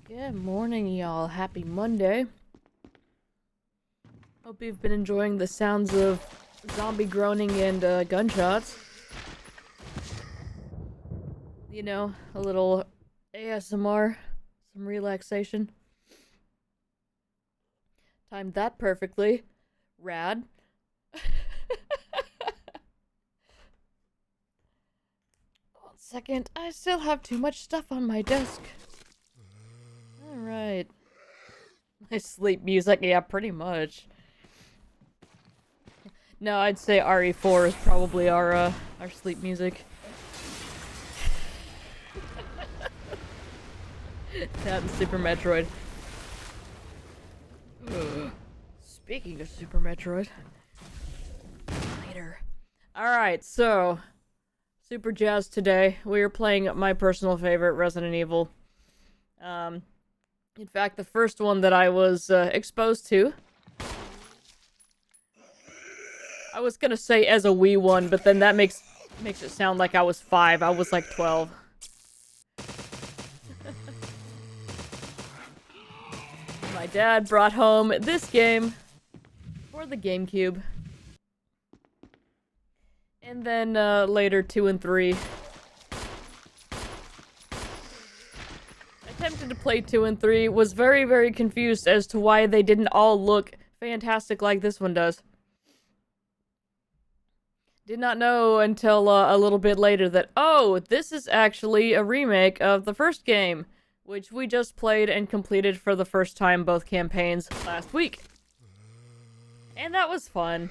Good morning, y'all. Happy Monday. Hope you've been enjoying the sounds of zombie groaning and gunshots. You know, a little ASMR, some relaxation. Timed that perfectly. Rad. 1 second. I still have too much stuff on my desk. Alright. My sleep music, yeah, pretty much. No, I'd say RE4 is probably our sleep music. That and Super Metroid. Speaking of Super Metroid. Later. Alright, so super jazzed today. We are playing my personal favorite, Resident Evil. In fact, the first one that I was exposed to. I was gonna say as a Wii one, but then that makes it sound like I was 5. I was like 12. My dad brought home this game for the GameCube. And then later 2 and 3. Attempted to play 2 and 3, was very, very confused as to why they didn't all look fantastic like this one does. Did not know until a little bit later that, oh, this is actually a remake of the first game, which we just played and completed for the first time both campaigns last week. And that was fun.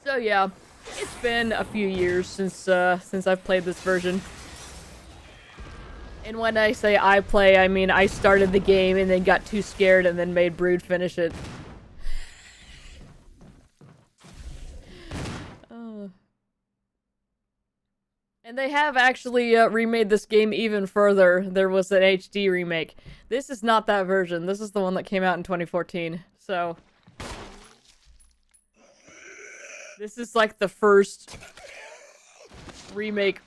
So yeah, it's been a few years since I've played this version. And when I say I play, I mean I started the game and then got too scared and then made Brood finish it. And they have actually remade this game even further. There was an HD remake. This is not that version. This is the one that came out in 2014. So this is like the first remake.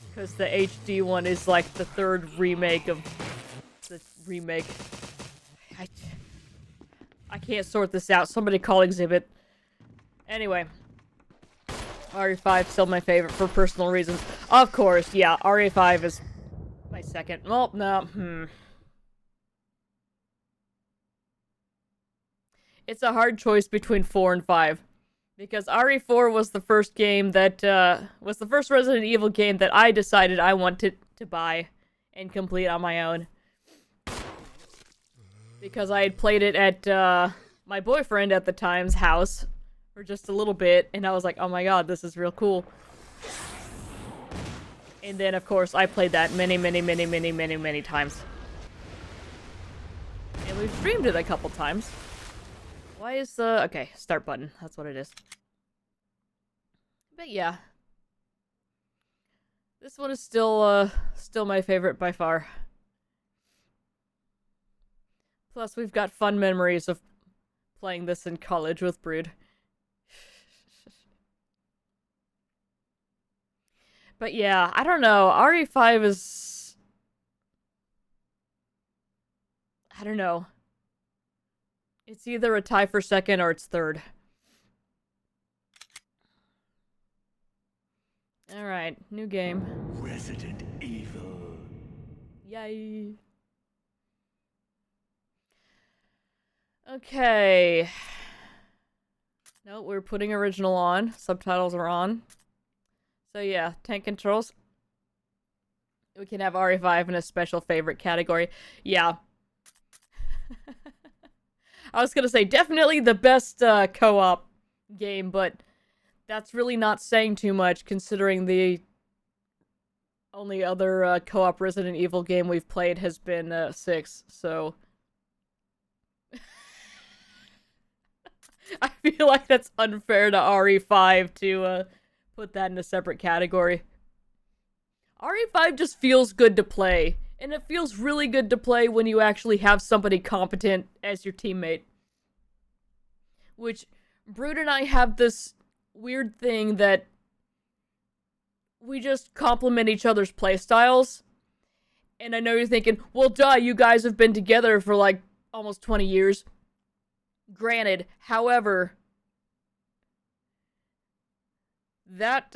Because the HD one is like the third remake of the remake. I can't sort this out. Somebody call Exhibit. Anyway. RE5 still my favorite for personal reasons. Of course, yeah, RE5 is my second. Well, no, It's a hard choice between 4 and 5. Because RE4 was the first game that, was the first Resident Evil game that I decided I wanted to buy and complete on my own. Because I had played it at, my boyfriend at the time's house for just a little bit, and I was like, oh my god, this is real cool. And then, of course, I played that many times. And we've streamed it a couple times. Why is the... okay, start button. That's what it is. But yeah. This one is still my favorite by far. Plus, we've got fun memories of playing this in college with Brood. But yeah, I don't know. RE5 is... I don't know. It's either a tie for second or it's third. Alright, new game. Resident Evil. Yay. Okay. No, we're putting original on. Subtitles are on. So yeah, tank controls. We can have RE5 in a special favorite category. Yeah. I was gonna say, definitely the best co-op game, but that's really not saying too much considering the only other co-op Resident Evil game we've played has been 6, so... I feel like that's unfair to RE5 to put that in a separate category. RE5 just feels good to play, and it feels really good to play when you actually have somebody competent as your teammate. Which, Brood and I have this weird thing that we just complement each other's playstyles. And I know you're thinking, well, duh, you guys have been together for like almost 20 years. Granted, however, that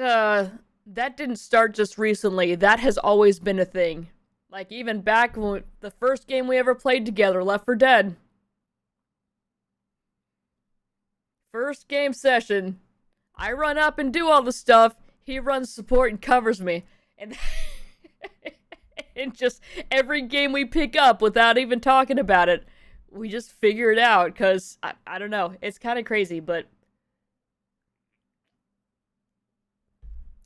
didn't start just recently. That has always been a thing. Like, even back when the first game we ever played together, Left 4 Dead. First game session, I run up and do all the stuff. He runs support and covers me. And, and just every game we pick up without even talking about it, we just figure it out. Because, I don't know, it's kind of crazy, but...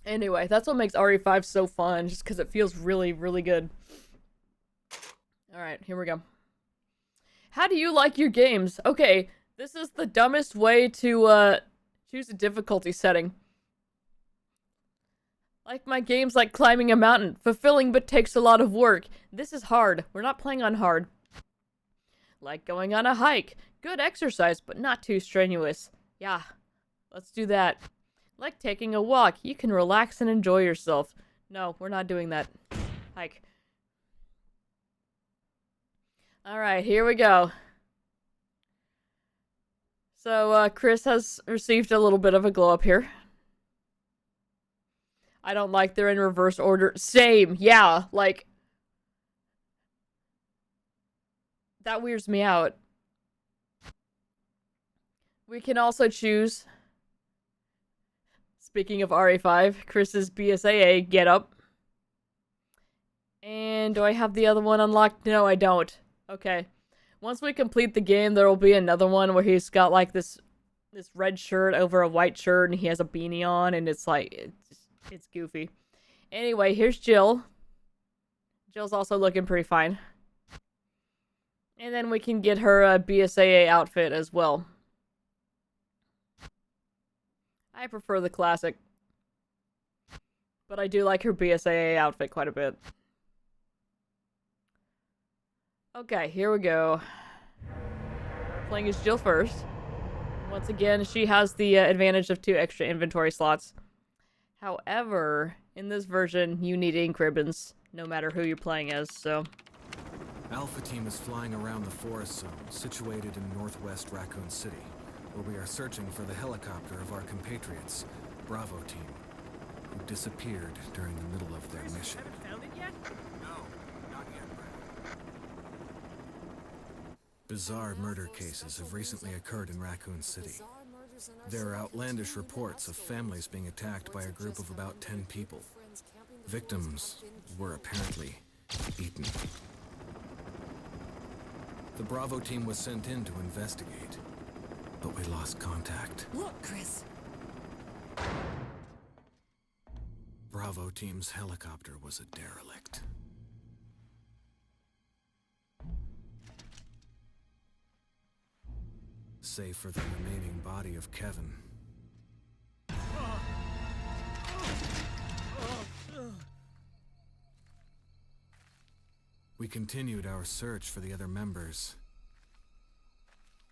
Anyway, that's what makes RE5 so fun, just because it feels really, really good. Alright, here we go. How do you like your games? Okay, this is the dumbest way to, choose a difficulty setting. Like my games like climbing a mountain. Fulfilling but takes a lot of work. This is hard. We're not playing on hard. Like going on a hike. Good exercise, but not too strenuous. Yeah, let's do that. Like taking a walk. You can relax and enjoy yourself. No, we're not doing that. Hike. Alright, here we go. So, Chris has received a little bit of a glow up here. I don't like they're in reverse order. Same, yeah, like... That weirds me out. We can also choose... Speaking of RE5, Chris's BSAA getup. And do I have the other one unlocked? No, I don't. Okay. Once we complete the game, there will be another one where he's got like this red shirt over a white shirt and he has a beanie on and it's like, it's goofy. Anyway, here's Jill. Jill's also looking pretty fine. And then we can get her a BSAA outfit as well. I prefer the classic. But I do like her BSAA outfit quite a bit. Okay, here we go. Playing as Jill first. Once again, she has the advantage of 2 extra inventory slots. However, in this version, you need ink ribbons, no matter who you're playing as, so... Alpha Team is flying around the forest zone, situated in northwest Raccoon City, where we are searching for the helicopter of our compatriots, Bravo Team, who disappeared during the middle of their mission. Found it yet? No, not yet, Brad. Bizarre murder cases have recently occurred in Raccoon City. There are outlandish reports of families being attacked by a group of about 10 people. Victims were apparently eaten. The Bravo Team was sent in to investigate, but we lost contact. Look, Chris. Bravo Team's helicopter was a derelict. Save for the remaining body of Kevin. We continued our search for the other members,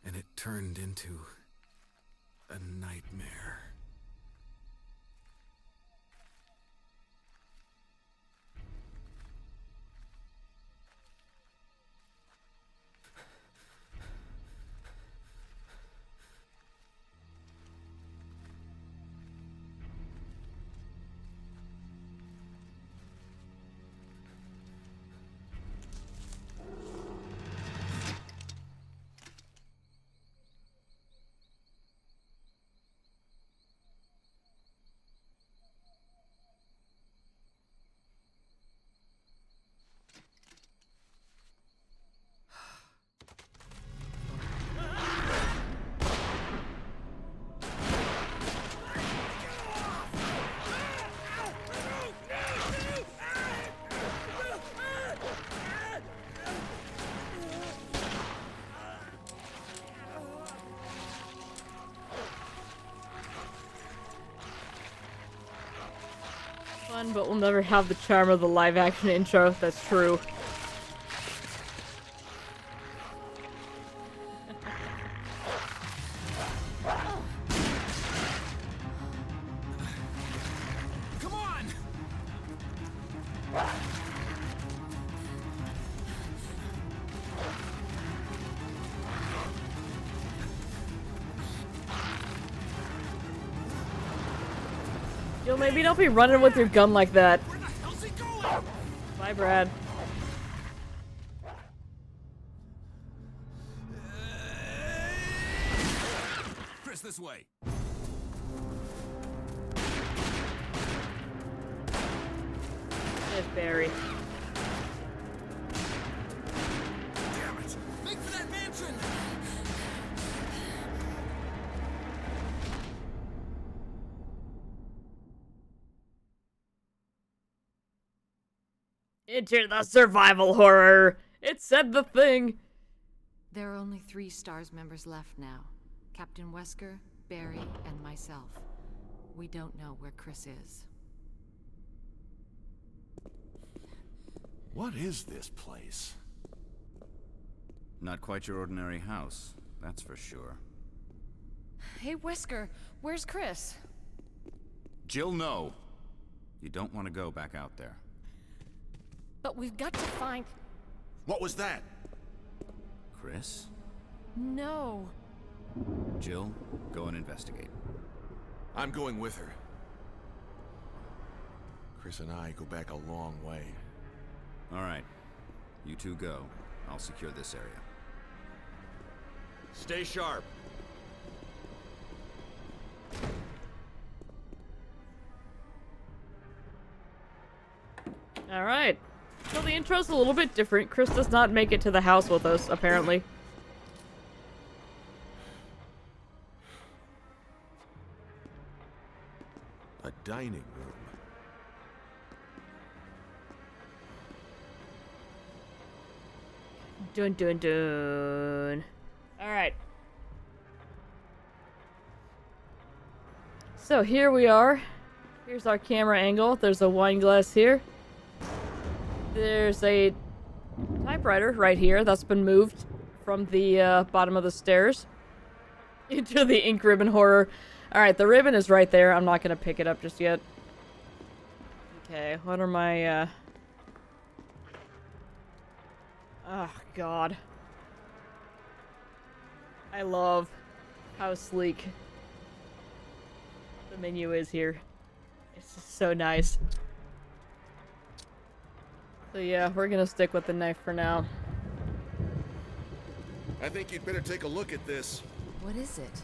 and it turned into a nightmare. Fun, but we'll never have the charm of the live-action intro. That's true. Come on! Yo, maybe don't be running with your gun like that. Where the hell's he going? Bye, Brad. Chris, this way. It's Barry. Damn it! Make for that mansion! Enter the survival horror. It said the thing. There are only 3 STARS members left now. Captain Wesker, Barry, and myself. We don't know where Chris is. What is this place? Not quite your ordinary house, that's for sure. Hey, Wesker, where's Chris? Jill, no! You don't want to go back out there. But we've got to find... What was that? Chris? No. Jill, go and investigate. I'm going with her. Chris and I go back a long way. Alright. You two go. I'll secure this area. Stay sharp. Alright. So the intro's a little bit different. Chris does not make it to the house with us, apparently. A dining room. Dun dun dun. Alright. So here we are. Here's our camera angle. There's a wine glass here. There's a typewriter right here that's been moved from the bottom of the stairs into the ink ribbon horror. Alright, the ribbon is right there. I'm not gonna pick it up just yet. Okay, what are my, oh, God. I love how sleek the menu is here. It's just so nice. So yeah, we're gonna stick with the knife for now. I think you'd better take a look at this. What is it?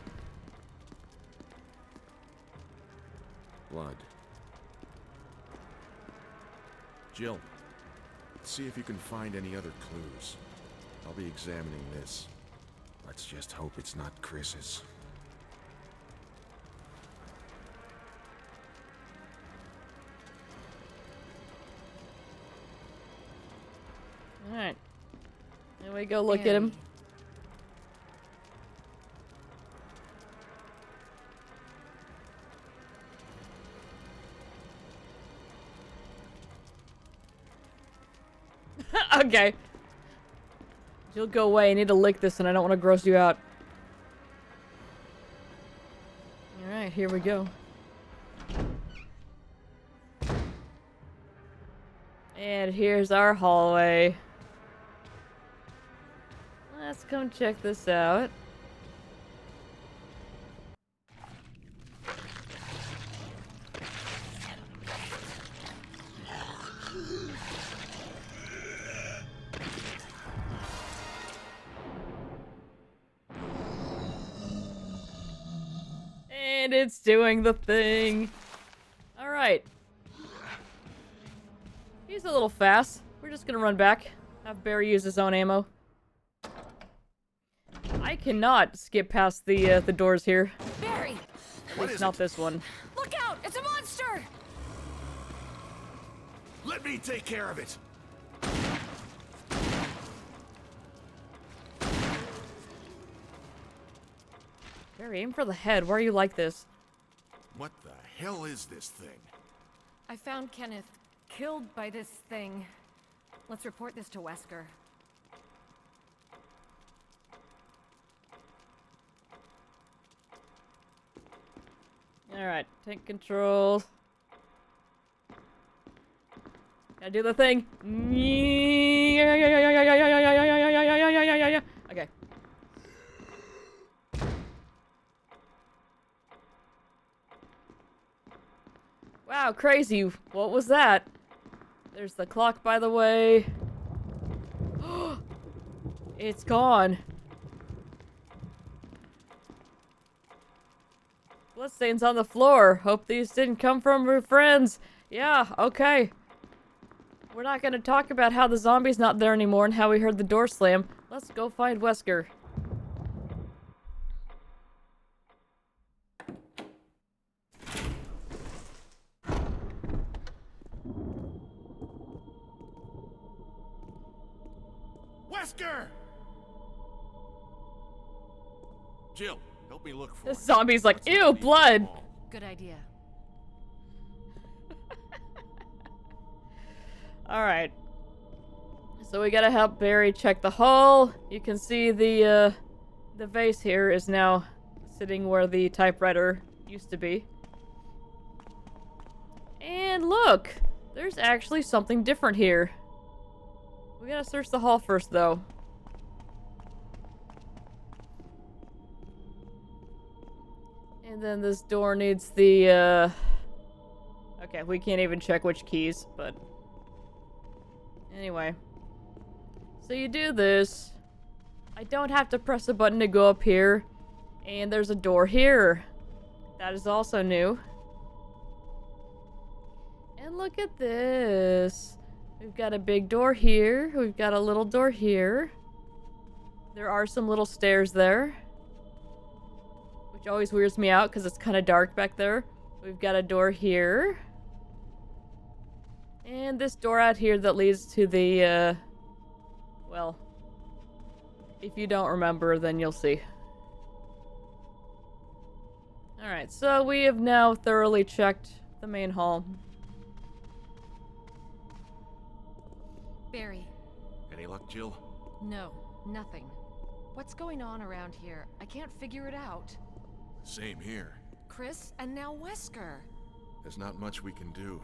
Blood. Jill, see if you can find any other clues. I'll be examining this. Let's just hope it's not Chris's. Alright. There we go, look at him. Okay. You'll go away. I need to lick this and I don't want to gross you out. Alright, here we go. And here's our hallway. Let's come check this out. And it's doing the thing. Alright. He's a little fast. We're just gonna run back. Have Barry use his own ammo. I cannot skip past the doors here. Barry! What It's is not it? this one. Look out! It's a monster! Let me take care of it. Barry, aim for the head. Why are you like this? What the hell is this thing? I found Kenneth killed by this thing. Let's report this to Wesker. Alright, take control. Gotta do the thing. Okay. Wow, crazy. What was that? There's the clock, by the way. It's gone. Bloodstains on the floor. Hope these didn't come from her friends. Yeah, okay. We're not gonna talk about how the zombie's not there anymore and how we heard the door slam. Let's go find Wesker. Wesker! Jill, help me look for This him. zombie's like, Let's ew, not leave him blood! alone. Good idea. Alright. So we gotta help Barry check the hull. You can see the vase here is now sitting where the typewriter used to be. And look! There's actually something different here. We gotta search the hall first, though. And then this door needs the, Okay, we can't even check which keys, but... Anyway. So you do this. I don't have to press a button to go up here. And there's a door here. That is also new. And look at this. We've got a big door here. We've got a little door here. There are some little stairs there. Which always weirds me out because it's kind of dark back there. We've got a door here. And this door out here that leads to the, well, if you don't remember, then you'll see. Alright, so we have now thoroughly checked the main hall. Barry. Any luck, Jill? No, nothing. What's going on around here? I can't figure it out. Same here. Chris, and now Wesker. There's not much we can do.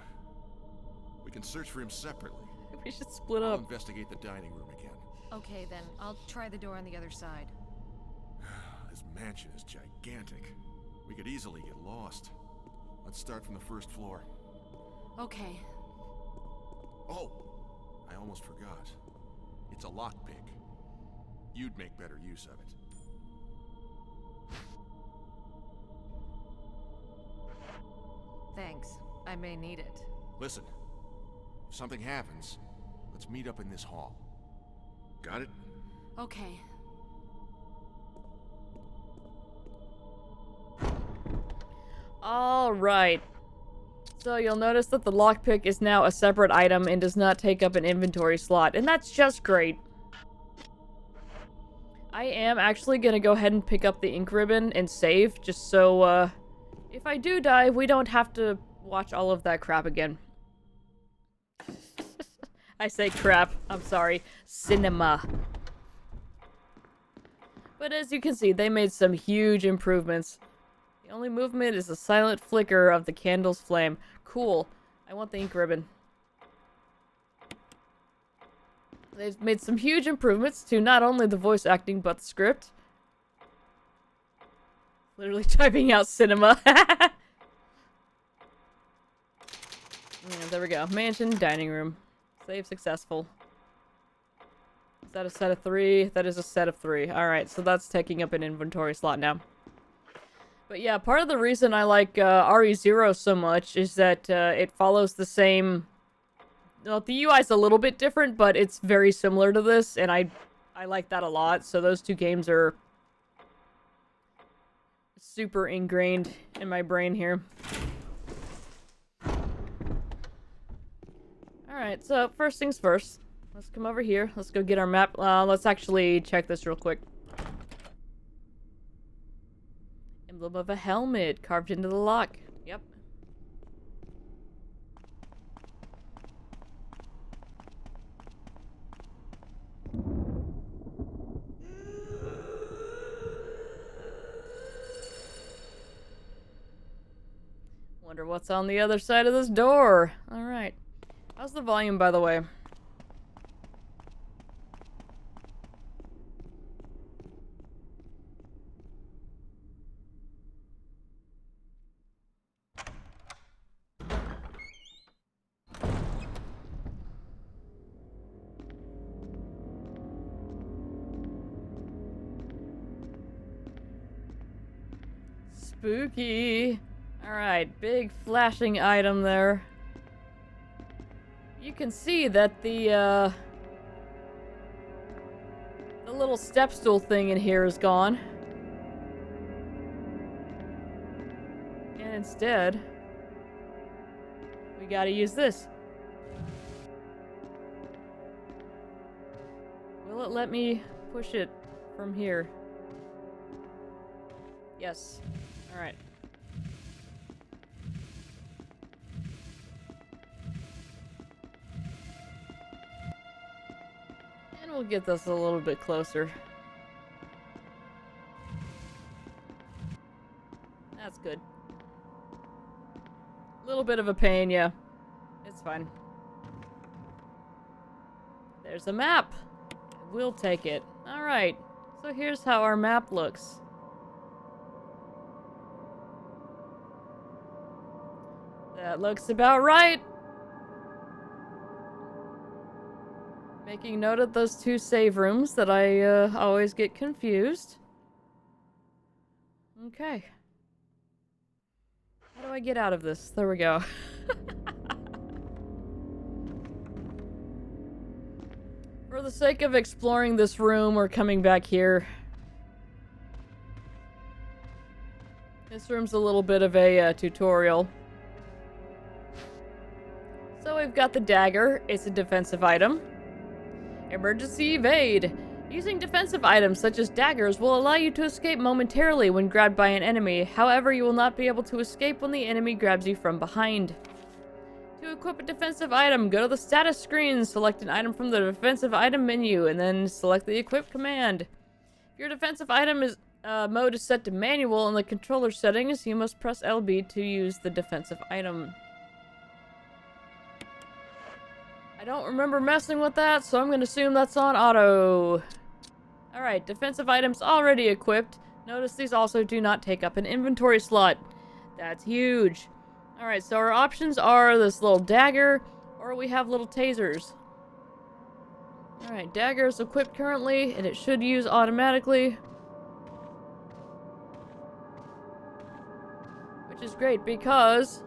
We can search for him separately. We should split I'll up. investigate the dining room again. Okay, then. I'll try the door on the other side. This mansion is gigantic. We could easily get lost. Let's start from the first floor. Okay. Oh! I almost forgot. It's a lockpick. You'd make better use of it. Thanks. I may need it. Listen. If something happens, let's meet up in this hall. Got it? Okay. Alright. So you'll notice that the lockpick is now a separate item and does not take up an inventory slot, and that's just great. I am actually gonna go ahead and pick up the ink ribbon and save, just so, if I do die, we don't have to watch all of that crap again. I say crap, I'm sorry. Cinema. But as you can see, they made some huge improvements. The only movement is a silent flicker of the candle's flame. Cool. I want the ink ribbon. They've made some huge improvements to not only the voice acting, but the script. Literally typing out cinema. Yeah, there we go. Mansion, dining room. Save successful. Is that a set of 3? That is a set of 3. Alright, so that's taking up an inventory slot now. But yeah, part of the reason I like RE0 so much is that it follows the same... Well, the UI is a little bit different, but it's very similar to this, and I like that a lot. So those two games are super ingrained in my brain here. Alright, so first things first. Let's come over here. Let's go get our map. Let's actually check this real quick. Emblem of a helmet carved into the lock. Yep. Wonder what's on the other side of this door. Alright. How's the volume, by the way? Spooky. Alright, big flashing item there. You can see that the little step stool thing in here is gone. And instead, we gotta use this. Will it let me push it from here? Yes. Alright. And we'll get this a little bit closer. That's good. A little bit of a pain, yeah. It's fine. There's a map. We'll take it. Alright. So here's how our map looks. That looks about right. Making note of those two save rooms that I always get confused. Okay. How do I get out of this? There we go. For the sake of exploring this room, we're coming back here. This room's a little bit of a tutorial. So we've got the dagger. It's a defensive item. Emergency evade. Using defensive items such as daggers will allow you to escape momentarily when grabbed by an enemy. However, you will not be able to escape when the enemy grabs you from behind. To equip a defensive item, go to the status screen, select an item from the defensive item menu, and then select the equip command. If your defensive item mode is set to manual in the controller settings, you must press LB to use the defensive item. I don't remember messing with that, so I'm going to assume that's on auto. Alright, defensive items already equipped. Notice these also do not take up an inventory slot. That's huge. Alright, so our options are this little dagger, or we have little tasers. Alright, dagger is equipped currently, and it should use automatically. Which is great, because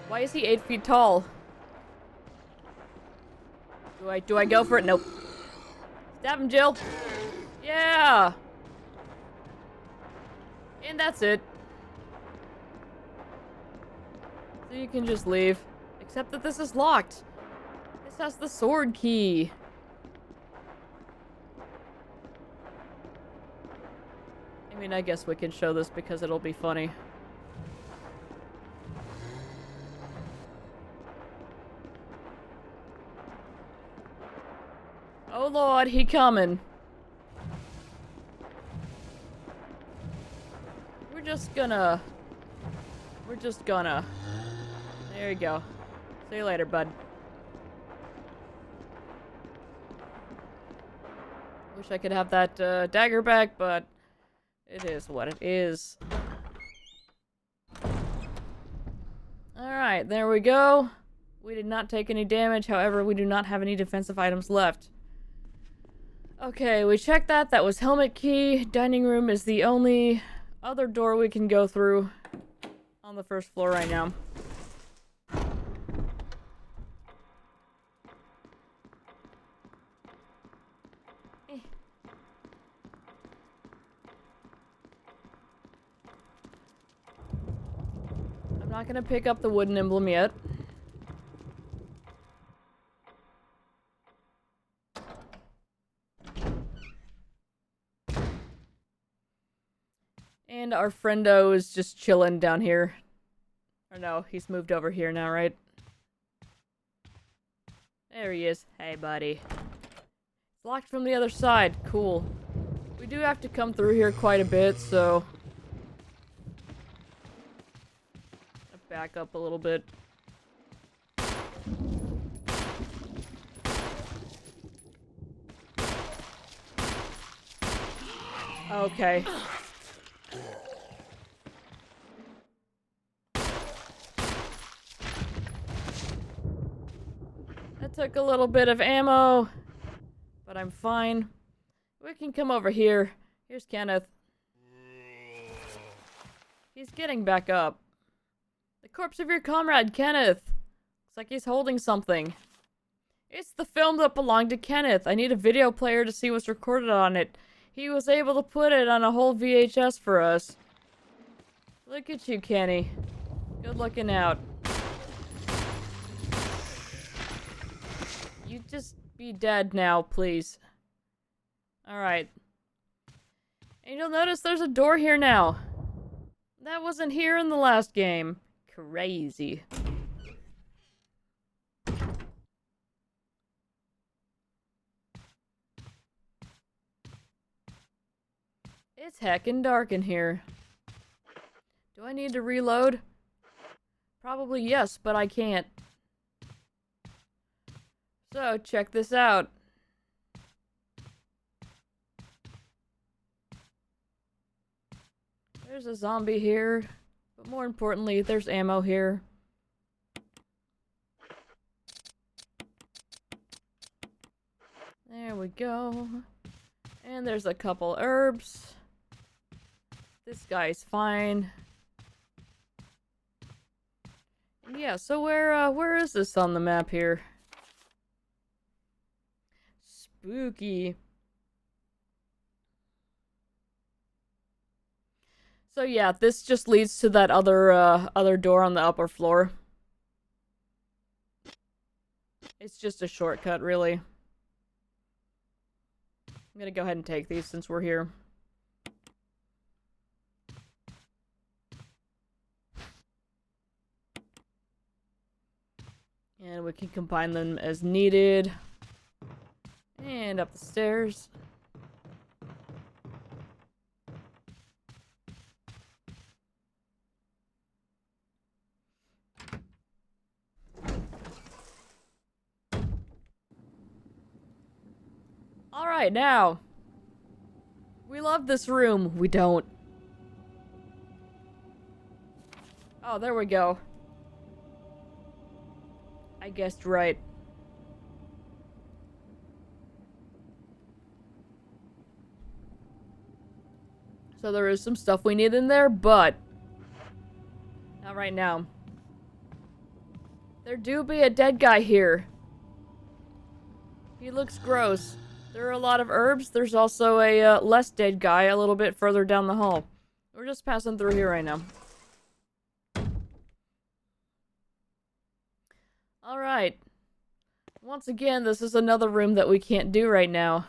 why is he 8 feet tall? Do I go for it? Nope. Stab him, Jill. Yeah. And that's it. So you can just leave. Except that this is locked. This has the sword key. I mean, I guess we can show this because it'll be funny. Oh lord, he coming. We're just gonna... There you go. See you later, bud. Wish I could have that dagger back, but it is what it is. Alright, there we go. We did not take any damage, however, we do not have any defensive items left. Okay, we checked that. That was helmet key. Dining room is the only other door we can go through on the first floor right now. I'm not gonna pick up the wooden emblem yet. And our friendo is just chilling down here. Or no, he's moved over here now, right? There he is. Hey, buddy. It's locked from the other side. Cool. do have to come through here quite a bit, so... I'll back up a little bit. Okay. That took a little bit of ammo, but I'm fine. We can come over here. Here's Kenneth. He's getting back up. The corpse of your comrade, Kenneth. Looks like he's holding something. It's the film that belonged to Kenneth. I need a video player to see what's recorded on it. He was able to put it on a whole VHS for us. Look at you, Kenny. Good looking out. You just be dead now, please. Alright. And you'll notice there's a door here now. That wasn't here in the last game. Crazy. It's heckin' dark in here. Do I need to reload? Probably yes, but I can't. So, check this out. There's a zombie here, but more importantly, there's ammo here. There we go. And there's a couple herbs. This guy's fine. Yeah, so where is this on the map here? Spooky. So yeah, this just leads to that other door on the upper floor. It's just a shortcut, really. I'm gonna go ahead and take these since we're here. And we can combine them as needed. And up the stairs. Alright, now. We love this room. We don't. Oh, there we go. I guessed right. So there is some stuff we need in there, but not right now. There do be a dead guy here. He looks gross. There are a lot of herbs. There's also a less dead guy a little bit further down the hall. We're just passing through here right now. Alright. Once again, this is another room that we can't do right now.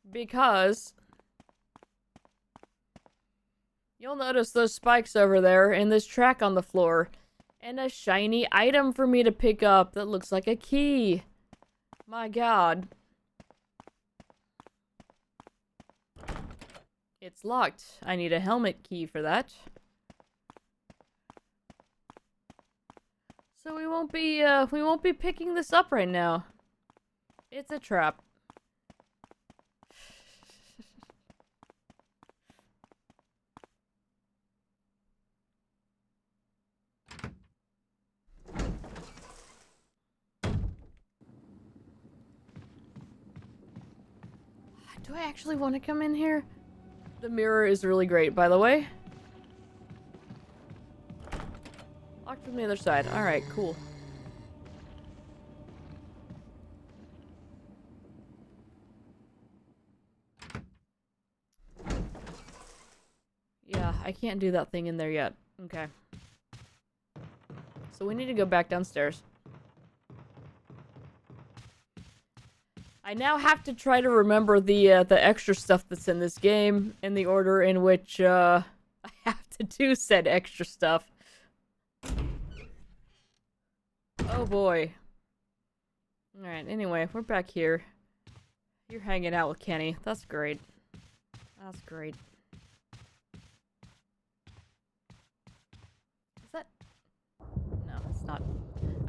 Because you'll notice those spikes over there and this track on the floor. And a shiny item for me to pick up that looks like a key. My god. It's locked. I need a helmet key for that. So we won't be picking this up right now. It's a trap. Do I actually want to come in here? The mirror is really great, by the way. Locked from the other side. Alright, cool. Yeah, I can't do that thing in there yet. Okay. So we need to go back downstairs. I now have to try to remember the extra stuff that's in this game in the order in which I have to do said extra stuff. Oh boy. Alright, anyway, we're back here. You're hanging out with Kenny. That's great. That's great. Is that... No, it's not.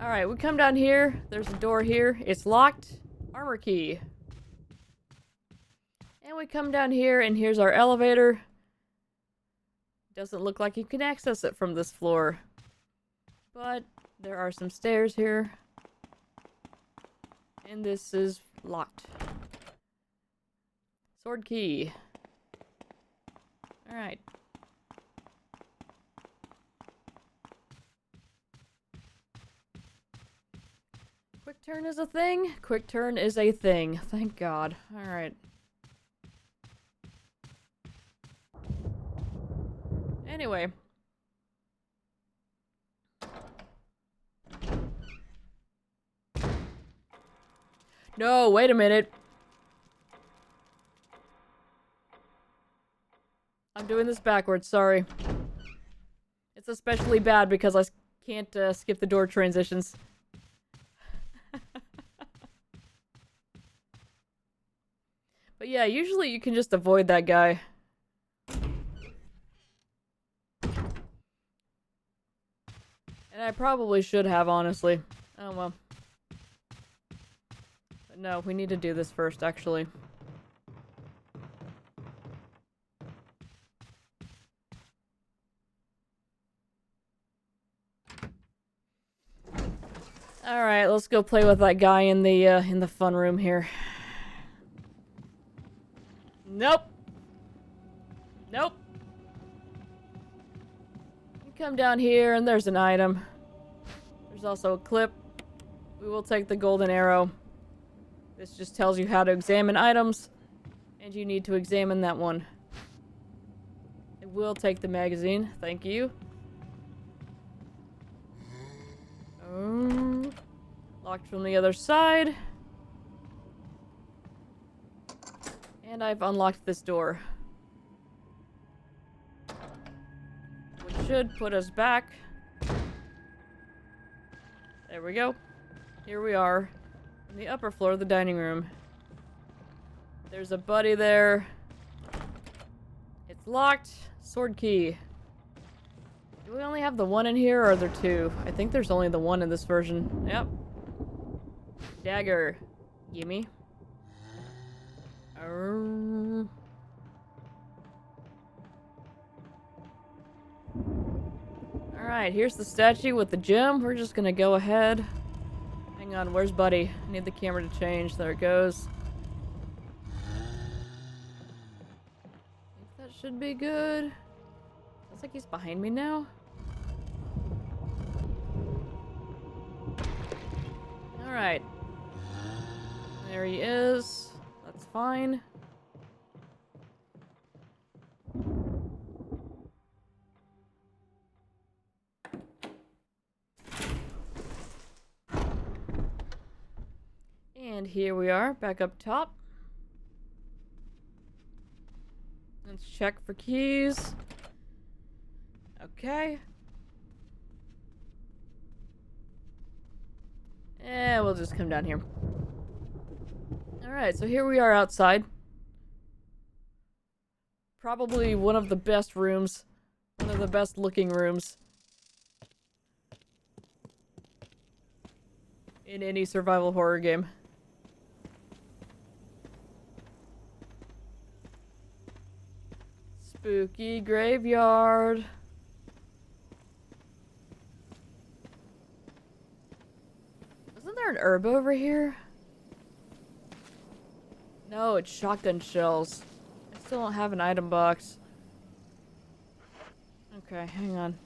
Alright, we come down here. There's a door here. It's locked. Armor key. And we come down here, and here's our elevator. Doesn't look like you can access it from this floor. But there are some stairs here. And this is locked. Sword key. Alright. Quick turn is a thing? Quick turn is a thing. Thank God. Alright. Anyway. No, wait a minute. I'm doing this backwards, sorry. It's especially bad because I can't skip the door transitions. But yeah, usually you can just avoid that guy. And I probably should have, honestly. Oh well. But no, we need to do this first, actually. Alright, let's go play with that guy in the fun room here. Nope. Nope. You come down here and there's an item. There's also a clip. We will take the golden arrow. This just tells you how to examine items. And you need to examine that one. It will take the magazine. Thank you. Locked from the other side. And I've unlocked this door. Which should put us back. There we go. Here we are. On the upper floor of the dining room. There's a buddy there. It's locked. Sword key. Do we only have the one in here, or are there two? I think there's only the one in this version. Yep. Dagger. Gimme. Alright, here's the statue with the gem. We're just gonna go ahead. Hang on, where's Buddy? I need the camera to change. There it goes. I think that should be good. Looks like he's behind me now. Alright. There he is. That's fine. And here we are, back up top. Let's check for keys. Okay. And we'll just come down here. Alright, so here we are outside. Probably one of the best rooms. One of the best looking rooms. In any survival horror game. Spooky graveyard. Isn't there an herb over here? No, it's shotgun shells. I still don't have an item box. Okay, hang on.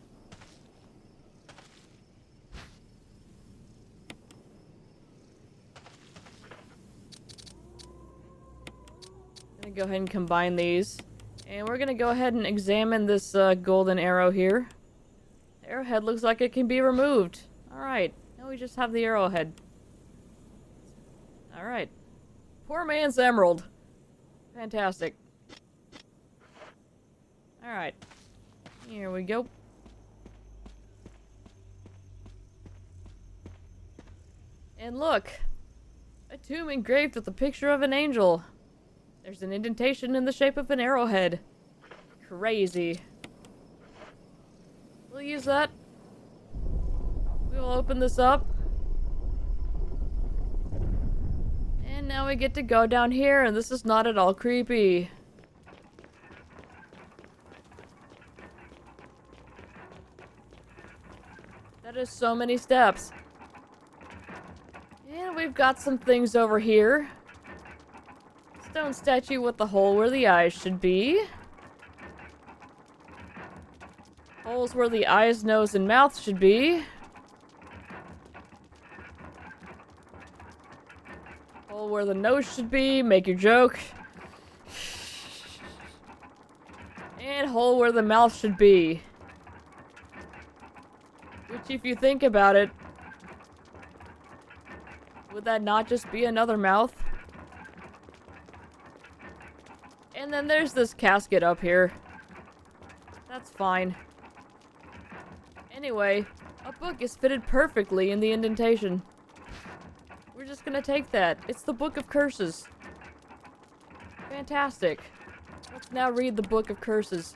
I'm gonna go ahead and combine these. And we're gonna go ahead and examine this golden arrow here. The arrowhead looks like it can be removed. Alright, now we just have the arrowhead. Alright. Poor man's emerald. Fantastic. Alright. Here we go. And look! A tomb engraved with a picture of an angel. There's an indentation in the shape of an arrowhead. Crazy. We'll use that. We'll open this up. And now we get to go down here, and this is not at all creepy. That is so many steps. And we've got some things over here. Stone statue with the hole where the eyes should be. Holes where the eyes, nose, and mouth should be. Hole where the nose should be. Make your joke. And hole where the mouth should be. Which, if you think about it, would that not just be another mouth? And then there's this casket up here. That's fine. Anyway, a book is fitted perfectly in the indentation. We're just gonna take that. It's the Book of Curses. Fantastic. Let's now read the Book of Curses.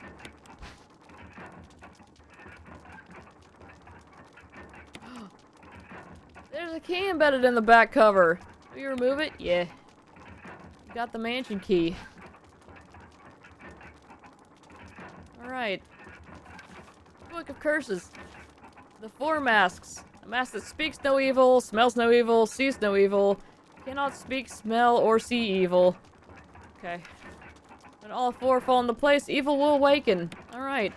There's a key embedded in the back cover. Will you remove it? Yeah. You got the mansion key. Alright. Book of Curses. The four masks. A mask that speaks no evil, smells no evil, sees no evil, cannot speak, smell, or see evil. Okay. When all four fall into place, evil will awaken. Alright.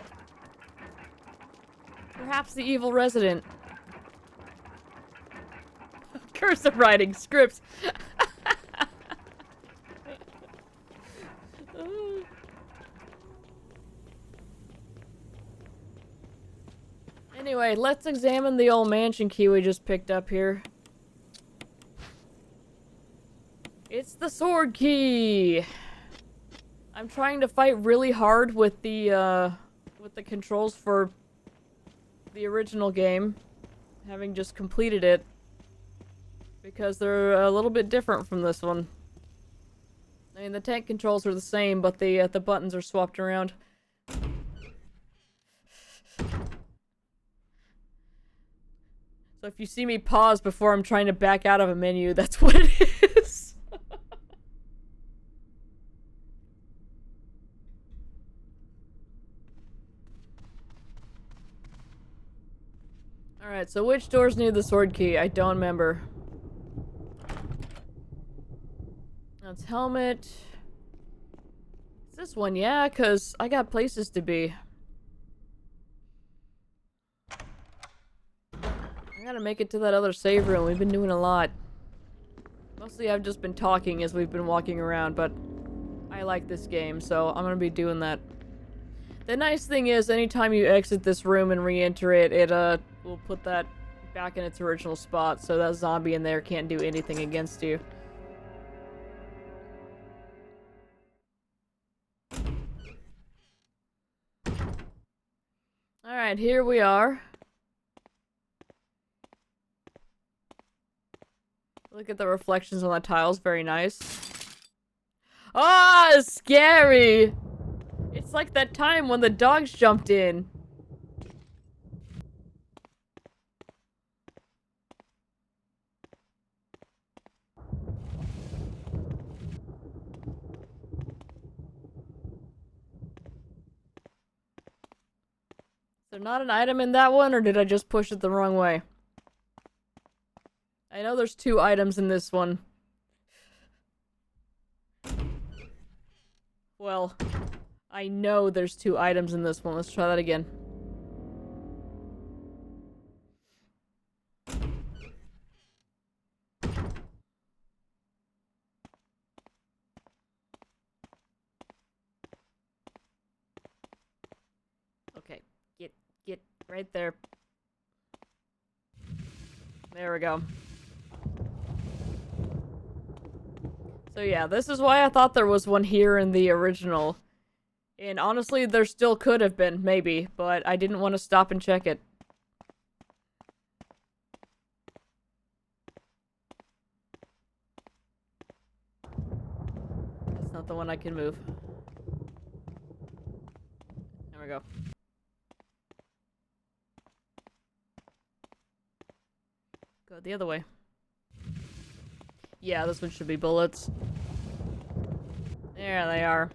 Perhaps the evil resident. Cursive writing, scripts. Anyway, let's examine the old mansion key we just picked up here. It's the sword key! I'm trying to fight really hard with the controls for the original game, having just completed it, because they're a little bit different from this one. I mean, the tank controls are the same, but the buttons are swapped around. So if you see me pause before I'm trying to back out of a menu, that's what it is. Alright, so which doors need the sword key? I don't remember. That's helmet. Is this one? Yeah, because I got places to be. I gotta make it to that other save room. We've been doing a lot. Mostly I've just been talking as we've been walking around, but I like this game, so I'm gonna be doing that. The nice thing is, anytime you exit this room and re-enter it, it will put that back in its original spot, so that zombie in there can't do anything against you. Alright, here we are. Look at the reflections on the tiles, very nice. Ah, it's scary! It's like that time when the dogs jumped in. Is there not an item in that one, or did I just push it the wrong way? I know there's 2 items in this one. Well, I know there's 2 items in this one. Let's try that again. Okay, get right there. There we go. So yeah, this is why I thought there was one here in the original. And honestly, there still could have been, maybe, but I didn't want to stop and check it. That's not the one I can move. There we go. Go the other way. Yeah, this one should be bullets. There they are.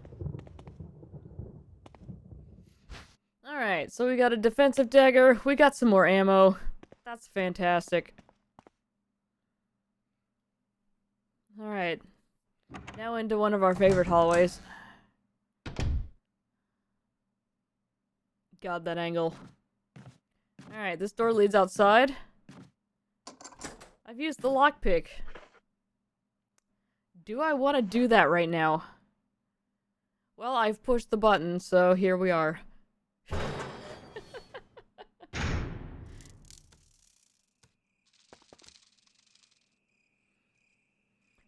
Alright, so we got a defensive dagger. We got some more ammo. That's fantastic. Alright. Now into one of our favorite hallways. God, that angle. Alright, this door leads outside. I've used the lockpick. Do I want to do that right now? Well, I've pushed the button, so here we are.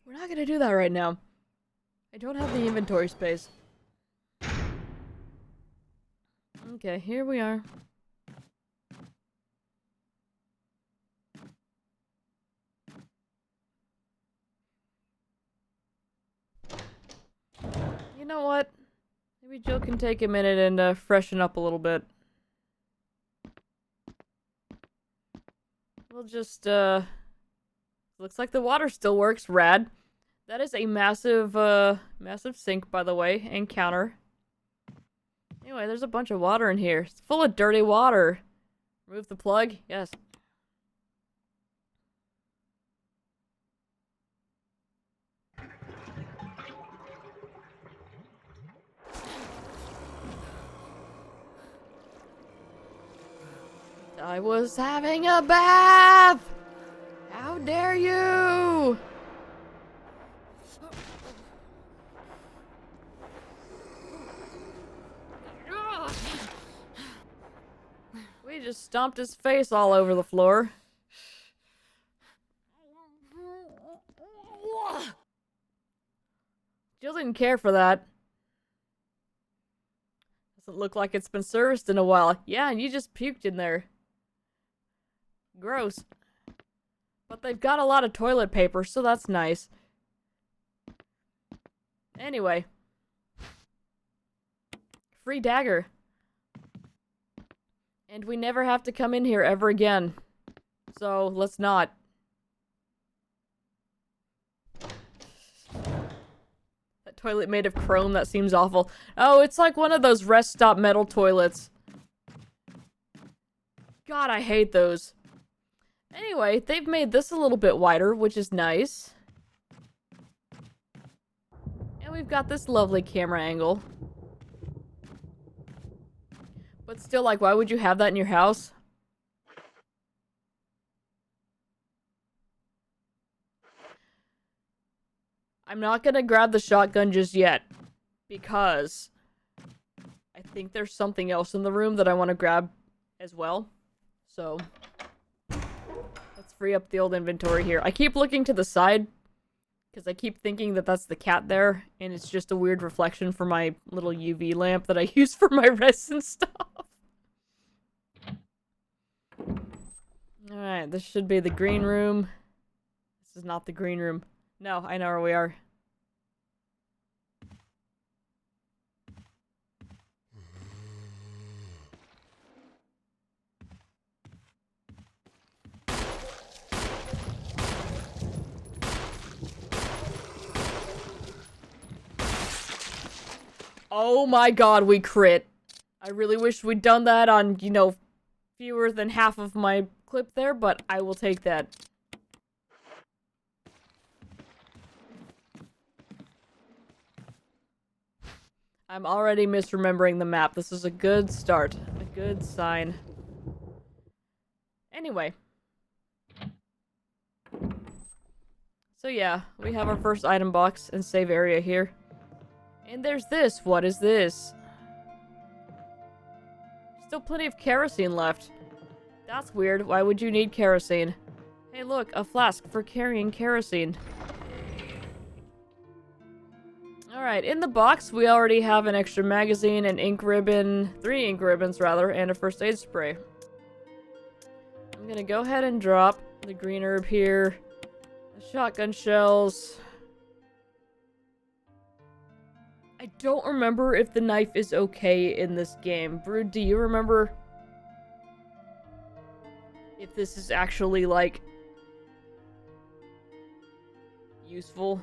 We're not gonna do that right now. I don't have the inventory space. Okay, here we are. You know what? Maybe Jill can take a minute and freshen up a little bit. We'll just, looks like the water still works. Rad. That is a massive, massive sink, by the way, and counter. Anyway, there's a bunch of water in here. It's full of dirty water. Remove the plug? Yes. I was having a bath! How dare you! We just stomped his face all over the floor. Jill didn't care for that. Doesn't look like it's been serviced in a while. Yeah, and you just puked in there. Gross. But they've got a lot of toilet paper, so that's nice. Anyway. Free dagger. And we never have to come in here ever again. So, let's not. That toilet made of chrome, that seems awful. Oh, it's like one of those rest stop metal toilets. God, I hate those. Anyway, they've made this a little bit wider, which is nice. And we've got this lovely camera angle. But still, like, why would you have that in your house? I'm not gonna grab the shotgun just yet. Because I think there's something else in the room that I want to grab as well. So let's free up the old inventory here. I keep looking to the side because I keep thinking that that's the cat there, and it's just a weird reflection for my little UV lamp that I use for my resin stuff. Alright, this should be the green room. This is not the green room. No, I know where we are. Oh my god, we crit. I really wish we'd done that on, you know, fewer than half of my clip there, but I will take that. I'm already misremembering the map. This is a good start. A good sign. Anyway. So yeah, we have our first item box and save area here. And there's this. What is this? Still plenty of kerosene left. That's weird. Why would you need kerosene? Hey look, a flask for carrying kerosene. Alright, in the box we already have an extra magazine, an ink ribbon, 3 ink ribbons rather, and a first aid spray. I'm gonna go ahead and drop the green herb here, the shotgun shells. I don't remember if the knife is okay in this game. Brood, do you remember if this is actually, like, useful?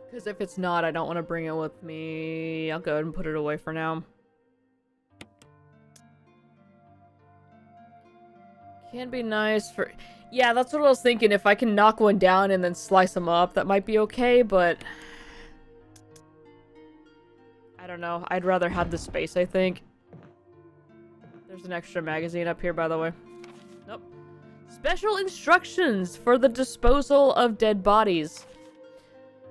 Because if it's not, I don't want to bring it with me. I'll go ahead and put it away for now. Can be nice for... Yeah, that's what I was thinking. If I can knock one down and then slice them up, that might be okay, but... I don't know. I'd rather have the space, I think. There's an extra magazine up here, by the way. Nope. Special instructions for the disposal of dead bodies.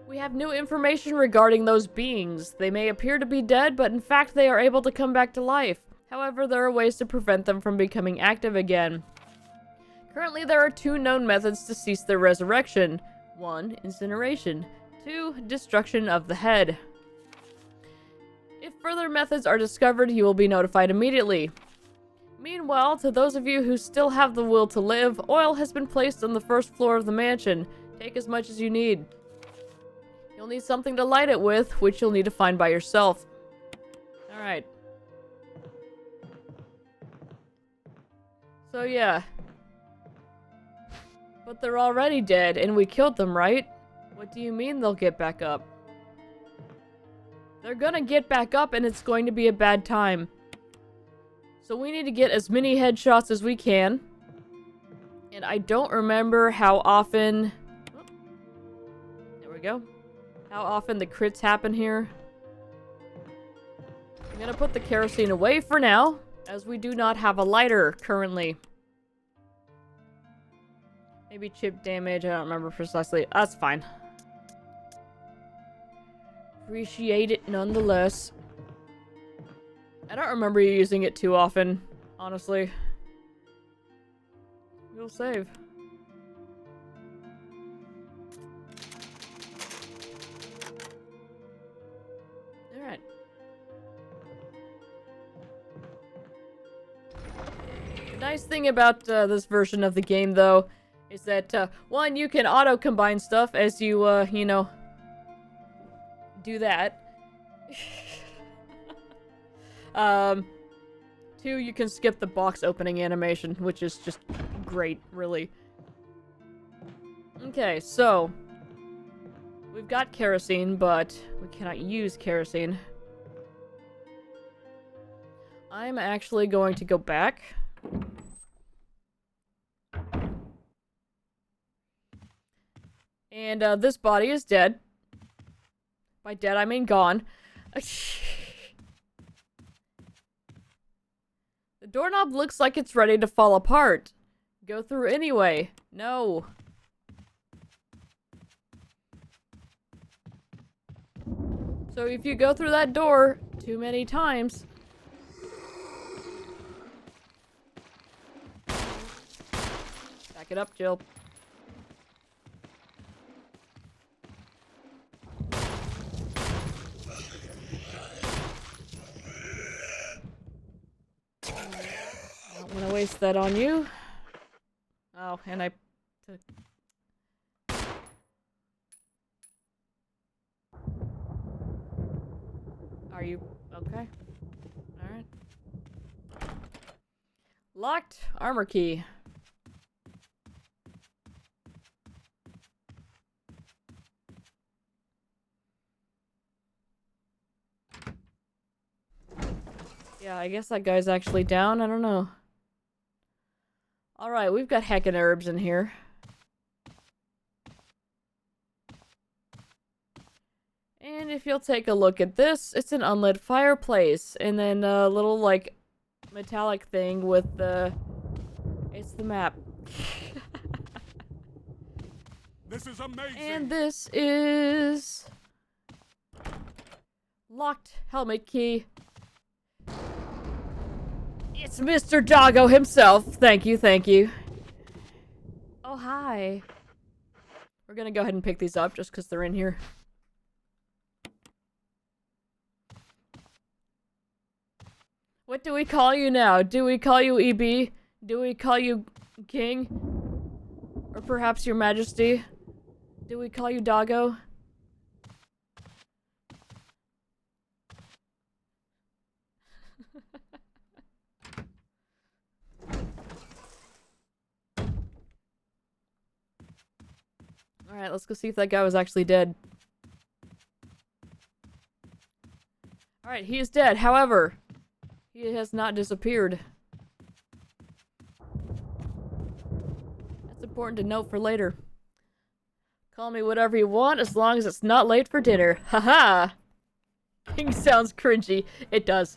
We have new information regarding those beings. They may appear to be dead, but in fact they are able to come back to life. However, there are ways to prevent them from becoming active again. Currently, there are 2 known methods to cease their resurrection. 1, incineration. 2, destruction of the head. If further methods are discovered, you will be notified immediately. Meanwhile, to those of you who still have the will to live, oil has been placed on the first floor of the mansion. Take as much as you need. You'll need something to light it with, which you'll need to find by yourself. Alright. So yeah. But they're already dead, and we killed them, right? What do you mean they'll get back up? They're gonna get back up, and it's going to be a bad time. So we need to get as many headshots as we can. And I don't remember how often... Oh, there we go. How often the crits happen here. I'm gonna put the kerosene away for now, as we do not have a lighter currently. Maybe chip damage, I don't remember precisely. That's fine. Appreciate it nonetheless. I don't remember you using it too often, honestly. We'll save. Alright. The nice thing about this version of the game, though, is that, 1, you can auto-combine stuff as you, you know, do that. 2, you can skip the box opening animation, which is just great, really. Okay, so... we've got kerosene, but we cannot use kerosene. I'm actually going to go back. And, this body is dead. By dead, I mean gone. The doorknob looks like it's ready to fall apart. Go through anyway. No. So if you go through that door too many times... Back it up, Jill. I'm gonna waste that on you. Oh, and I took... Are you okay? Alright. Locked armor key. Yeah, I guess that guy's actually down. I don't know. Alright, we've got heckin' herbs in here. And if you'll take a look at this, it's an unlit fireplace. And then a little, like, metallic thing with the... It's the map. This is amazing! And this is... Locked helmet key. It's Mr. Doggo himself. Thank you, thank you. Oh, hi. We're gonna go ahead and pick these up just because they're in here. What do we call you now? Do we call you EB? Do we call you King? Or perhaps Your Majesty? Do we call you Doggo? Alright, let's go see if that guy was actually dead. Alright, he is dead. However, he has not disappeared. That's important to note for later. Call me whatever you want as long as it's not late for dinner. Haha! King sounds cringy. It does.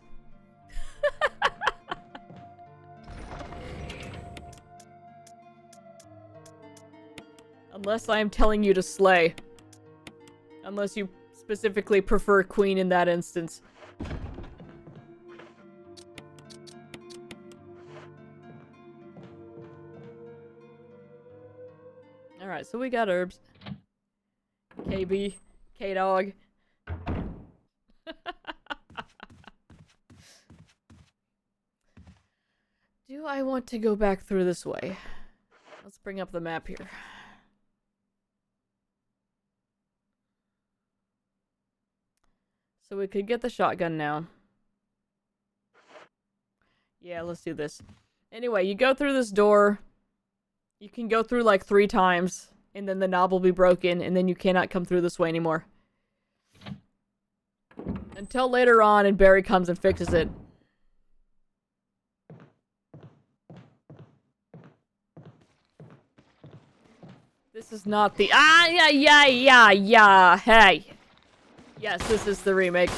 Unless I am telling you to slay. Unless you specifically prefer Queen in that instance. Alright, so we got herbs. KB. K-Dog. Do I want to go back through this way? Let's bring up the map here. So we could get the shotgun now. Yeah, let's do this. Anyway, you go through this door. You can go through like 3 times, and then the knob will be broken, and then you cannot come through this way anymore. Until later on, and Barry comes and fixes it. This is not the— hey! Yes, this is the remake.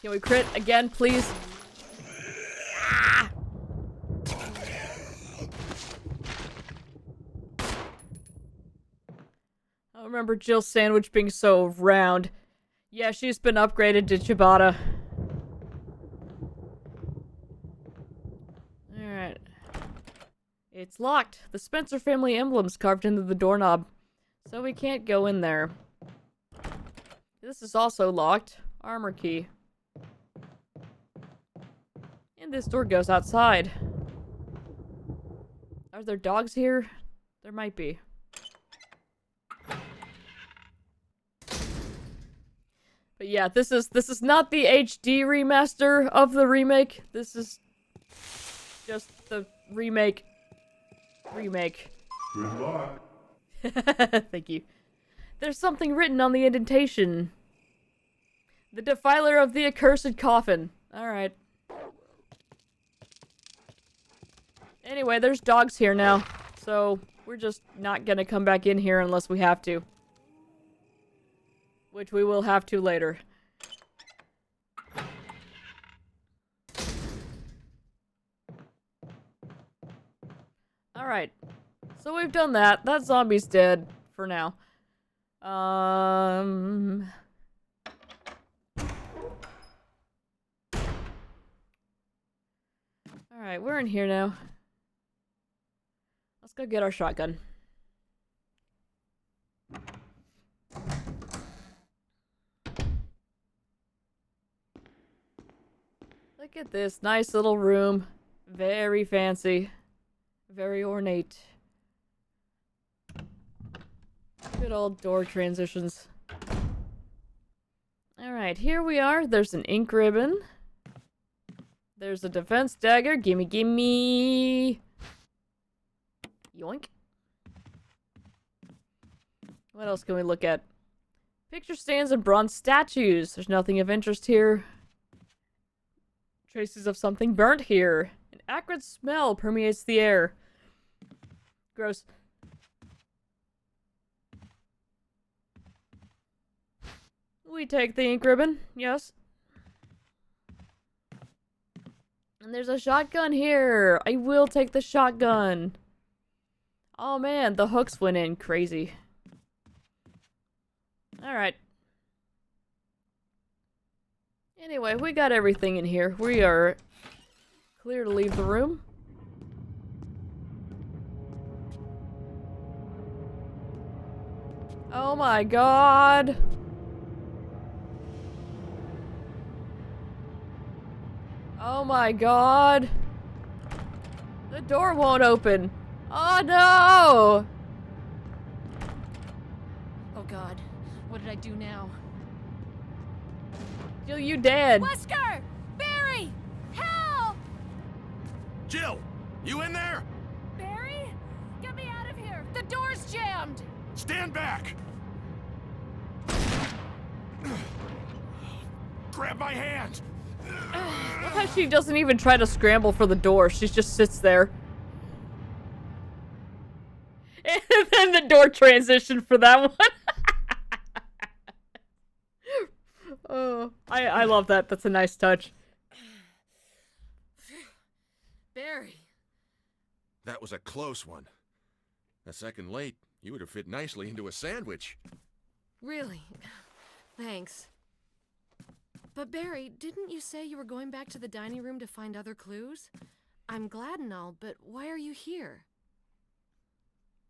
Can we crit again, please? Ah! I remember Jill's sandwich being so round. Yeah, she's been upgraded to ciabatta. Alright. It's locked. The Spencer family emblem's carved into the doorknob. So we can't go in there. This is also locked. Armor key. And this door goes outside. Are there dogs here? There might be. But yeah, this is not the HD remaster of the remake. This is just the remake. Good luck. Thank you. There's something written on the indentation. The defiler of the accursed coffin. Alright. Anyway, there's dogs here now. So, we're just not gonna come back in here unless we have to. Which we will have to later. Alright. So we've done that. That zombie's dead for now. Alright, we're in here now. Let's go get our shotgun. Look at this nice little room. Very fancy. Very ornate. Good old door transitions. Alright, here we are. There's an ink ribbon. There's a defense dagger. Gimme, gimme. Yoink. What else can we look at? Picture stands and bronze statues. There's nothing of interest here. Traces of something burnt here. An acrid smell permeates the air. Gross. We take the ink ribbon, yes. And there's a shotgun here. I will take the shotgun. Oh man, the hooks went in crazy. Alright. Anyway, we got everything in here. We are clear to leave the room. Oh my god. Oh my god. The door won't open. Oh no! Oh god, what did I do now? Jill, you dead. Wesker! Barry! Help! Jill! You in there? Barry? Get me out of here! The door's jammed! Stand back! Grab my hand! Look how she doesn't even try to scramble for the door. She just sits there. And then the door transition for that one. Oh, I love that. That's a nice touch. Barry. That was a close one. A second late, you would have fit nicely into a sandwich. Really? Thanks. But Barry, didn't you say you were going back to the dining room to find other clues? I'm glad and all, but why are you here?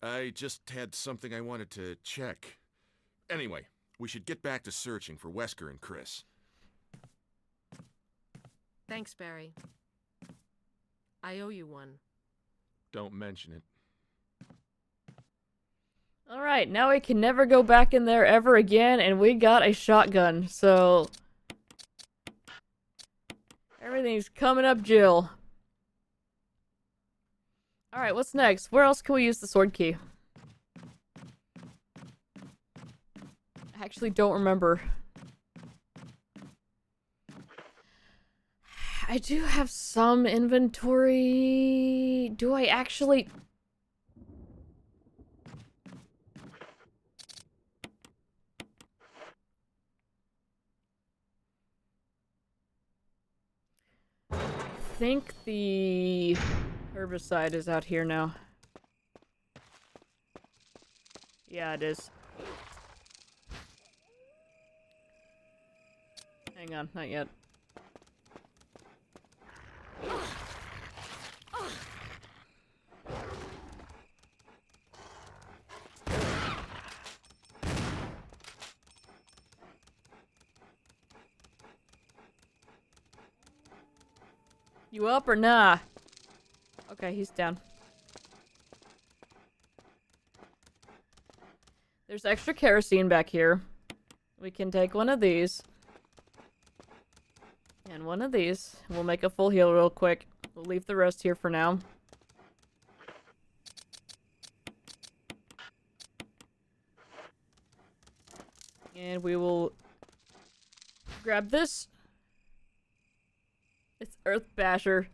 I just had something I wanted to check. Anyway, we should get back to searching for Wesker and Chris. Thanks, Barry. I owe you one. Don't mention it. Alright, now we can never go back in there ever again, and we got a shotgun, so... Everything's coming up, Jill. Alright, what's next? Where else can we use the sword key? I actually don't remember. I do have some inventory. Do I actually... I think the herbicide is out here now. Yeah, it is. Hang on, not yet. You up or nah? Okay, he's down. There's extra kerosene back here. We can take one of these. And one of these. We'll make a full heal real quick. We'll leave the rest here for now. And we will grab this. It's Earth Basher.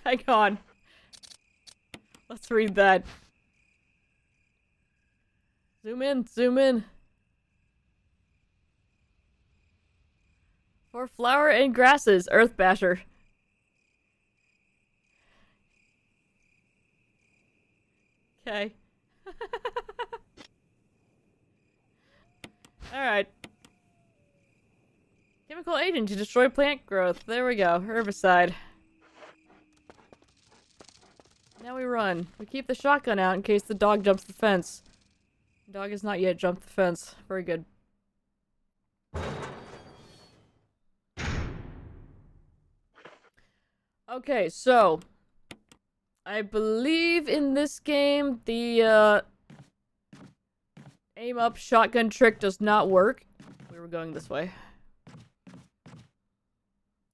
Hang on. Let's read that. Zoom in, zoom in. For flower and grasses, Earth Basher. Okay. Alright. Chemical agent to destroy plant growth. There we go. Herbicide. Now we run. We keep the shotgun out in case the dog jumps the fence. The dog has not yet jumped the fence. Very good. Okay, so I believe in this game the aim up shotgun trick does not work. We were going this way.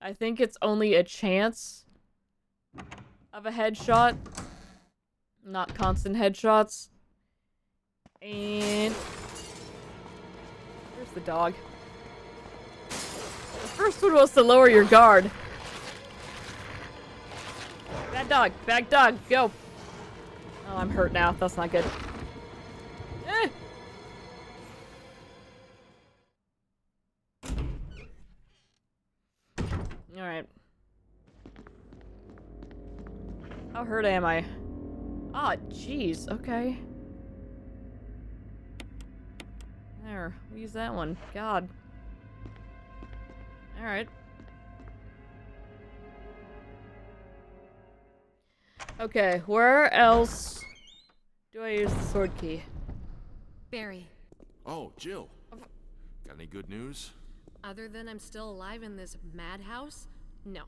I think it's only a chance of a headshot, not constant headshots. And there's the dog. The first one was to lower your guard. Bad dog, go. Oh, I'm hurt now. That's not good. Eh. Alright. How hurt am I? Ah, jeez, okay. There, we'll use that one. God. Alright. Okay, where else do I use the sword key? Barry, Oh, Jill. Got any good news? other than I'm still alive in this madhouse, No.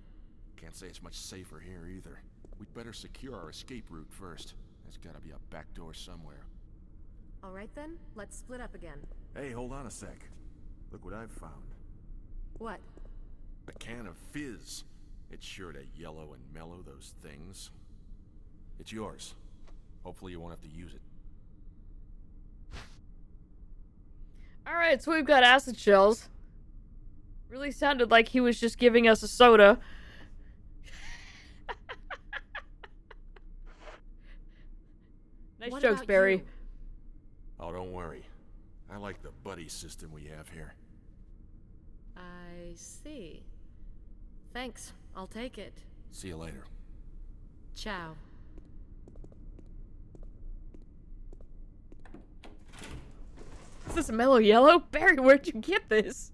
Can't say it's much safer here either. We'd better secure our escape route first. There's gotta be a back door somewhere. Alright then, let's split up again. Hey, hold on a sec. Look what I've found. What? A can of fizz. It's sure to yellow and mellow those things. It's yours. Hopefully you won't have to use it. Alright, so we've got acid shells. Really sounded like he was just giving us a soda. Nice What jokes, about Barry. you? Oh, don't worry. I like the buddy system we have here. I see. Thanks. I'll take it. See you later. Ciao. Is this mellow yellow? Barry, where'd you get this?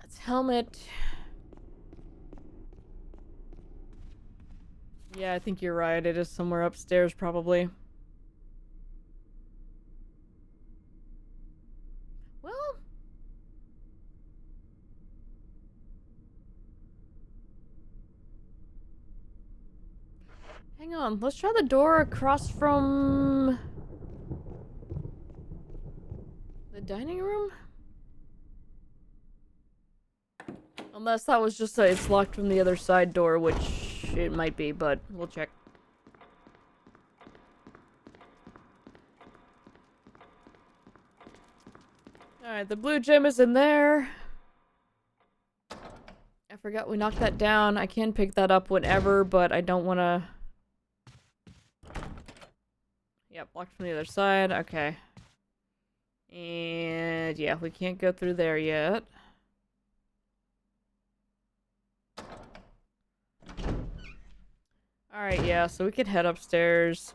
That's helmet. Yeah, I think you're right. It is somewhere upstairs, probably. Well... hang on, let's try the door across from... the dining room? Unless that was just it's locked from the other side door, which it might be, but we'll check. Alright, the blue gem is in there. I forgot we knocked that down. I can pick that up whenever, but I don't want to... Yep, blocked from the other side. Okay. And yeah, we can't go through there yet. Alright, yeah, so we could head upstairs.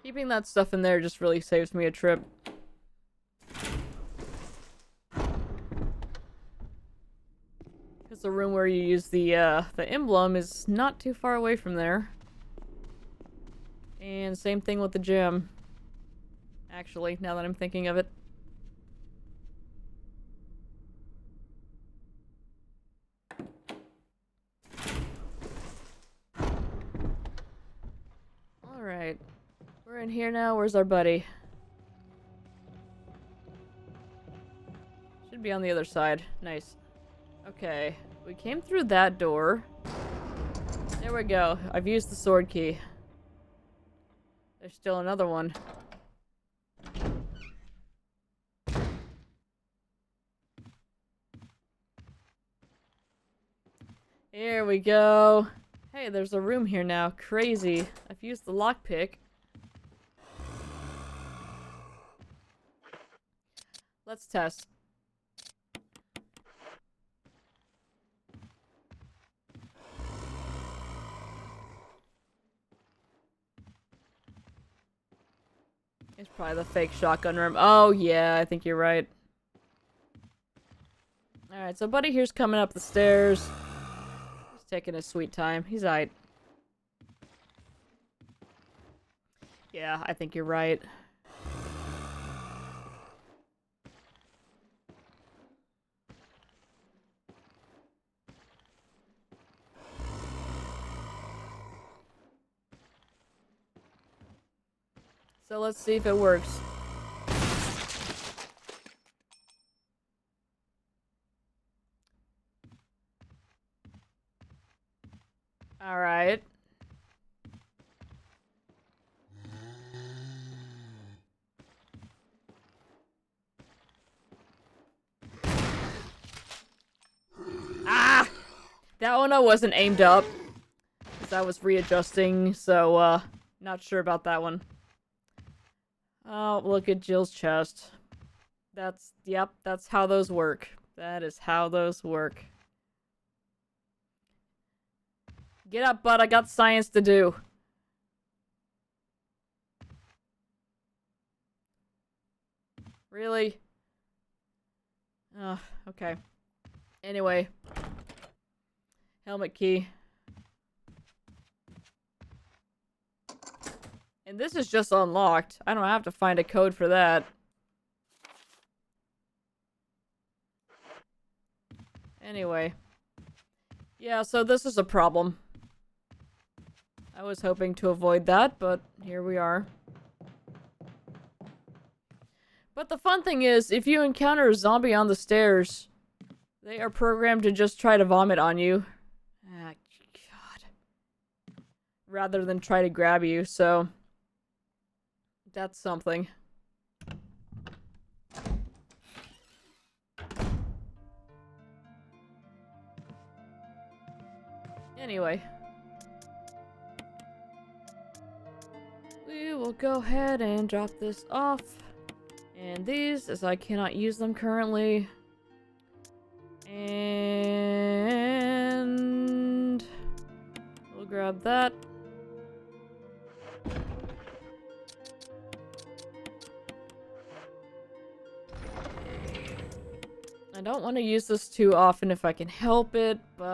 Keeping that stuff in there just really saves me a trip. Because the room where you use the emblem is not too far away from there. And same thing with the gem. Actually, now that I'm thinking of it. Alright. We're in here now. Where's our buddy? Should be on the other side. Nice. Okay. We came through that door. There we go. I've used the sword key. There's still another one. Here we go. Hey, there's a room here now. Crazy. I've used the lockpick. Let's test. It's probably the fake shotgun room. Oh, yeah, I think you're right. Alright, so buddy here's coming up the stairs. He's taking his sweet time. He's alright. Yeah, I think you're right. So let's see if it works. Alright. Ah! That one I wasn't aimed up. Because I was readjusting, so, not sure about that one. Oh, look at Jill's chest. Yep, that's how those work. That is how those work. Get up, bud, I got science to do. Really? Ugh, okay. Anyway. Helmet key. And this is just unlocked. I don't have to find a code for that. Anyway. Yeah, so this is a problem. I was hoping to avoid that, but here we are. But the fun thing is, if you encounter a zombie on the stairs, they are programmed to just try to vomit on you. Ah, God. Rather than try to grab you, so... that's something. Anyway. We will go ahead and drop this off. And these, as I cannot use them currently. And... we'll grab that. I don't want to use this too often if I can help it, but...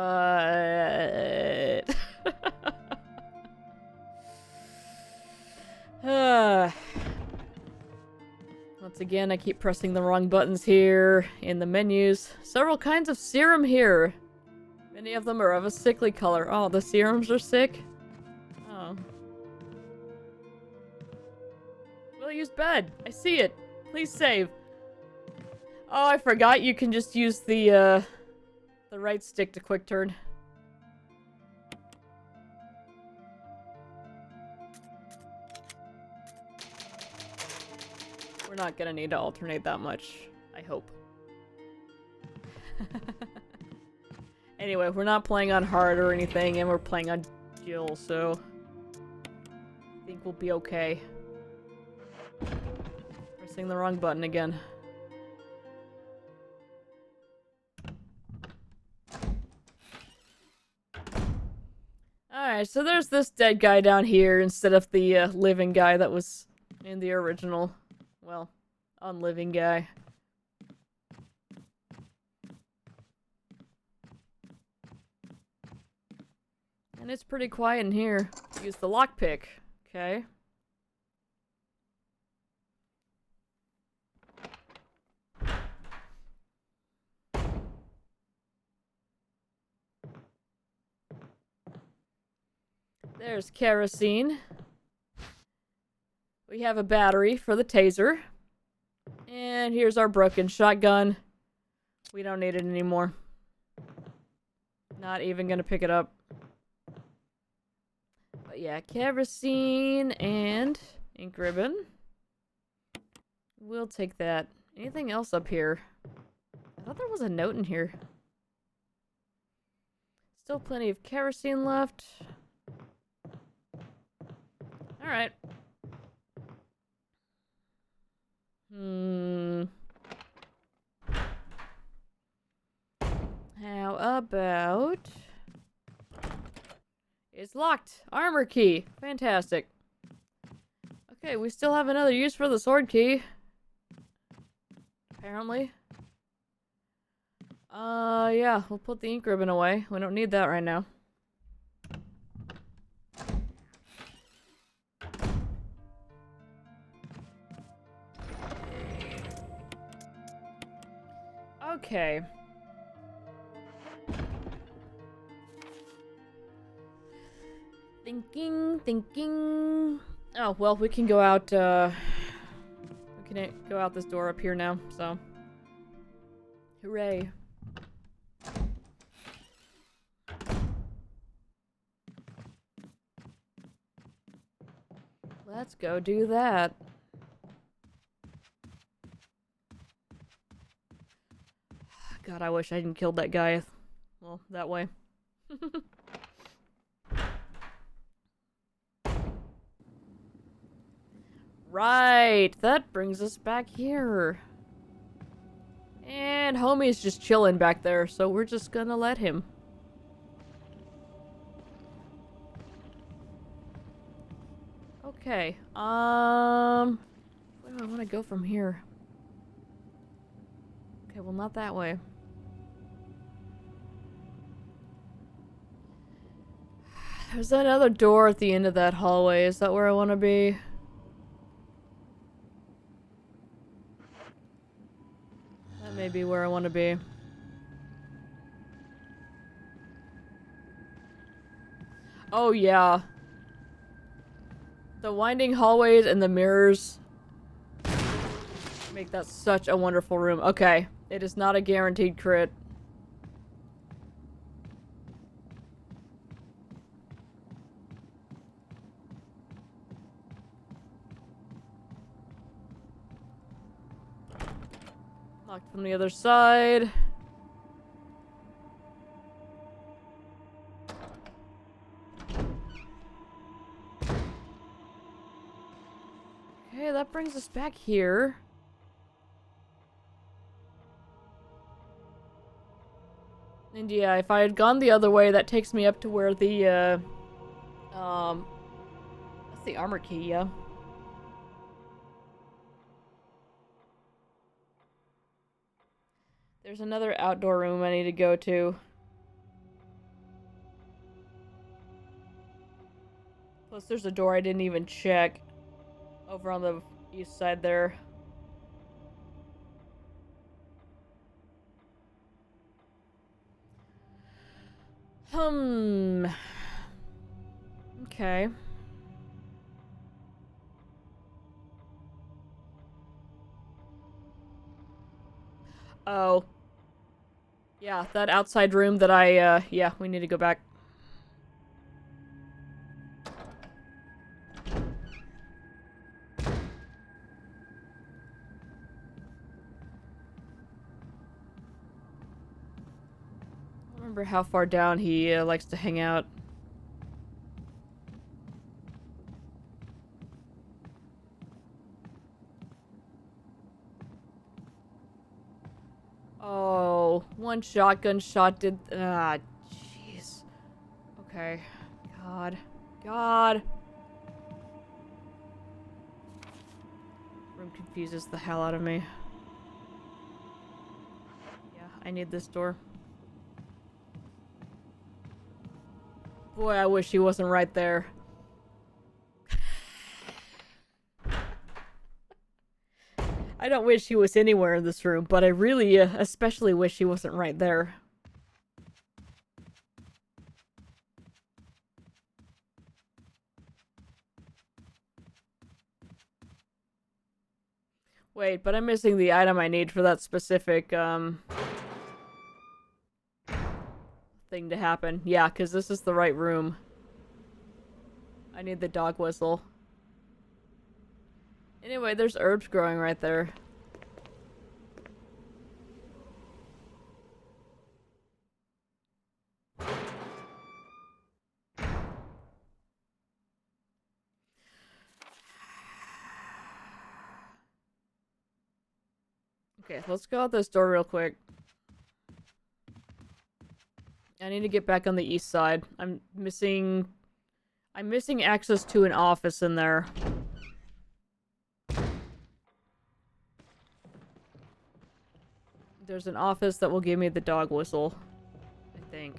Once again, I keep pressing the wrong buttons here in the menus. Several kinds of serum here. Many of them are of a sickly color. Oh, the serums are sick? Oh. We'll use bed. I see it. Please save. Oh, I forgot you can just use the right stick to quick turn. We're not gonna need to alternate that much, I hope. Anyway, we're not playing on hard or anything, and we're playing on Jill, so... I think we'll be okay. Pressing the wrong button again. Alright, so there's this dead guy down here instead of the living guy that was in the original. Well, unliving guy. And it's pretty quiet in here. Use the lockpick. Okay. There's kerosene. We have a battery for the taser. And here's our broken shotgun. We don't need it anymore. Not even gonna pick it up. But yeah, kerosene and ink ribbon. We'll take that. Anything else up here? I thought there was a note in here. Still plenty of kerosene left. Alright. How about... it's locked. Armor key. Fantastic. Okay, we still have another use for the sword key. Apparently. Yeah, we'll put the ink ribbon away. We don't need that right now. Okay. Thinking. Oh, well, we can go out, we can go out this door up here now, so. Hooray. Let's go do that. God, I wish I hadn't killed that guy. Well, that way. Right, that brings us back here. And homie's just chilling back there, so we're just gonna let him. Okay, where do I want to go from here? Okay, well, not that way. There's another door at the end of that hallway. Is that where I want to be? That may be where I want to be. Oh, yeah. The winding hallways and the mirrors make that such a wonderful room. Okay. It is not a guaranteed crit. Locked from the other side. Okay, that brings us back here. And yeah, if I had gone the other way, that takes me up to where the, that's the armor key, yeah. There's another outdoor room I need to go to. Plus, there's a door I didn't even check. Over on the east side there. Okay. Oh. Yeah, that outside room that yeah, we need to go back. I don't remember how far down he likes to hang out. Oh, one shotgun shot did. Ah, jeez. Okay. God. God. Room confuses the hell out of me. Yeah, I need this door. Boy, I wish he wasn't right there. I don't wish he was anywhere in this room, but I really especially wish he wasn't right there. Wait, but I'm missing the item I need for that specific, thing to happen. Yeah, because this is the right room. I need the dog whistle. Anyway, there's herbs growing right there. Okay, let's go out this door real quick. I need to get back on the east side. I'm missing access to an office in there. There's an office that will give me the dog whistle, I think.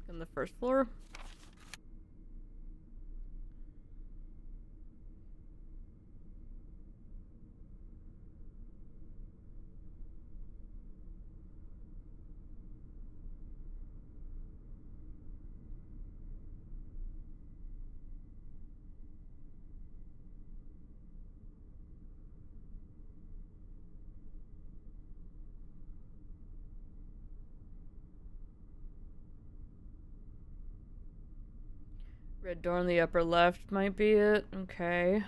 On the first floor. Red door on the upper left might be it. Okay.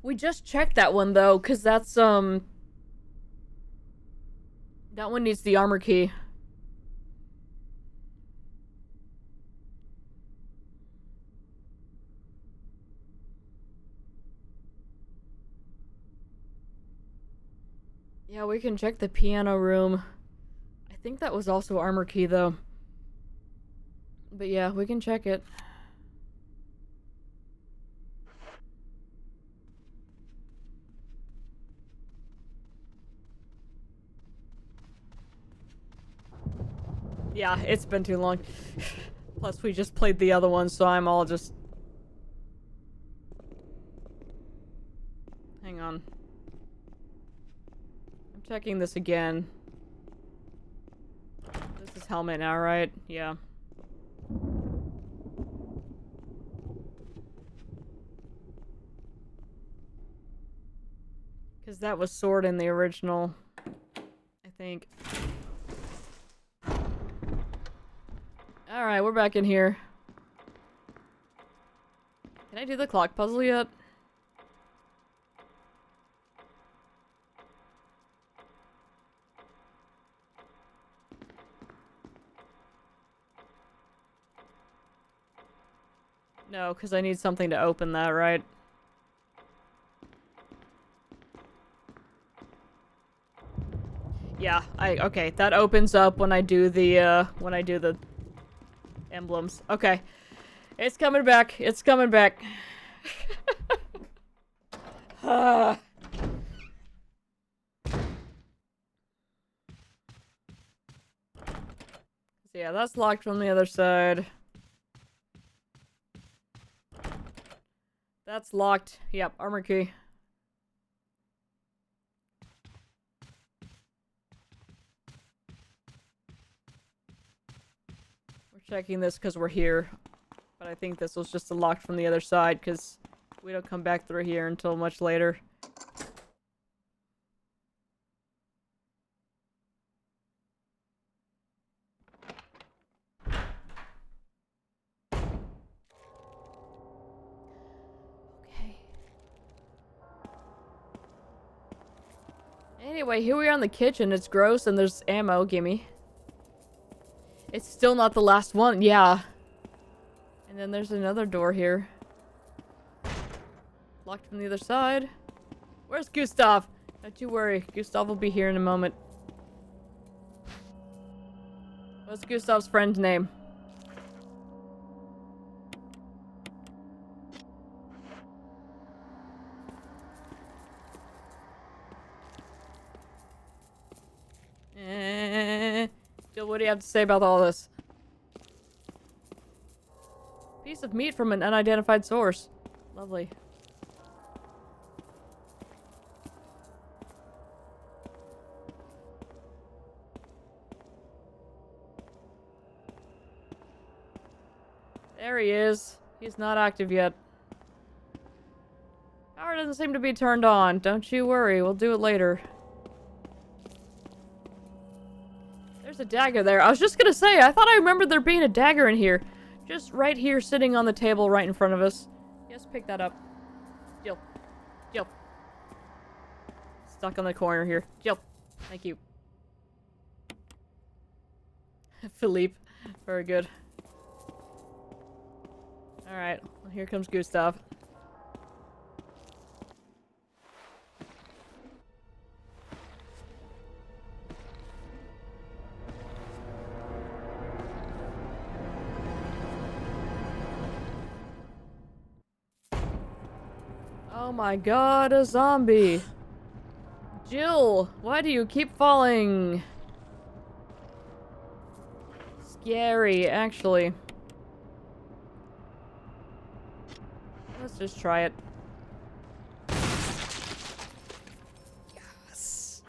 We just checked that one though, cause that's that one needs the armor key. Yeah, we can check the piano room. I think that was also armor key, though. But yeah, we can check it. Yeah, it's been too long. Plus, we just played the other one, so I'm all just... Hang on. I'm checking this again. This is helmet now, right? Yeah. Because that was sword in the original, I think. Alright, we're back in here. Can I do the clock puzzle yet? No, because I need something to open that, right? Yeah, okay, that opens up when I do the emblems. Okay. It's coming back. It's coming back. So yeah, that's locked from the other side. That's locked. Yep, armor key. We're checking this because we're here. But I think this was just locked from the other side because we don't come back through here until much later. Okay. Anyway, here we are in the kitchen. It's gross and there's ammo. Gimme. It's still not the last one. Yeah. And then there's another door here. Locked from the other side. Where's Gustav? Don't you worry. Gustav will be here in a moment. What's Gustav's friend's name? Jill, what do you have to say about all this? Piece of meat from an unidentified source. Lovely. There he is. He's not active yet. Power doesn't seem to be turned on. Don't you worry, we'll do it later. There's a dagger there. I was just gonna say, I thought I remembered there being a dagger in here. Just right here, sitting on the table right in front of us. Yes, pick that up. Jill. Jill. Stuck on the corner here. Jill. Thank you. Philippe. Very good. Alright, well, here comes Gustav. Oh my god, a zombie! Jill, why do you keep falling? Scary, actually. Let's just try it. Yes!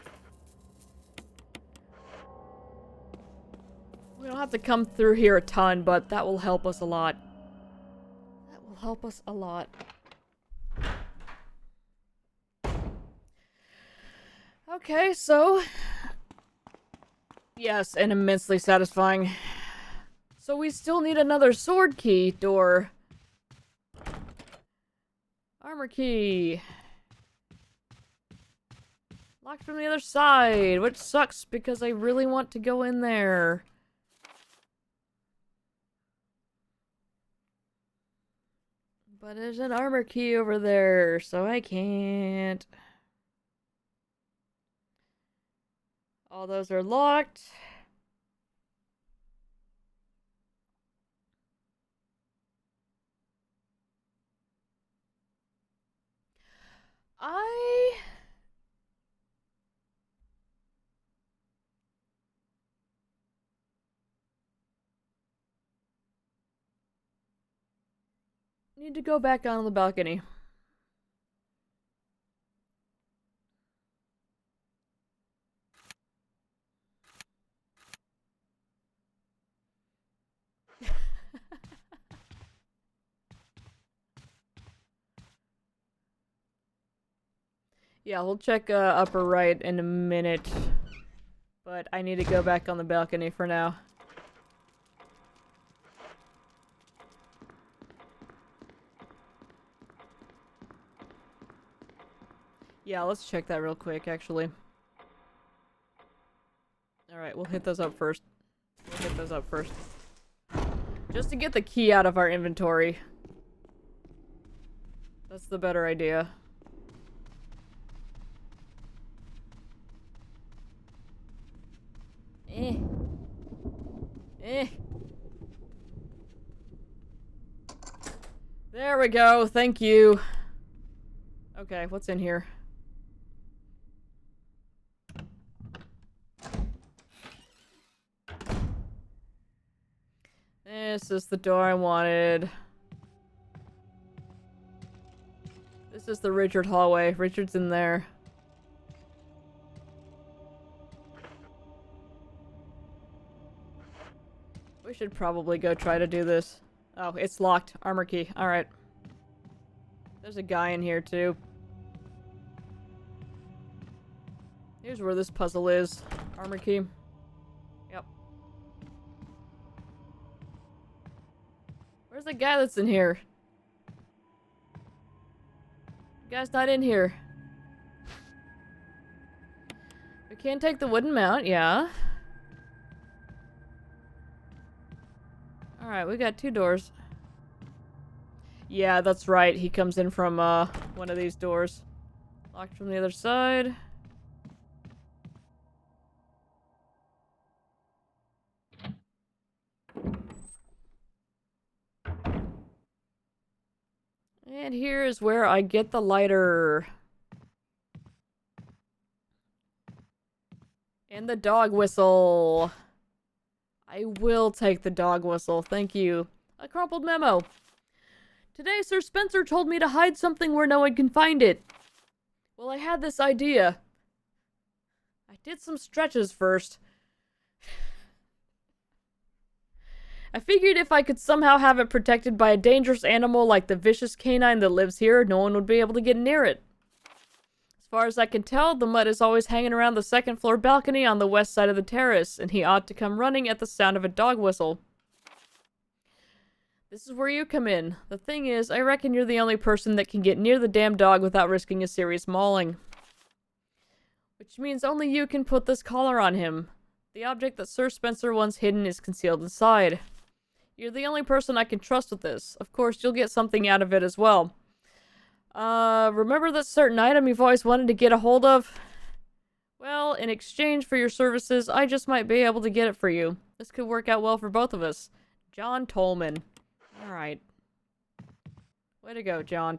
We don't have to come through here a ton, but that will help us a lot. That will help us a lot. Okay, so... Yes, and immensely satisfying. So we still need another sword key door. Armor key. Locked from the other side, which sucks because I really want to go in there. But there's an armor key over there, so I can't. All those are locked. I need to go back on the balcony. Yeah, we'll check upper right in a minute. But I need to go back on the balcony for now. Yeah, let's check that real quick, actually. Alright, we'll hit those up first. Just to get the key out of our inventory. That's the better idea. There we go, thank you. Okay, what's in here? This is the door I wanted. This is the Richard hallway. Richard's in there. We should probably go try to do this. Oh, it's locked. Armor key. Alright. There's a guy in here, too. Here's where this puzzle is. Armor key. Yep. Where's the guy that's in here? The guy's not in here. We can't take the wooden mount, yeah. Alright, we got 2 doors. Yeah, that's right. He comes in from, one of these doors. Locked from the other side. And here is where I get the lighter. And the dog whistle. I will take the dog whistle, thank you. A crumpled memo. Today, Sir Spencer told me to hide something where no one can find it. Well, I had this idea. I did some stretches first. I figured if I could somehow have it protected by a dangerous animal like the vicious canine that lives here, no one would be able to get near it. As far as I can tell, the mutt is always hanging around the second floor balcony on the west side of the terrace, and he ought to come running at the sound of a dog whistle. This is where you come in. The thing is, I reckon you're the only person that can get near the damn dog without risking a serious mauling. Which means only you can put this collar on him. The object that Sir Spencer once hidden is concealed inside. You're the only person I can trust with this. Of course, you'll get something out of it as well. Remember that certain item you've always wanted to get a hold of? Well, in exchange for your services, I just might be able to get it for you. This could work out well for both of us. John Tolman. Alright. Way to go, John.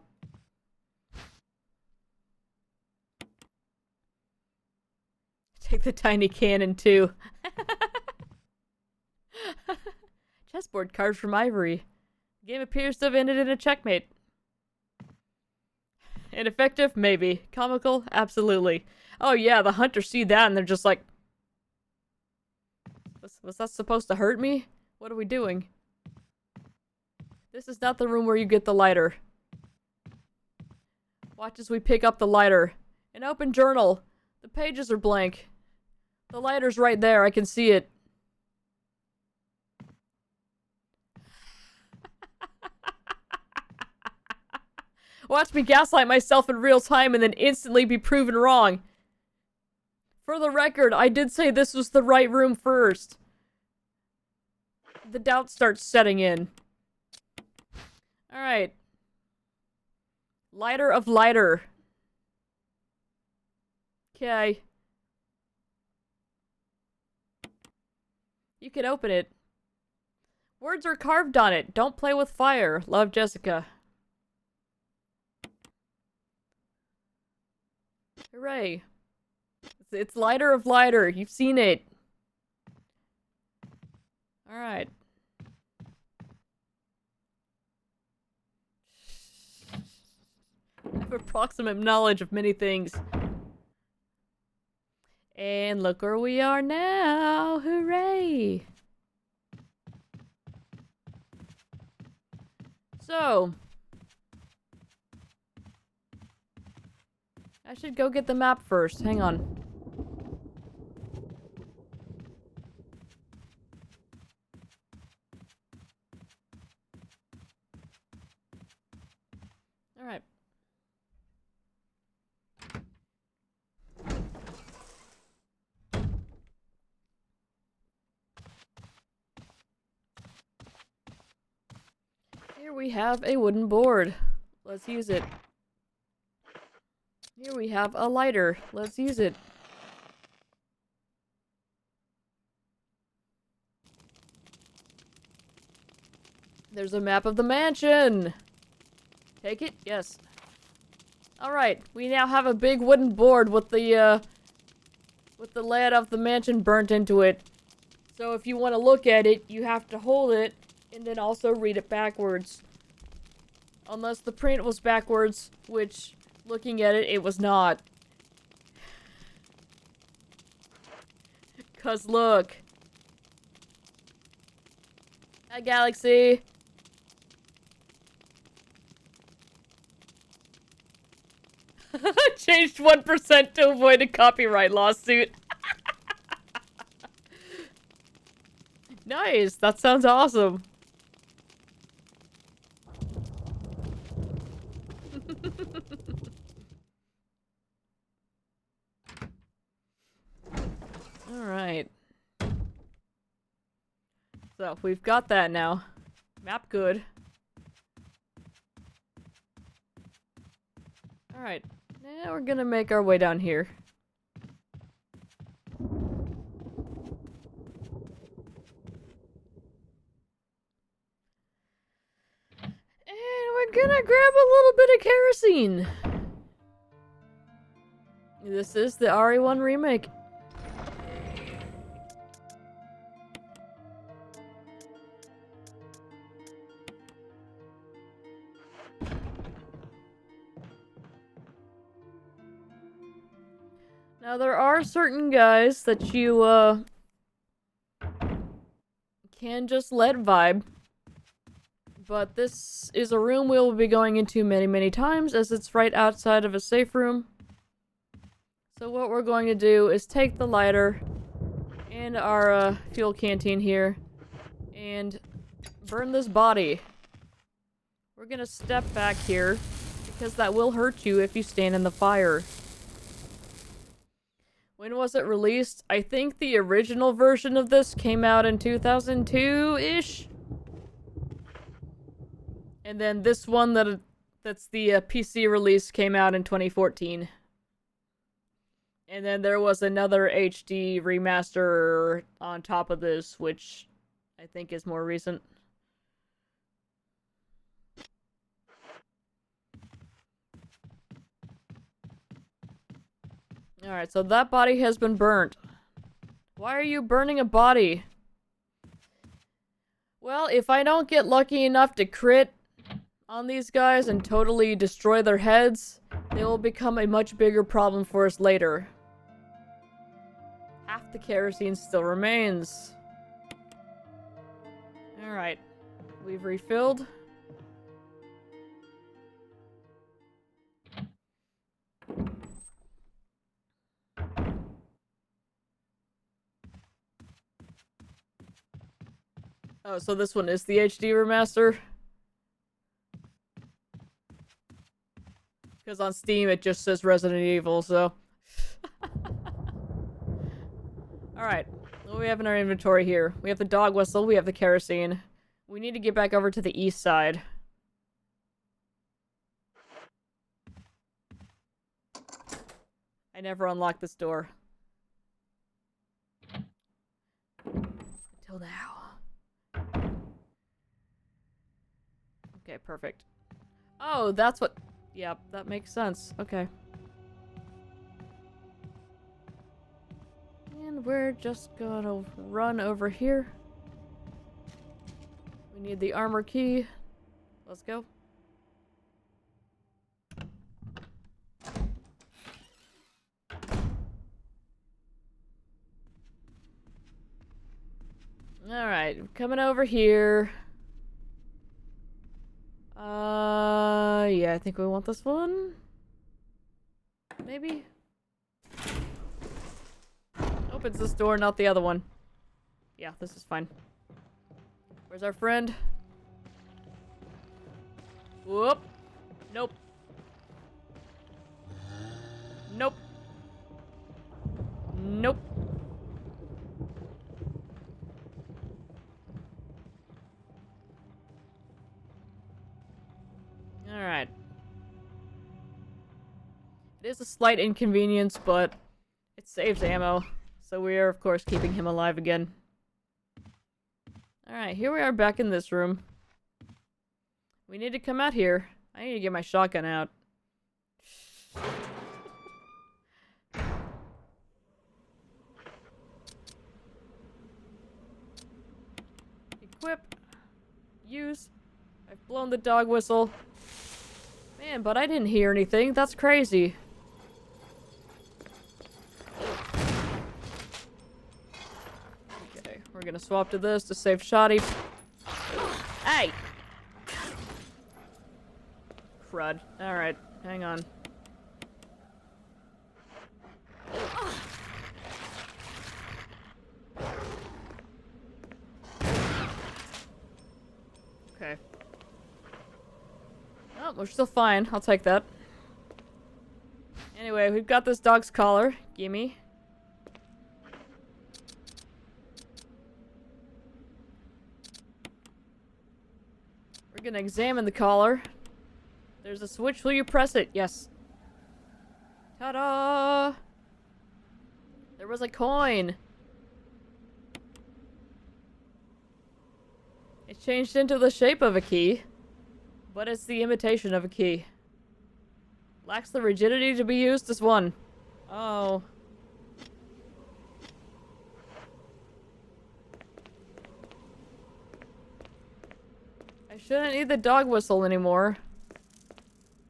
Take the tiny cannon, too. Chessboard carved from ivory. The game appears to have ended in a checkmate. Ineffective? Maybe. Comical? Absolutely. Oh yeah, the hunters see that and they're just like... Was that supposed to hurt me? What are we doing? This is not the room where you get the lighter. Watch as we pick up the lighter. An open journal. The pages are blank. The lighter's right there, I can see it. Watch me gaslight myself in real time and then instantly be proven wrong. For the record, I did say this was the right room first. The doubt starts setting in. Alright. Lighter of lighter. Okay. can open it. Words are carved on it. Don't play with fire. Love, Jessica. Hooray. It's lighter of lighter. You've seen it. Alright. I have approximate knowledge of many things. And look where we are now. Hooray. So, I should go get the map first. Hang on. Alright. Here we have a wooden board. Let's use it. Here we have a lighter. Let's use it. There's a map of the mansion. Take it? Yes. Alright, we now have a big wooden board with the layout of the mansion burnt into it. So if you want to look at it, you have to hold it and then also read it backwards. Unless the print was backwards, which, looking at it, it was not. 'Cause look. Hi, Galaxy. Changed 1% to avoid a copyright lawsuit. Nice, that sounds awesome. Alright. So, we've got that now. Map good. Alright. Now we're gonna make our way down here. And we're gonna grab a little bit of kerosene. This is the RE1 remake. Now there are certain guys that you can just let vibe. But this is a room we'll be going into many, many times, as it's right outside of a safe room. So what we're going to do is take the lighter and our fuel canteen here and burn this body. We're gonna step back here because that will hurt you if you stand in the fire. When was it released? I think the original version of this came out in 2002-ish. And then this one that's the PC release came out in 2014. And then there was another HD remaster on top of this, which I think is more recent. Alright, so that body has been burnt. Why are you burning a body? Well, if I don't get lucky enough to crit on these guys and totally destroy their heads, they will become a much bigger problem for us later. Half the kerosene still remains. Alright. We've refilled. Oh, so this one is the HD remaster? Because on Steam it just says Resident Evil, so... Alright, what do we have in our inventory here? We have the dog whistle, we have the kerosene. We need to get back over to the east side. I never unlocked this door. Until now. Okay, perfect. Oh, that's what... Yep, that makes sense. Okay. And we're just gonna run over here. We need the armor key. Let's go. Alright, coming over here. Yeah, I think we want this one. Maybe? Opens this door, not the other one. Yeah, this is fine. Where's our friend? Whoop. Nope. Nope. Nope. Alright. It is a slight inconvenience, but it saves ammo. So we are, of course, keeping him alive again. Alright, here we are back in this room. We need to come out here. I need to get my shotgun out. Equip. Use. I've blown the dog whistle. Man, but I didn't hear anything. That's crazy. Okay, we're gonna swap to this to save Shoddy. Hey! Crud. Alright, hang on. Okay. Oh, we're still fine. I'll take that. Anyway, we've got this dog's collar. Gimme. We're gonna examine the collar. There's a switch. Will you press it? Yes. Ta-da! There was a coin. It changed into the shape of a key. But it's the imitation of a key. Lacks the rigidity to be used as one. Oh. I shouldn't need the dog whistle anymore.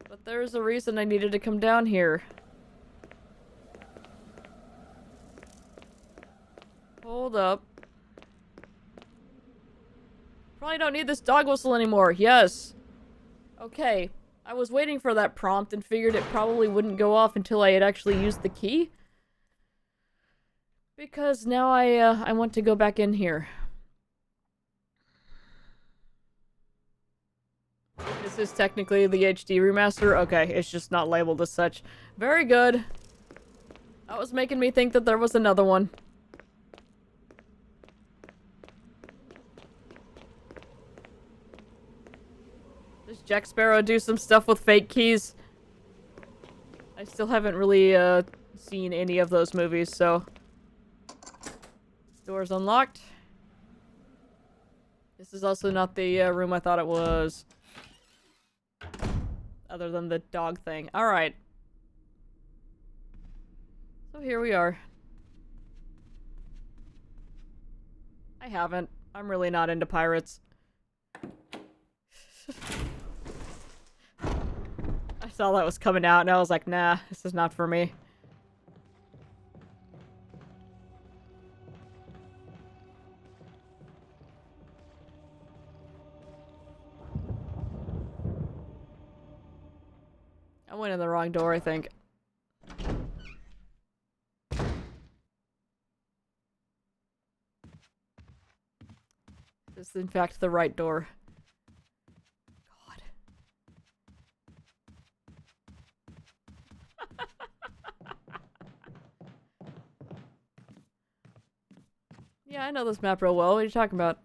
But there's a reason I needed to come down here. Hold up. Probably don't need this dog whistle anymore. Yes. Okay, I was waiting for that prompt and figured it probably wouldn't go off until I had actually used the key. Because now I want to go back in here. This is technically the HD remaster? Okay, it's just not labeled as such. Very good. That was making me think that there was another one. Does Jack Sparrow do some stuff with fake keys? I still haven't really, seen any of those movies, so... Door's unlocked. This is also not the, room I thought it was. Other than the dog thing. Alright. So here we are. I haven't. I'm really not into pirates. I saw that was coming out and I was like, nah, this is not for me. I went in the wrong door, I think. This is in fact the right door. God. Yeah, I know this map real well. What are you talking about?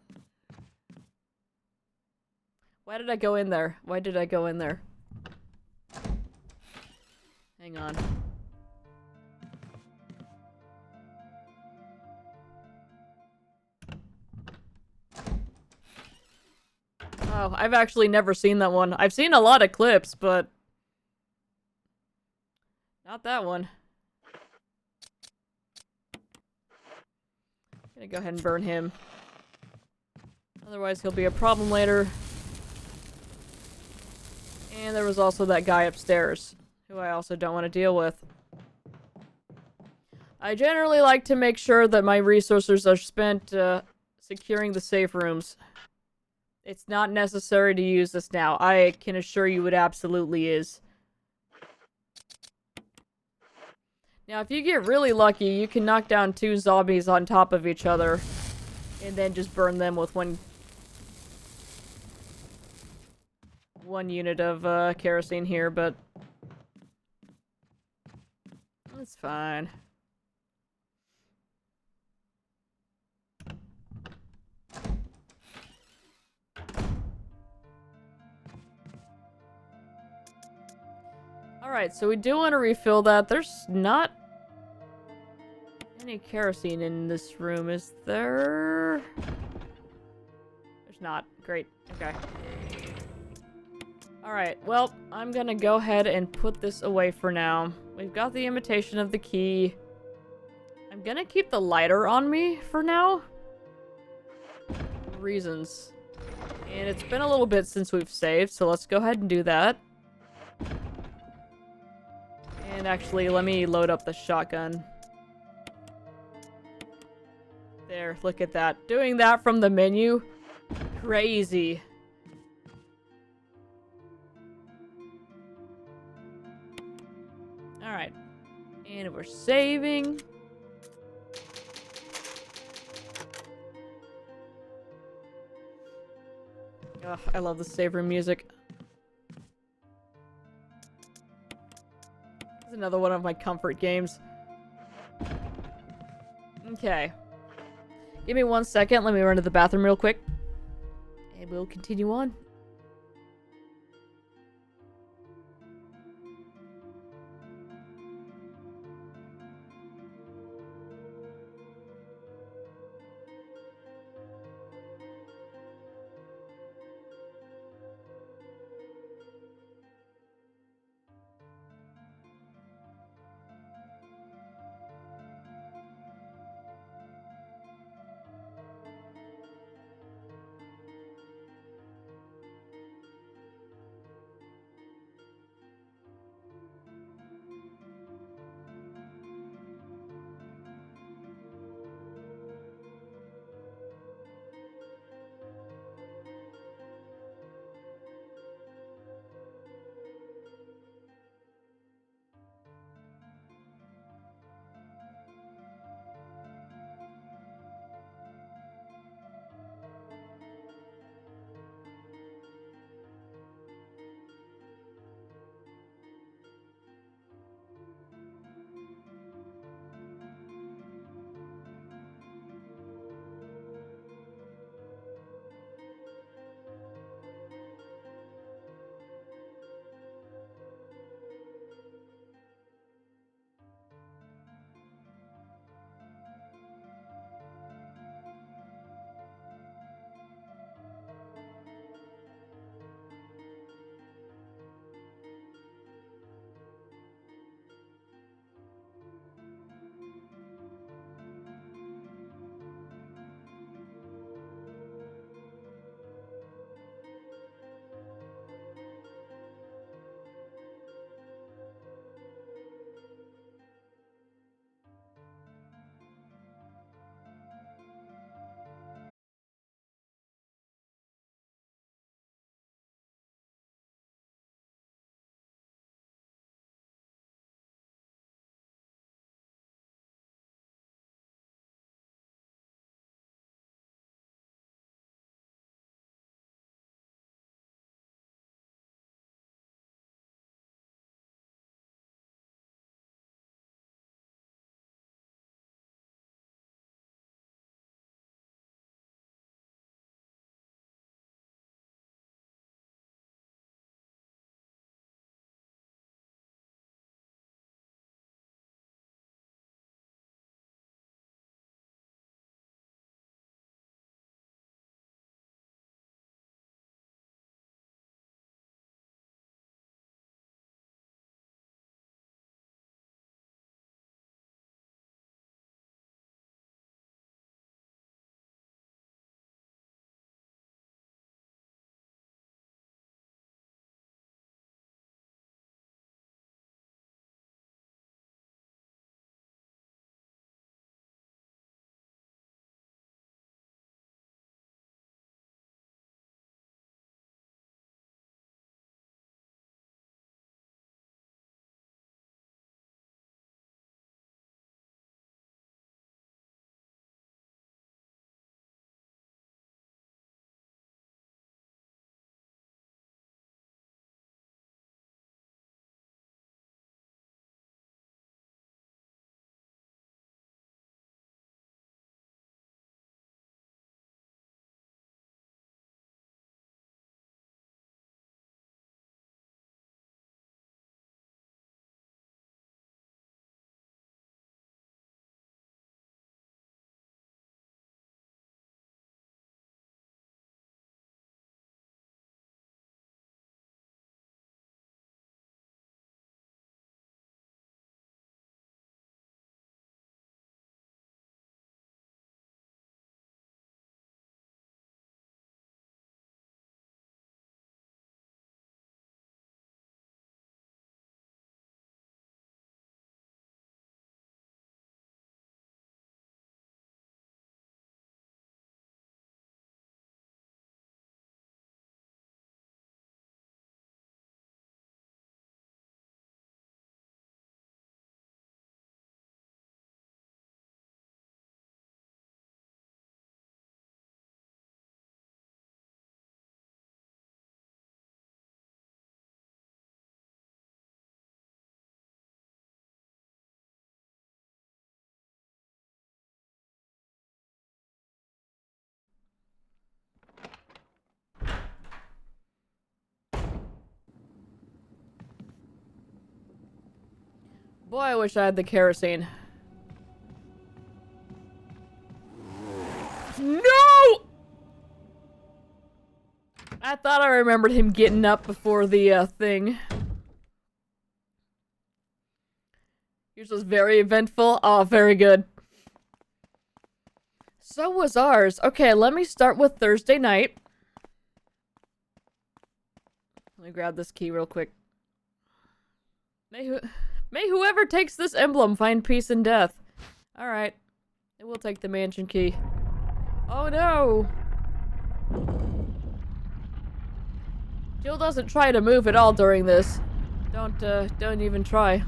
Why did I go in there? Why did I go in there? Hang on. Oh, I've actually never seen that one. I've seen a lot of clips, but not that one. Gonna go ahead and burn him. Otherwise, he'll be a problem later. And there was also that guy upstairs, who I also don't want to deal with. I generally like to make sure that my resources are spent securing the safe rooms. It's not necessary to use this now. I can assure you it absolutely is. Now, if you get really lucky, you can knock down 2 zombies on top of each other, and then just burn them with one unit of kerosene here, but it's fine. Alright, so we do want to refill that. There's not any kerosene in this room, is there? There's not. Great. Okay. Alright, well, I'm gonna go ahead and put this away for now. We've got the imitation of the key. I'm gonna keep the lighter on me for now. Reasons. And it's been a little bit since we've saved, so let's go ahead and do that. And actually, let me load up the shotgun. There, look at that. Doing that from the menu? Crazy. Alright. And we're saving. Ugh, I love the save room music. This is another one of my comfort games. Okay. Give me 1 second. Let me run to the bathroom real quick. And we'll continue on. Boy, I wish I had the kerosene. No! I thought I remembered him getting up before the thing. Yours was very eventful. Oh, very good. So was ours. Okay, let me start with Thursday night. Let me grab this key real quick. May whoever takes this emblem find peace in death. Alright. I will take the mansion key. Oh no! Jill doesn't try to move at all during this. Don't even try.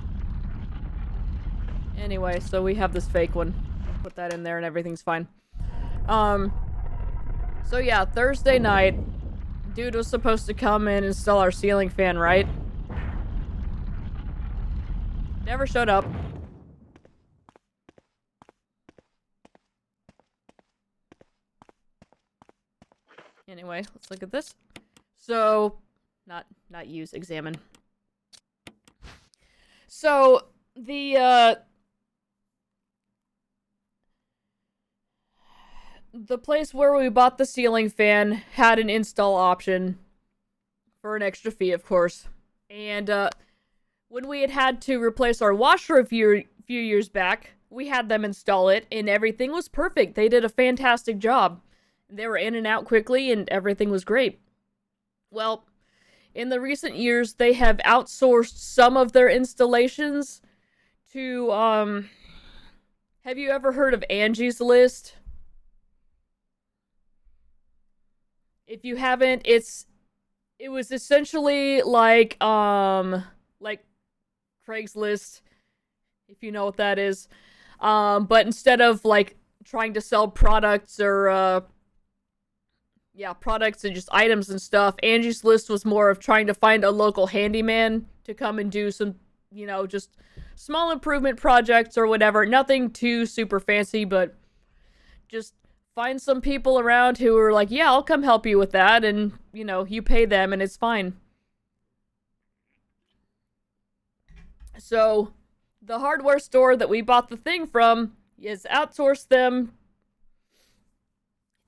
Anyway, so we have this fake one. Put that in there and everything's fine. So yeah, Thursday night, dude was supposed to come and install our ceiling fan, right? Never showed up. Anyway, let's look at this. So, not use, examine. So, the place where we bought the ceiling fan had an install option for an extra fee, of course. And, when we had to replace our washer a few years back, we had them install it, and everything was perfect. They did a fantastic job. They were in and out quickly, and everything was great. Well, in the recent years, they have outsourced some of their installations to, have you ever heard of Angie's List? If you haven't, it was essentially like Craigslist, if you know what that is. But instead of, like, trying to sell products or, products and just items and stuff, Angie's List was more of trying to find a local handyman to come and do some, just small improvement projects or whatever. Nothing too super fancy, but just find some people around who are like, yeah, I'll come help you with that, and, you pay them and it's fine. So, the hardware store that we bought the thing from is outsourced them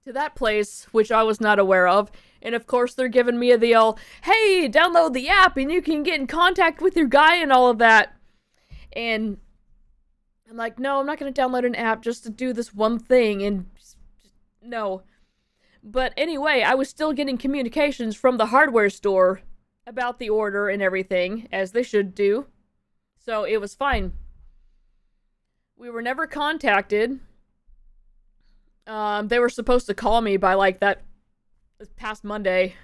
to that place, which I was not aware of. And of course, they're giving me the all, hey, download the app and you can get in contact with your guy and all of that. And I'm like, no, I'm not going to download an app just to do this one thing. And no. But anyway, I was still getting communications from the hardware store about the order and everything, as they should do. So it was fine. We were never contacted. They were supposed to call me by, like, this past Monday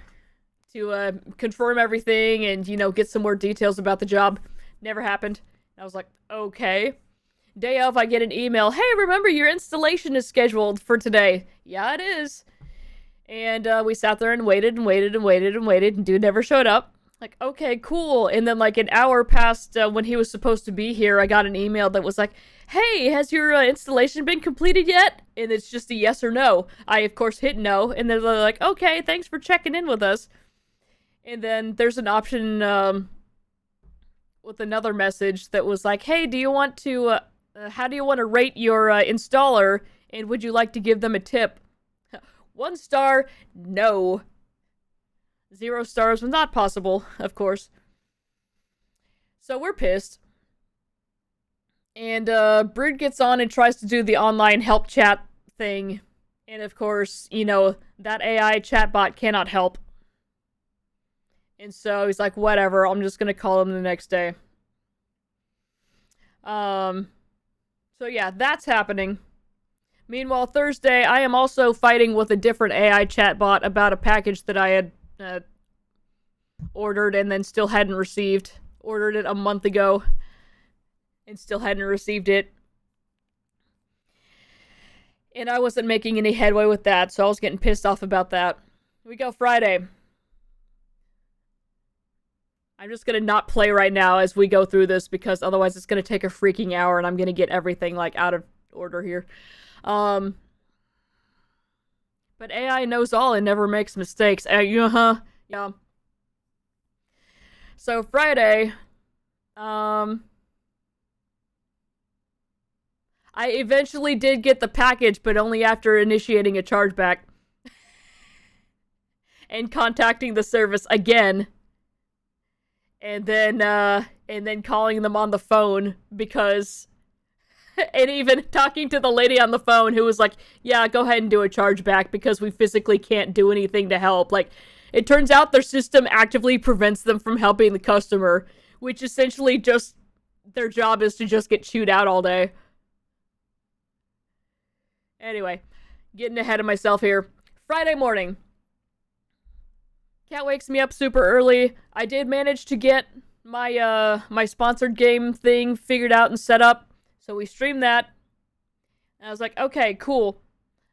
to confirm everything and, get some more details about the job. Never happened. I was like, okay. Day of, I get an email. Hey, remember, your installation is scheduled for today. Yeah, it is. And we sat there and waited and waited and waited and waited, and dude never showed up. Like, okay, cool. And then, like, an hour past when he was supposed to be here, I got an email that was like, hey, has your installation been completed yet? And it's just a yes or no. I, of course, hit no. And then they're like, okay, thanks for checking in with us. And then there's an option with another message that was like, hey, do you want to, how do you want to rate your installer? And would you like to give them a tip? 1 star, no. 0 stars was not possible, of course. So we're pissed. And Brood gets on and tries to do the online help chat thing. And of course, that AI chatbot cannot help. And so he's like, whatever, I'm just gonna call him the next day. So yeah, that's happening. Meanwhile, Thursday, I am also fighting with a different AI chatbot about a package that I had ordered and then still hadn't received. Ordered it a month ago and still hadn't received it. And I wasn't making any headway with that, so I was getting pissed off about that. We go Friday. I'm just gonna not play right now as we go through this, because otherwise it's gonna take a freaking hour and I'm gonna get everything, like, out of order here. But AI knows all and never makes mistakes. Yeah. So Friday, I eventually did get the package, but only after initiating a chargeback. And contacting the service again. And then calling them on the phone because... And even talking to the lady on the phone who was like, yeah, go ahead and do a chargeback because we physically can't do anything to help. Like, it turns out their system actively prevents them from helping the customer, which essentially just... Their job is to just get chewed out all day. Anyway, getting ahead of myself here. Friday morning. Cat wakes me up super early. I did manage to get my my sponsored game thing figured out and set up. So we streamed that. And I was like, okay, cool.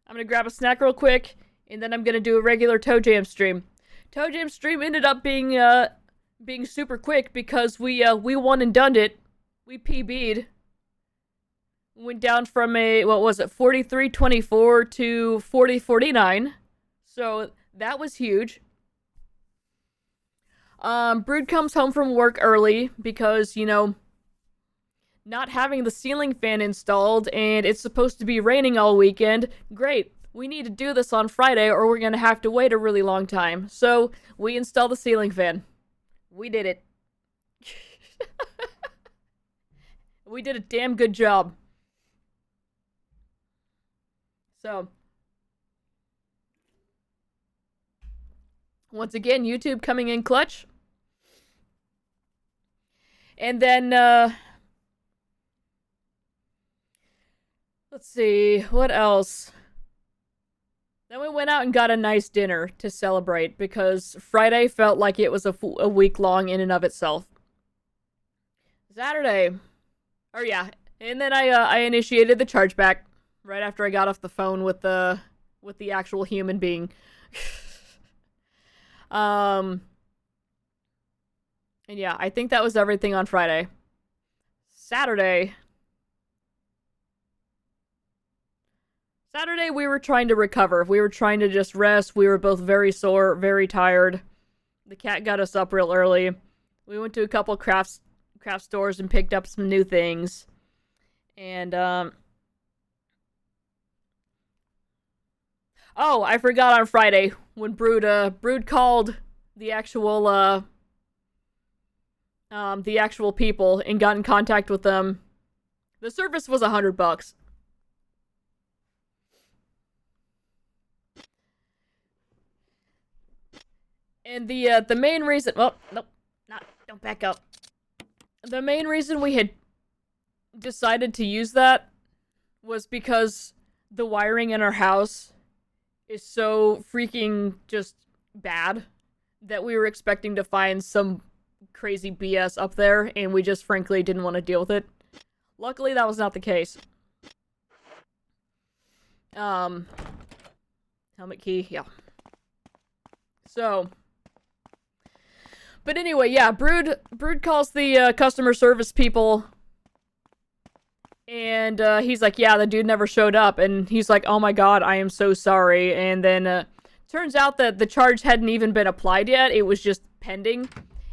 I'm gonna grab a snack real quick, and then I'm gonna do a regular Toe Jam stream. Toe Jam stream ended up being super quick because we won and done it. We PB'd. Went down from a, what was it, 43-24 to 40-49. So that was huge. Brood comes home from work early because, you know, not having the ceiling fan installed and it's supposed to be raining all weekend. Great. We need to do this on Friday or we're going to have to wait a really long time. So we installed the ceiling fan. We did it. We did a damn good job. So, once again, YouTube coming in clutch. And then, let's see, what else? Then we went out and got a nice dinner to celebrate because Friday felt like it was a week long in and of itself. Saturday, and then I initiated the chargeback right after I got off the phone with the actual human being. And yeah, I think that was everything on Friday. Saturday, we were trying to recover. We were trying to just rest. We were both very sore, very tired. The cat got us up real early. We went to a couple craft stores and picked up some new things. And, oh, I forgot on Friday when Brood called the actual people and got in contact with them. The service was $100. And the main reason, well, nope, don't back up. The main reason we had decided to use that was because the wiring in our house is so freaking just bad that we were expecting to find some crazy BS up there, and we just frankly didn't want to deal with it. Luckily, that was not the case. Helmet key, yeah. So, but anyway, yeah, Brood calls the customer service people, and he's like, yeah, the dude never showed up, and he's like, oh my god, I am so sorry, and then turns out that the charge hadn't even been applied yet, it was just pending,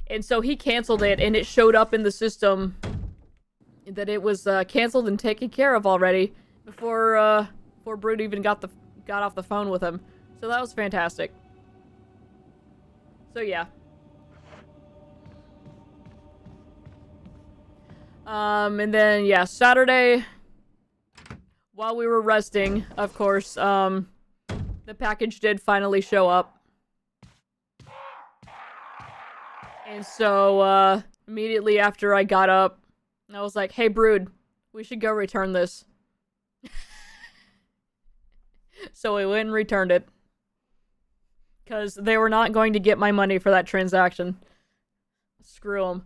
and so he canceled it, and it showed up in the system that it was canceled and taken care of already before Brood even got off the phone with him, so that was fantastic. So yeah. And then, yeah, Saturday, while we were resting, of course, the package did finally show up. And so, immediately after I got up, I was like, hey, Brood, we should go return this. So we went and returned it. Because they were not going to get my money for that transaction. Screw them.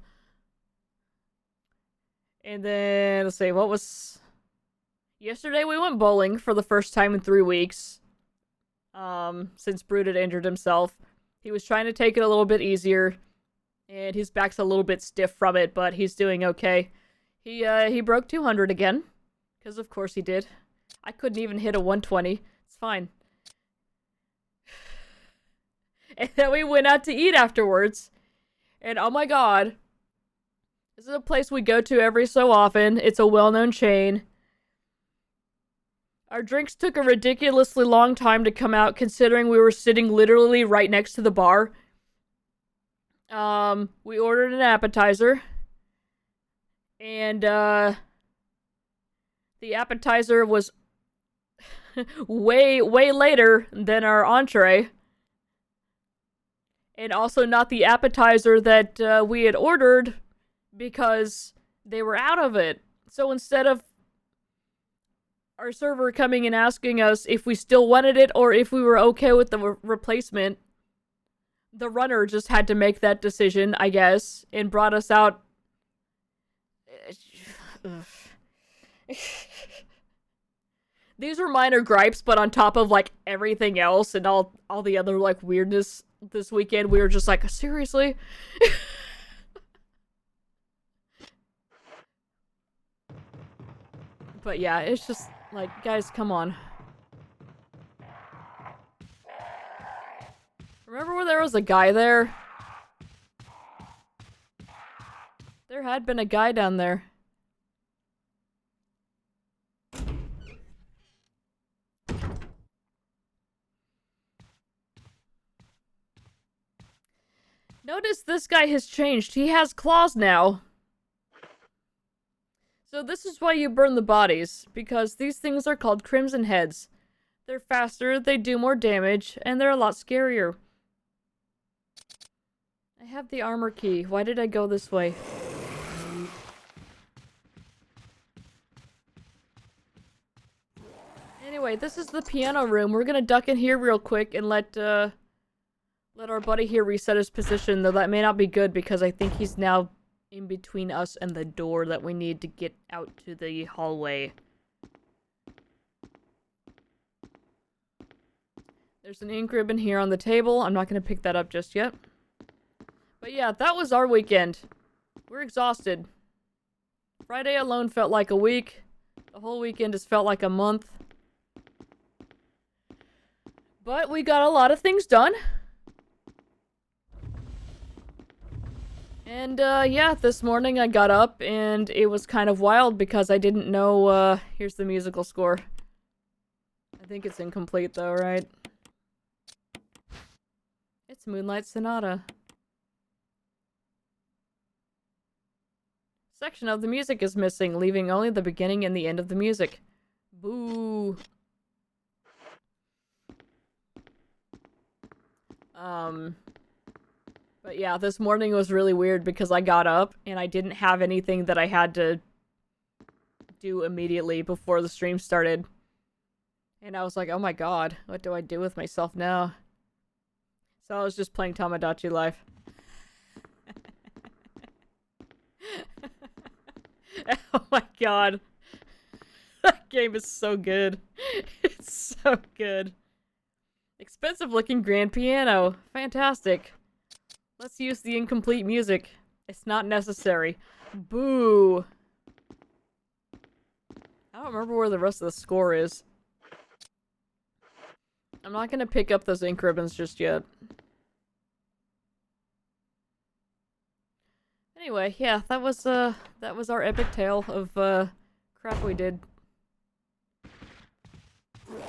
And then, let's see, what was... Yesterday we went bowling for the first time in 3 weeks. Since Brood had injured himself. He was trying to take it a little bit easier. And his back's a little bit stiff from it, but he's doing okay. He broke 200 again. Because of course he did. I couldn't even hit a 120. It's fine. And then we went out to eat afterwards. And oh my god. This is a place we go to every so often. It's a well-known chain. Our drinks took a ridiculously long time to come out, considering we were sitting literally right next to the bar. We ordered an appetizer. And, the appetizer was way later than our entree. And also not the appetizer that we had ordered because they were out of it. So instead of our server coming and asking us if we still wanted it or if we were okay with the replacement, the runner just had to make that decision, I guess, and brought us out. These were minor gripes, but on top of, like, everything else and all the other, like, weirdness this weekend, we were just like, seriously? But yeah, it's just, like, guys, come on. Remember when there was a guy there? There had been a guy down there. Notice this guy has changed. He has claws now. So this is why you burn the bodies, because these things are called Crimson Heads. They're faster, they do more damage, and they're a lot scarier. I have the armor key. Why did I go this way? Anyway, this is the piano room. We're gonna duck in here real quick and let our buddy here reset his position, though that may not be good because I think he's now in between us and the door that we need to get out to the hallway. There's an ink ribbon here on the table. I'm not gonna pick that up just yet. But yeah, that was our weekend. We're exhausted. Friday alone felt like a week. The whole weekend has felt like a month. But we got a lot of things done. And, yeah, this morning I got up and it was kind of wild because I didn't know, here's the musical score. I think it's incomplete though, right? It's Moonlight Sonata. Section of the music is missing, leaving only the beginning and the end of the music. Boo. But yeah, this morning was really weird because I got up and I didn't have anything that I had to do immediately before the stream started. And I was like, oh my god, what do I do with myself now? So I was just playing Tamagotchi Life. Oh my god. That game is so good. It's so good. Expensive looking grand piano. Fantastic. Let's use the incomplete music. It's not necessary. Boo. I don't remember where the rest of the score is. I'm not gonna pick up those ink ribbons just yet. Anyway, yeah, that was our epic tale of crap we did.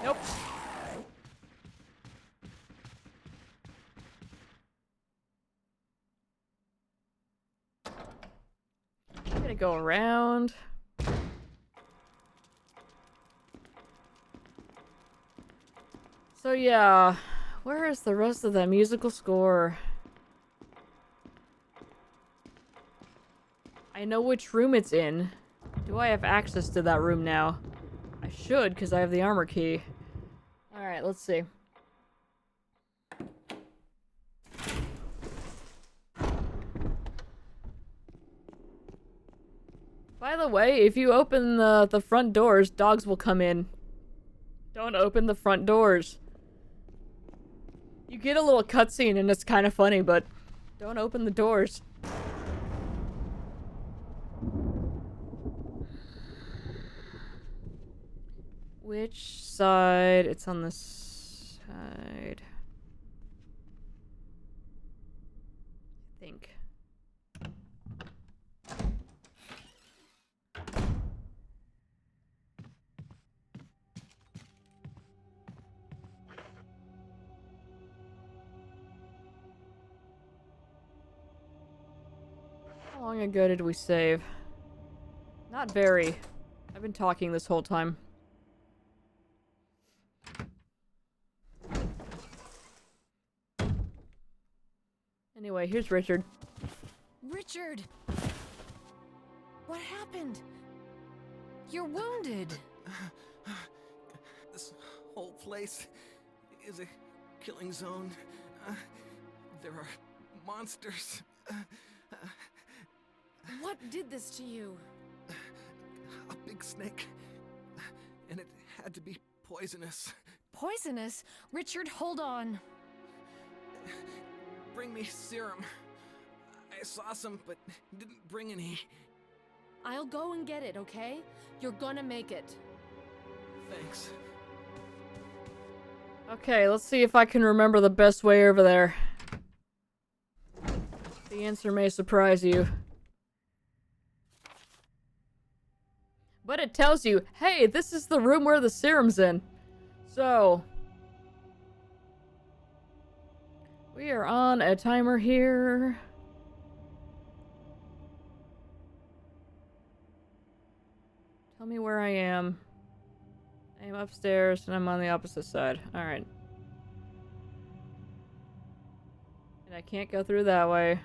Nope. I'm gonna go around. So yeah, where is the rest of that musical score? I know which room it's in. Do I have access to that room now? I should, because I have the armor key. Alright, let's see. By the way, if you open the front doors, dogs will come in. Don't open the front doors. You get a little cutscene and it's kind of funny, but don't open the doors. Which side? It's on this side. I think. How long ago did we save? Not very. I've been talking this whole time. Anyway, here's Richard. Richard! What happened? You're wounded. This whole place is a killing zone. There are monsters. What did this to you? A big snake. And it had to be poisonous. Poisonous? Richard, hold on. Bring me serum. I saw some, but didn't bring any. I'll go and get it, okay? You're gonna make it. Thanks. Okay, let's see if I can remember the best way over there. The answer may surprise you. But it tells you, hey, this is the room where the serum's in. So, we are on a timer here. Tell me where I am. I am upstairs and I'm on the opposite side. Alright. And I can't go through that way.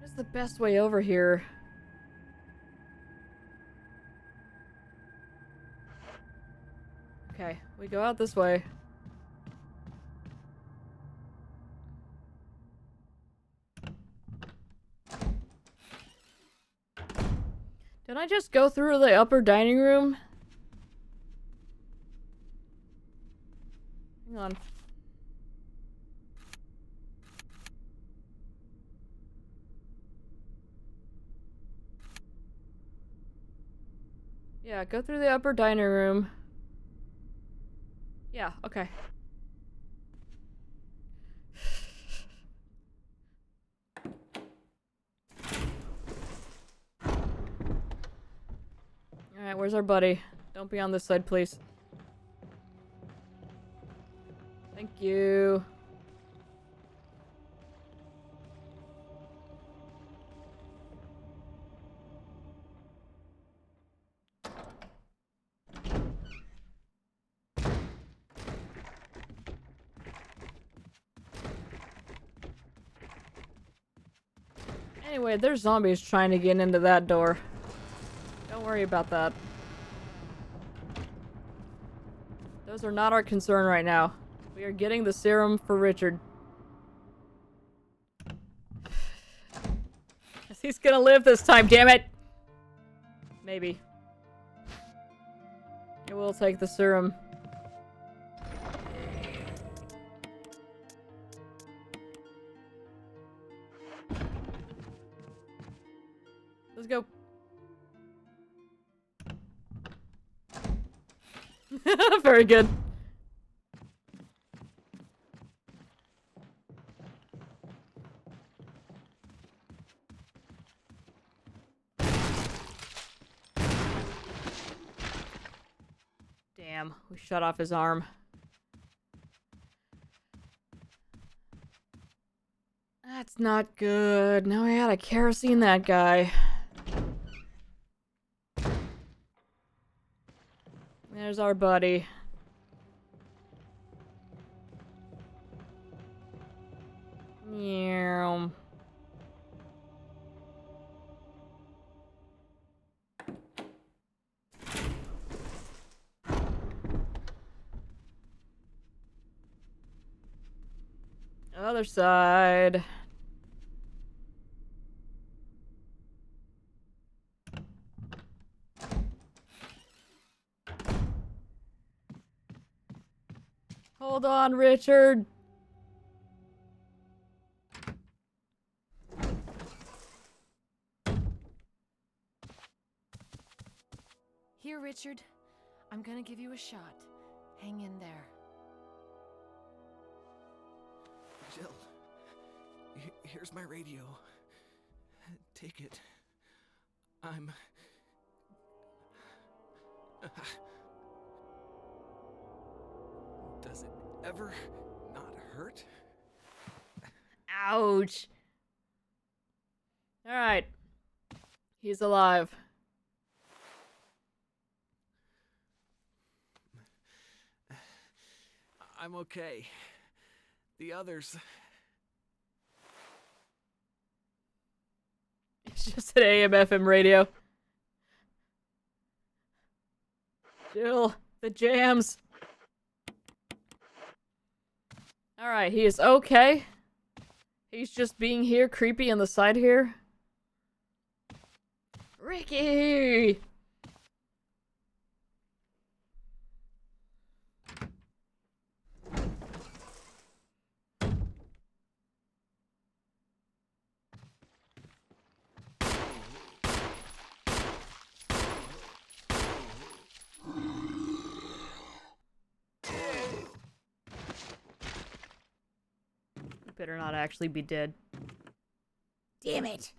What's the best way over here? Okay, we go out this way. Did I just go through the upper dining room? Hang on. Yeah, go through the upper dining room. Yeah, okay. Alright, where's our buddy? Don't be on this side, please. Thank you. Anyway, there's zombies trying to get into that door. Don't worry about that. Those are not our concern right now. We are getting the serum for Richard. He's gonna live this time, damn it! Maybe. I will take the serum. Let's go. Very good. Damn, we shut off his arm. That's not good. Now I gotta kerosene that guy. There's our buddy. Meow. Other side. Hold on, Richard. Here, Richard. I'm gonna give you a shot. Hang in there. Jill, here's my radio. Take it. ever not hurt? Ouch. Alright. He's alive. I'm okay. The others... It's just an AM/FM radio. Jill, the jams. Alright, he is okay. He's just being here, creepy on the side here. Ricky! You better not actually be dead. Damn it!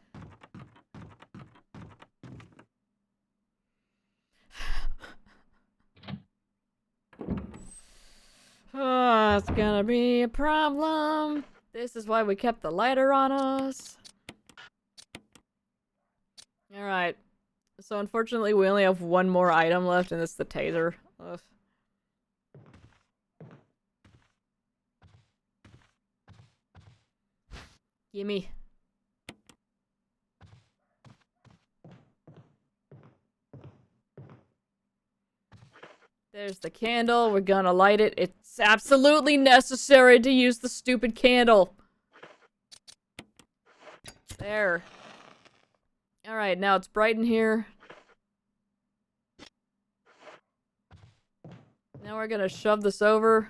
Oh, it's gonna be a problem. This is why we kept the lighter on us. Alright. So unfortunately we only have one more item left and it's the taser. Ugh. Gimme. There's the candle. We're gonna light it. It's absolutely necessary to use the stupid candle. There. Alright, now it's bright in here. Now we're gonna shove this over.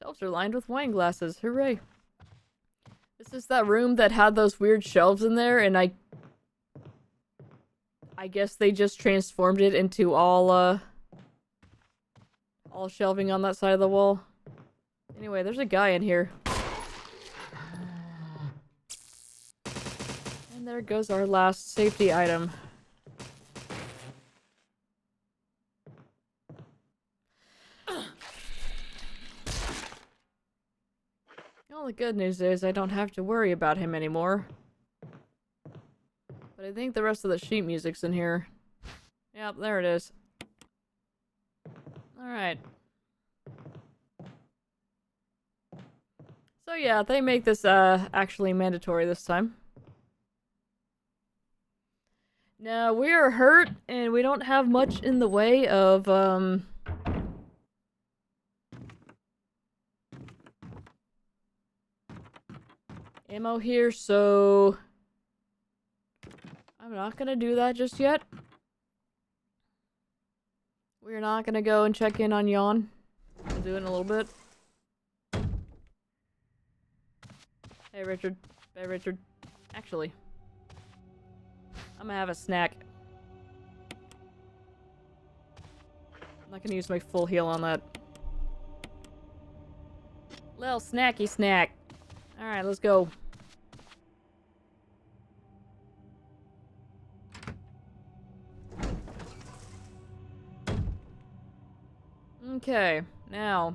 Shelves are lined with wine glasses. Hooray. This is that room that had those weird shelves in there, and I guess they just transformed it into all shelving on that side of the wall. Anyway, there's a guy in here. And there goes our last safety item. Well, the good news is I don't have to worry about him anymore. But I think the rest of the sheet music's in here. Yep, there it is. Alright. So yeah, they make this actually mandatory this time. Now, we are hurt, and we don't have much in the way of, ammo here, so I'm not gonna do that just yet. We're not gonna go and check in on Yawn. We'll do it in a little bit. Hey, Richard. Hey, Richard. Actually, I'm gonna have a snack. I'm not gonna use my full heal on that. Little snacky snack. Alright, let's go. Okay, now.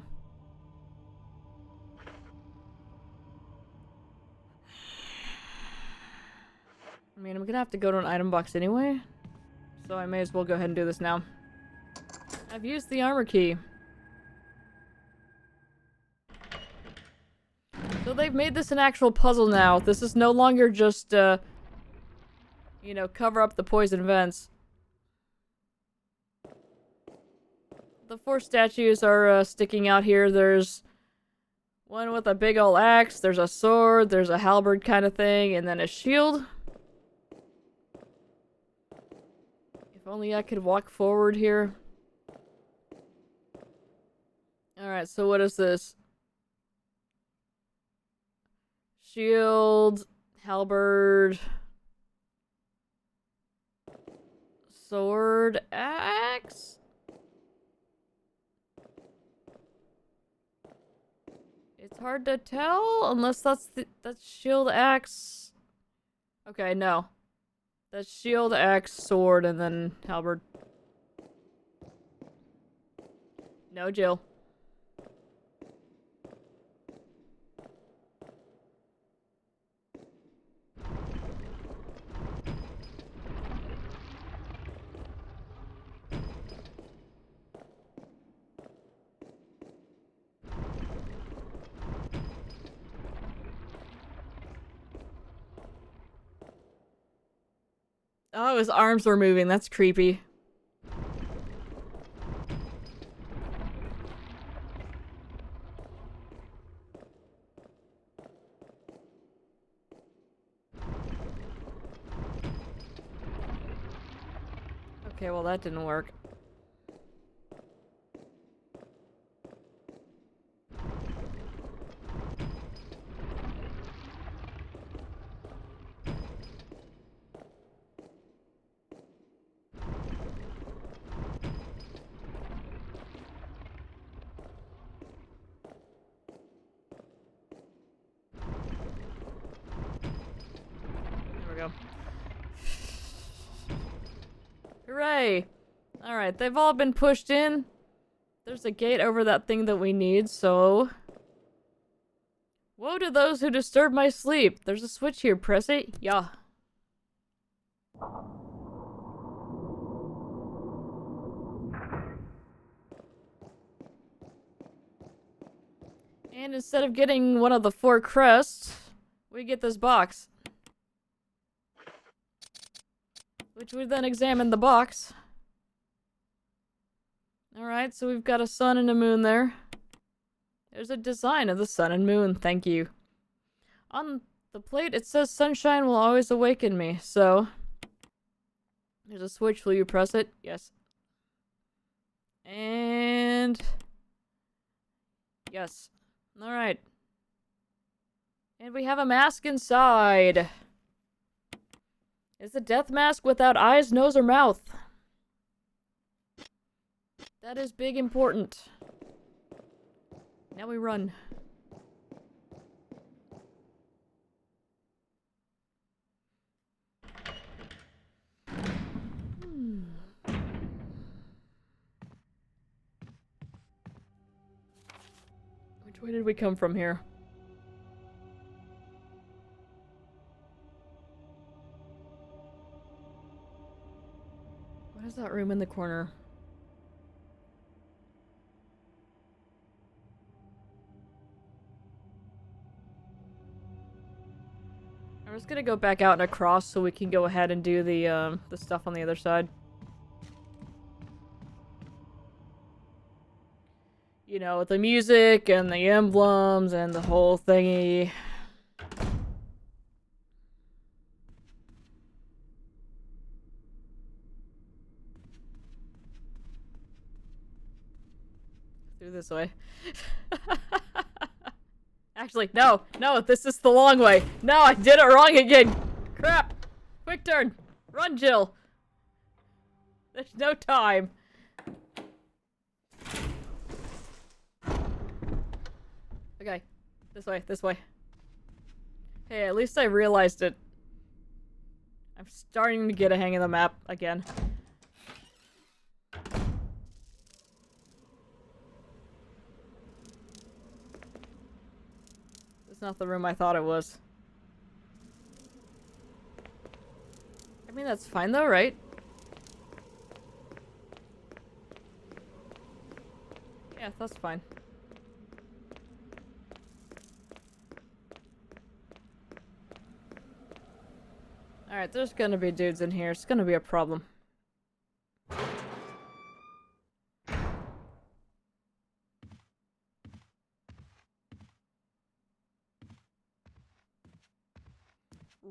I mean, I'm gonna have to go to an item box anyway. So I may as well go ahead and do this now. I've used the armor key. So they've made this an actual puzzle now. This is no longer just, you know, cover up the poison vents. The 4 statues are sticking out here. There's one with a big ol' axe, there's a sword, there's a halberd kind of thing, and then a shield. If only I could walk forward here. Alright, so what is this? Shield, halberd, sword, axe? It's hard to tell, unless that's shield, axe. Okay, no. That's shield, axe, sword, and then halberd. No, Jill. Oh, his arms were moving. That's creepy. Okay, well that didn't work. There we go. Hooray! Alright, they've all been pushed in. There's a gate over that thing that we need, so... Woe to those who disturb my sleep. There's a switch here. Press it. Yeah. And instead of getting one of the 4 crests, we get this box. Which we then examine the box. Alright, so we've got a sun and a moon there. There's a design of the sun and moon, thank you. On the plate it says sunshine will always awaken me, so... There's a switch, will you press it? Yes. And... Yes. Alright. And we have a mask inside. It's a death mask without eyes, nose, or mouth. That is big important. Now we run. Which way did we come from here? What is that room in the corner? I'm just gonna go back out and across so we can go ahead and do the stuff on the other side. You know, the music and the emblems and the whole thingy. Through this way. Actually, no, this is the long way. No, I did it wrong again. Crap. Quick turn. Run, Jill. There's no time. Okay. This way. Hey, at least I realized it. I'm starting to get a hang of the map again. Not the room I thought it was. I mean, that's fine though, right? Yeah, that's fine. Alright, there's gonna be dudes in here. It's gonna be a problem.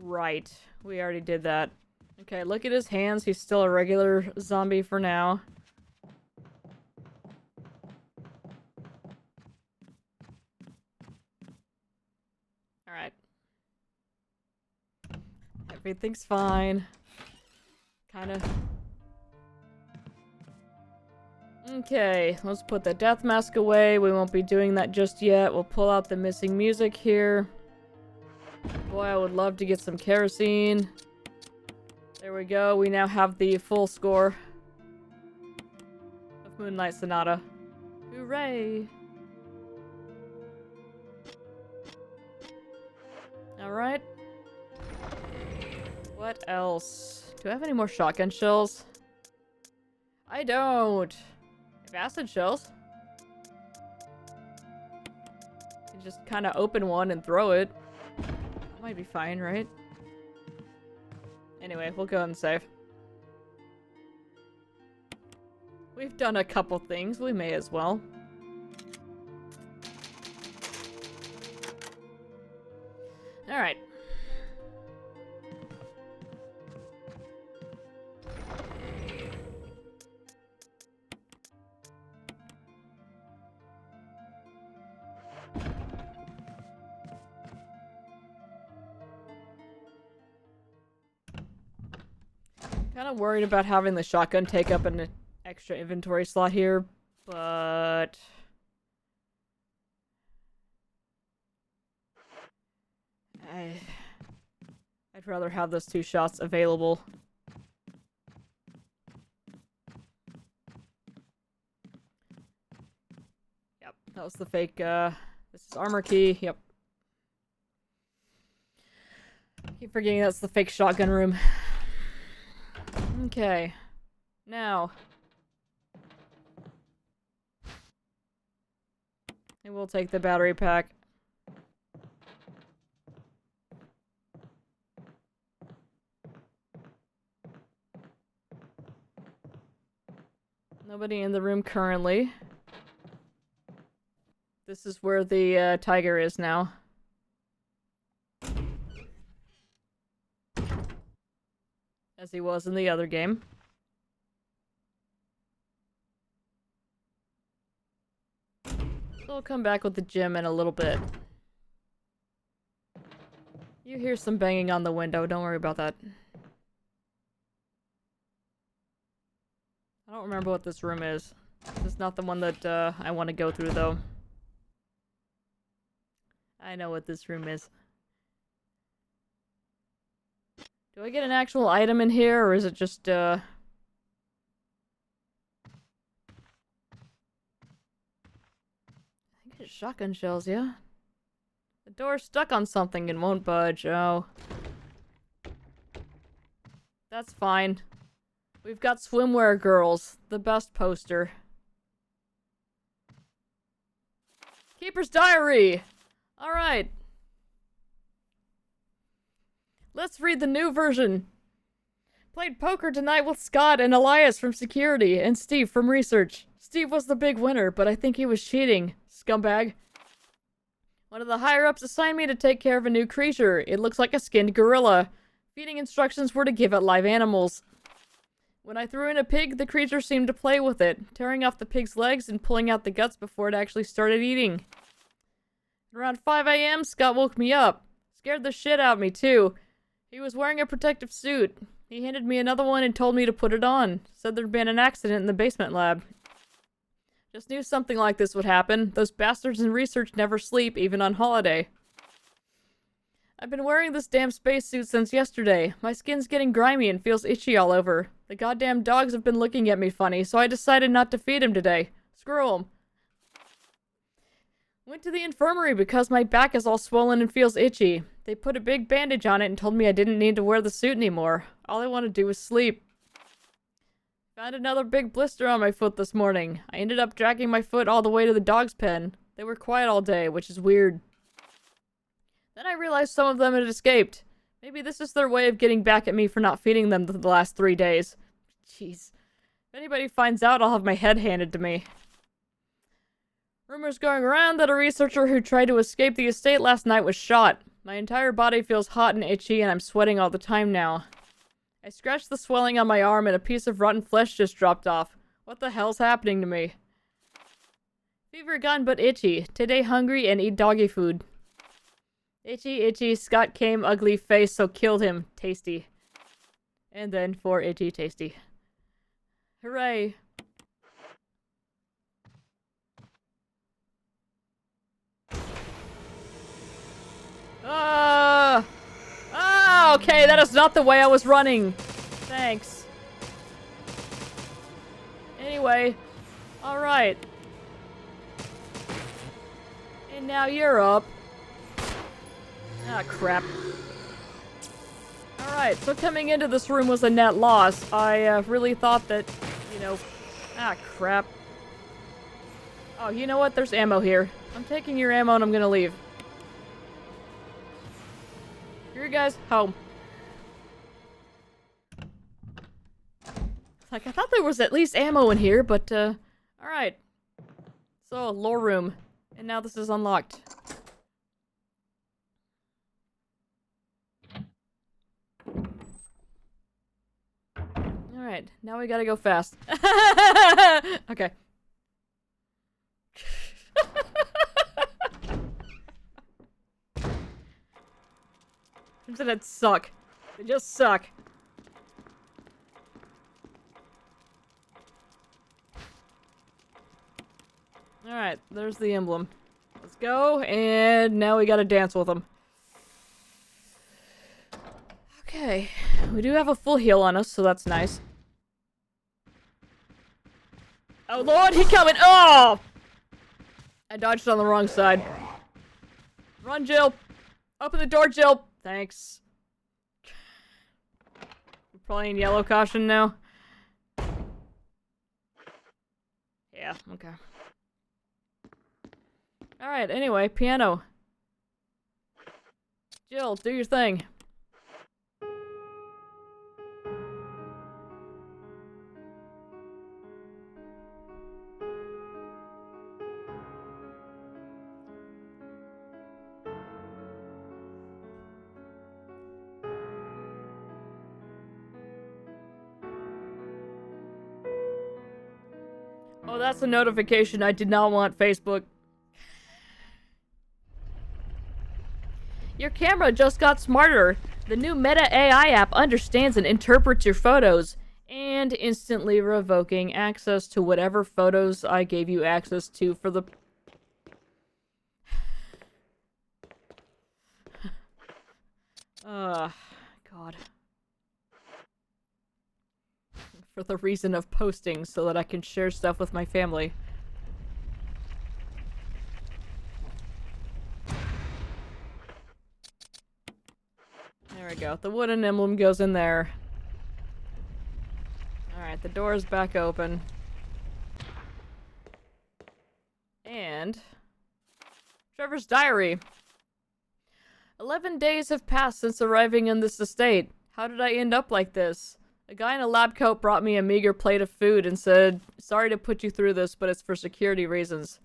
Right. We already did that. Okay, look at his hands. He's still a regular zombie for now. Alright. Everything's fine. Kinda. Okay, let's put the death mask away. We won't be doing that just yet. We'll pull out the missing music here. Boy, I would love to get some kerosene. There we go. We now have the full score of Moonlight Sonata. Hooray! Alright. What else? Do I have any more shotgun shells? I don't. I have acid shells. You just kind of open one and throw it. That might be fine, right? Anyway, we'll go and save. We've done a couple things. We may as well. Alright. Kind of worried about having the shotgun take up an extra inventory slot here, but I'd rather have those 2 shots available. Yep, that was the fake, this is armor key, yep. Keep forgetting that's the fake shotgun room. Okay. Now. I will take the battery pack. Nobody in the room currently. This is where the tiger is now. As he was in the other game. So we'll come back with the gym in a little bit. You hear some banging on the window, don't worry about that. I don't remember what this room is. This is not the one that I want to go through though. I know what this room is. Do I get an actual item in here, or is it just, I think it's shotgun shells, yeah? The door's stuck on something and won't budge, oh. That's fine. We've got Swimwear Girls, the best poster. Keeper's Diary! Alright. Let's read the new version. Played poker tonight with Scott and Elias from security and Steve from research. Steve was the big winner, but I think he was cheating. Scumbag. One of the higher-ups assigned me to take care of a new creature. It looks like a skinned gorilla. Feeding instructions were to give it live animals. When I threw in a pig, the creature seemed to play with it, tearing off the pig's legs and pulling out the guts before it actually started eating. Around 5 a.m., Scott woke me up. Scared the shit out of me, too. He was wearing a protective suit. He handed me another one and told me to put it on. Said there'd been an accident in the basement lab. Just knew something like this would happen. Those bastards in research never sleep, even on holiday. I've been wearing this damn spacesuit since yesterday. My skin's getting grimy and feels itchy all over. The goddamn dogs have been looking at me funny, so I decided not to feed him today. Screw 'em. Went to the infirmary because my back is all swollen and feels itchy. They put a big bandage on it and told me I didn't need to wear the suit anymore. All I want to do is sleep. Found another big blister on my foot this morning. I ended up dragging my foot all the way to the dog's pen. They were quiet all day, which is weird. Then I realized some of them had escaped. Maybe this is their way of getting back at me for not feeding them the last 3 days. Jeez. If anybody finds out, I'll have my head handed to me. Rumors going around that a researcher who tried to escape the estate last night was shot. My entire body feels hot and itchy, and I'm sweating all the time now. I scratched the swelling on my arm, and a piece of rotten flesh just dropped off. What the hell's happening to me? Fever gone but itchy. Today hungry and eat doggy food. Itchy, itchy. Scott came ugly face, so killed him. Tasty. And then for itchy, tasty. Hooray. Ah! Okay, that is not the way I was running. Thanks. Anyway. Alright. And now you're up. Ah, crap. Alright, so coming into this room was a net loss. I really thought that, you know... Ah, crap. Oh, you know what? There's ammo here. I'm taking your ammo and I'm gonna leave. Here, guys, home. Like, I thought there was at least ammo in here, but, alright. So, lore room. And now this is unlocked. Alright, now we gotta go fast. Okay. Internet suck. They just suck. Alright, there's the emblem. Let's go, and now we gotta dance with them. Okay, we do have a full heal on us, so that's nice. Oh lord, he coming! Oh! I dodged on the wrong side. Run, Jill! Open the door, Jill! Thanks. We're probably in yellow caution now. Yeah, okay. Alright, anyway, piano. Jill, do your thing. Oh, that's a notification. I did not want Facebook. Your camera just got smarter. The new Meta AI app understands and interprets your photos, and instantly revoking access to whatever photos I gave you access to for the... God. For the reason of posting so that I can share stuff with my family. There we go. The wooden emblem goes in there. Alright, the door is back open. And... Trevor's diary. 11 days have passed since arriving in this estate. How did I end up like this? A guy in a lab coat brought me a meager plate of food and said, "Sorry to put you through this, but it's for security reasons."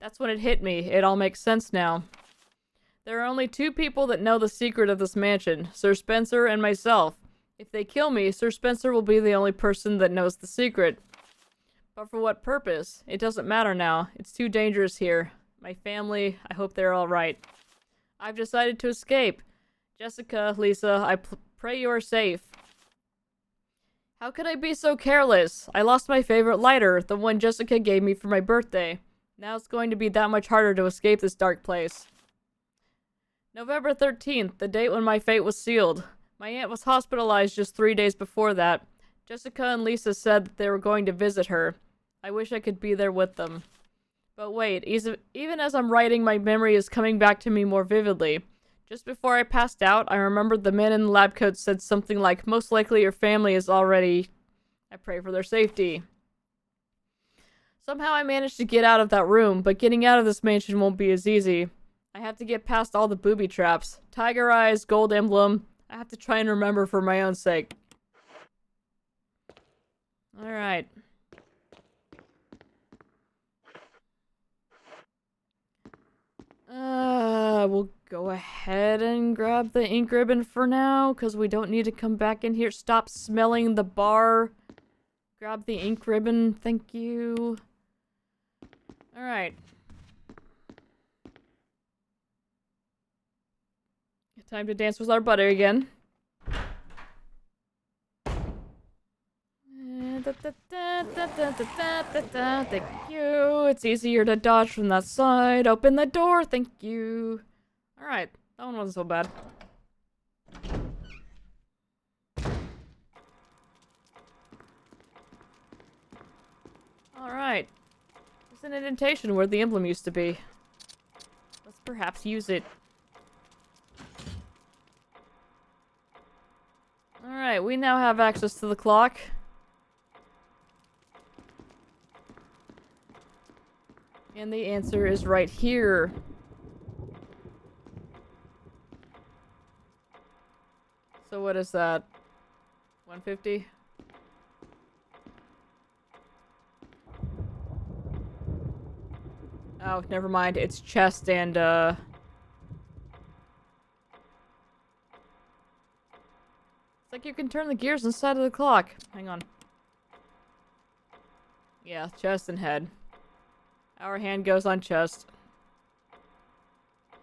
That's when it hit me. It all makes sense now. There are only two people that know the secret of this mansion, Sir Spencer and myself. If they kill me, Sir Spencer will be the only person that knows the secret. But for what purpose? It doesn't matter now. It's too dangerous here. My family, I hope they're alright. I've decided to escape. Jessica, Lisa, I pray you are safe. How could I be so careless? I lost my favorite lighter, the one Jessica gave me for my birthday. Now it's going to be that much harder to escape this dark place. November 13th, the date when my fate was sealed. My aunt was hospitalized just 3 days before that. Jessica and Lisa said that they were going to visit her. I wish I could be there with them. But wait, even as I'm writing, my memory is coming back to me more vividly. Just before I passed out, I remembered the man in the lab coat said something like, "Most likely your family is already... I pray for their safety." Somehow I managed to get out of that room, but getting out of this mansion won't be as easy. I have to get past all the booby traps. Tiger eyes, gold emblem. I have to try and remember for my own sake. Alright. We'll go ahead and grab the ink ribbon for now, because we don't need to come back in here. Stop smelling the bar. Grab the ink ribbon, thank you. Alright. Time to dance with our butter again. Thank you. It's easier to dodge from that side. Open the door, thank you. Alright, that one wasn't so bad. indentation where the emblem used to be. Let's perhaps use it. Alright, we now have access to the clock. And the answer is right here. So what is that? 150? Oh, never mind. It's chest and, It's like you can turn the gears inside of the clock. Hang on. Yeah, chest and head. Our hand goes on chest.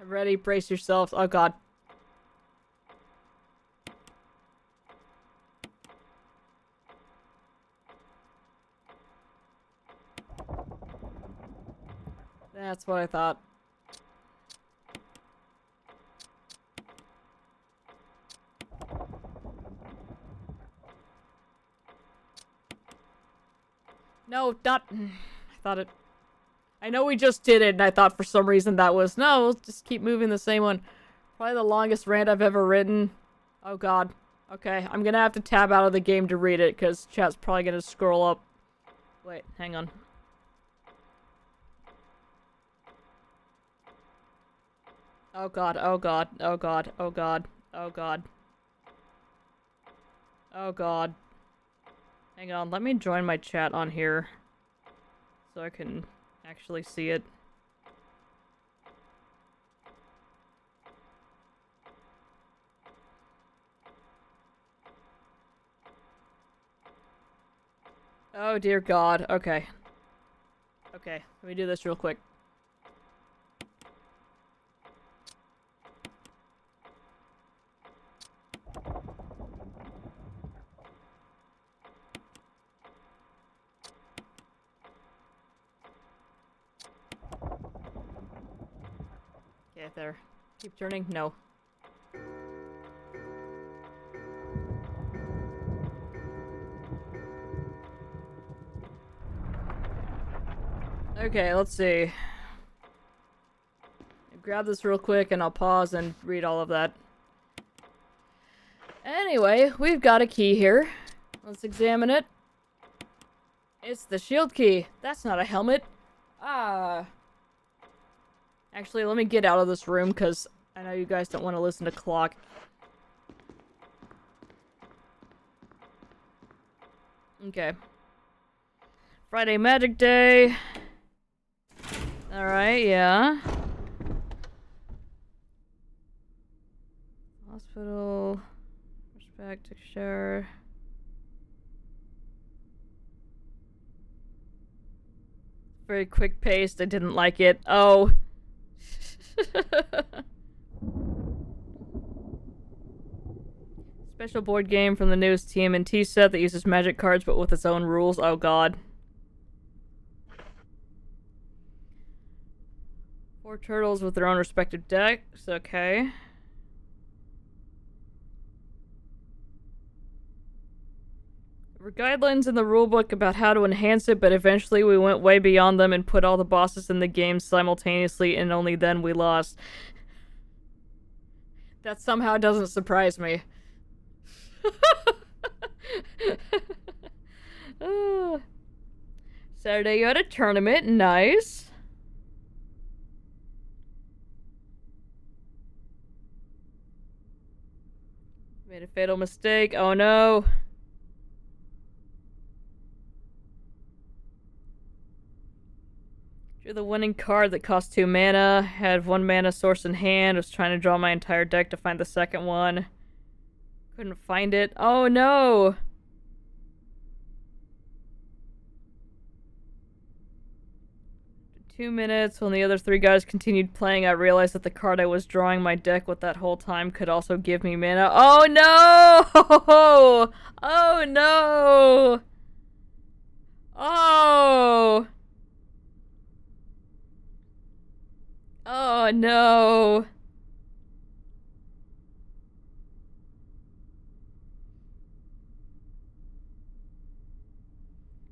Ready, brace yourselves. Oh god. That's what I thought. No, not... I thought it... I know we just did it, and I thought for some reason that was... No, we'll just keep moving the same one. Probably the longest rant I've ever written. Oh god. Okay, I'm gonna have to tab out of the game to read it, because chat's probably gonna scroll up. Wait, hang on. Oh god, oh god, oh god, oh god, oh god. Oh god. Hang on, let me join my chat on here. So I can actually see it. Oh dear god, okay. Okay, let me do this real quick. Okay, there. Keep turning? No. Okay, let's see. Grab this real quick and I'll pause and read all of that. Anyway, we've got a key here. Let's examine it. It's the shield key. That's not a helmet. Actually, let me get out of this room because I know you guys don't want to listen to clock. Okay. Friday Magic Day. Alright, yeah. Hospital. Respect, take a shower. Very quick paced. I didn't like it. Oh. Special board game from the newest TMNT set that uses magic cards but with its own rules. Oh god. 4 turtles with their own respective decks. Okay. There were guidelines in the rulebook about how to enhance it, but eventually we went way beyond them and put all the bosses in the game simultaneously, and only then we lost. That somehow doesn't surprise me. Saturday you had a tournament. Nice. Made a fatal mistake. Oh no. Drew the winning card that cost 2 mana. Had 1 mana source in hand. Was trying to draw my entire deck to find the second one. Couldn't find it. Oh no! 2 minutes. When the other 3 guys continued playing, I realized that the card I was drawing my deck with that whole time could also give me mana. Oh no! Oh no! Oh! Oh no!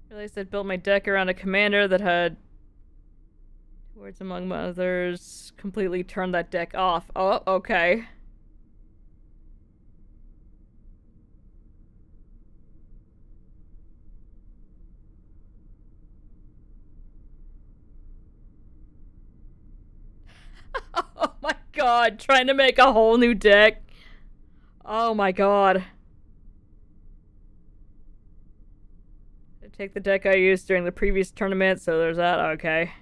Realized I'd built my deck around a commander that had Words Among Others. Completely turn that deck off. Oh, okay. Oh my god, trying to make a whole new deck. Oh my god. I take the deck I used during the previous tournament, so there's that. Okay.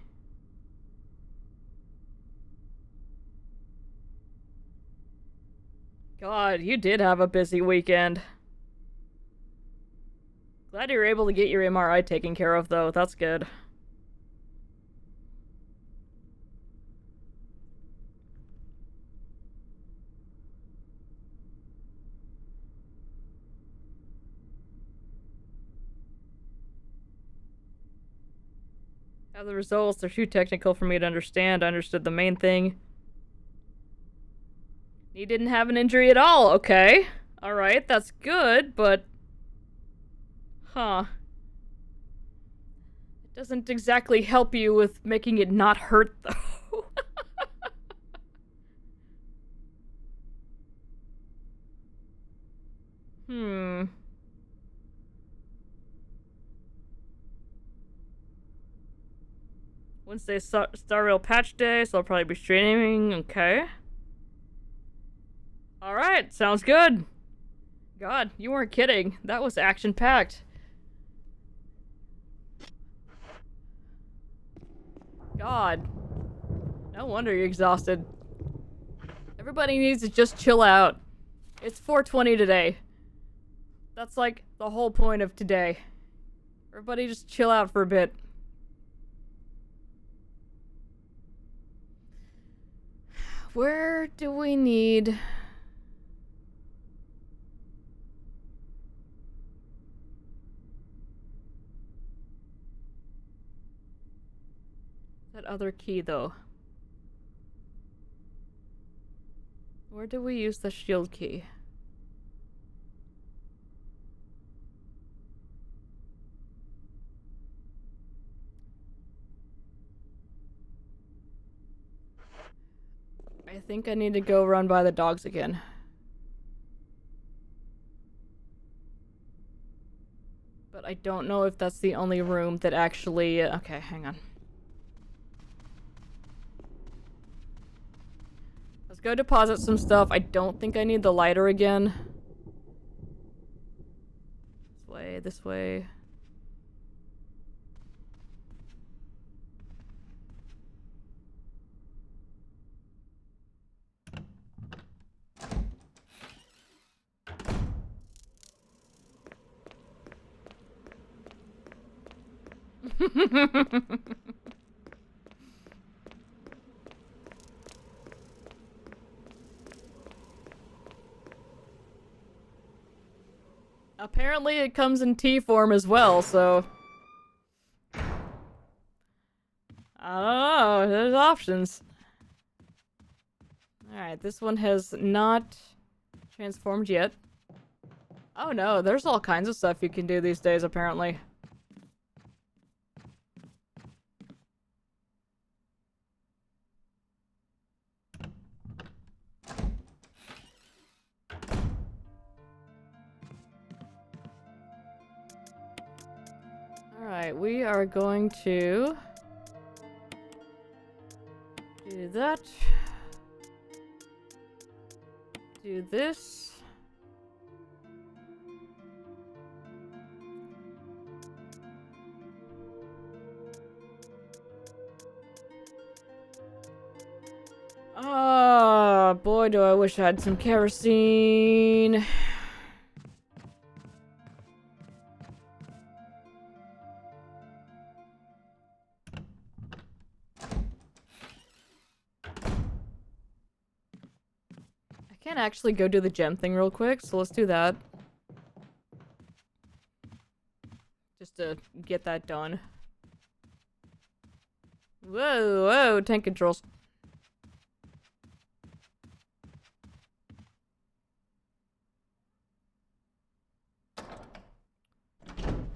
God, you did have a busy weekend. Glad you were able to get your MRI taken care of, though. That's good. Have the results. They're too technical for me to understand. I understood the main thing. He didn't have an injury at all. Okay. Alright, that's good, but... Huh. It doesn't exactly help you with making it not hurt, though. Wednesday Star Rail patch day, so I'll probably be streaming. Okay. Alright, sounds good. God, you weren't kidding. That was action-packed. God. No wonder you're exhausted. Everybody needs to just chill out. It's 4:20 today. That's like the whole point of today. Everybody just chill out for a bit. Where do we need... that other key, though? Where do we use the shield key? I think I need to go run by the dogs again. But I don't know if that's the only room that actually... okay, hang on. Let's go deposit some stuff. I don't think I need the lighter again. This way, this way. Apparently it comes in T form as well, so... I don't know, there's options. Alright, this one has not transformed yet. Oh no, there's all kinds of stuff you can do these days, apparently. Alright, we are going to do that. Do this. Ah, boy, do I wish I had some kerosene. I can't actually go do the gem thing real quick, so let's do that. Just to get that done. Whoa, whoa, tank controls.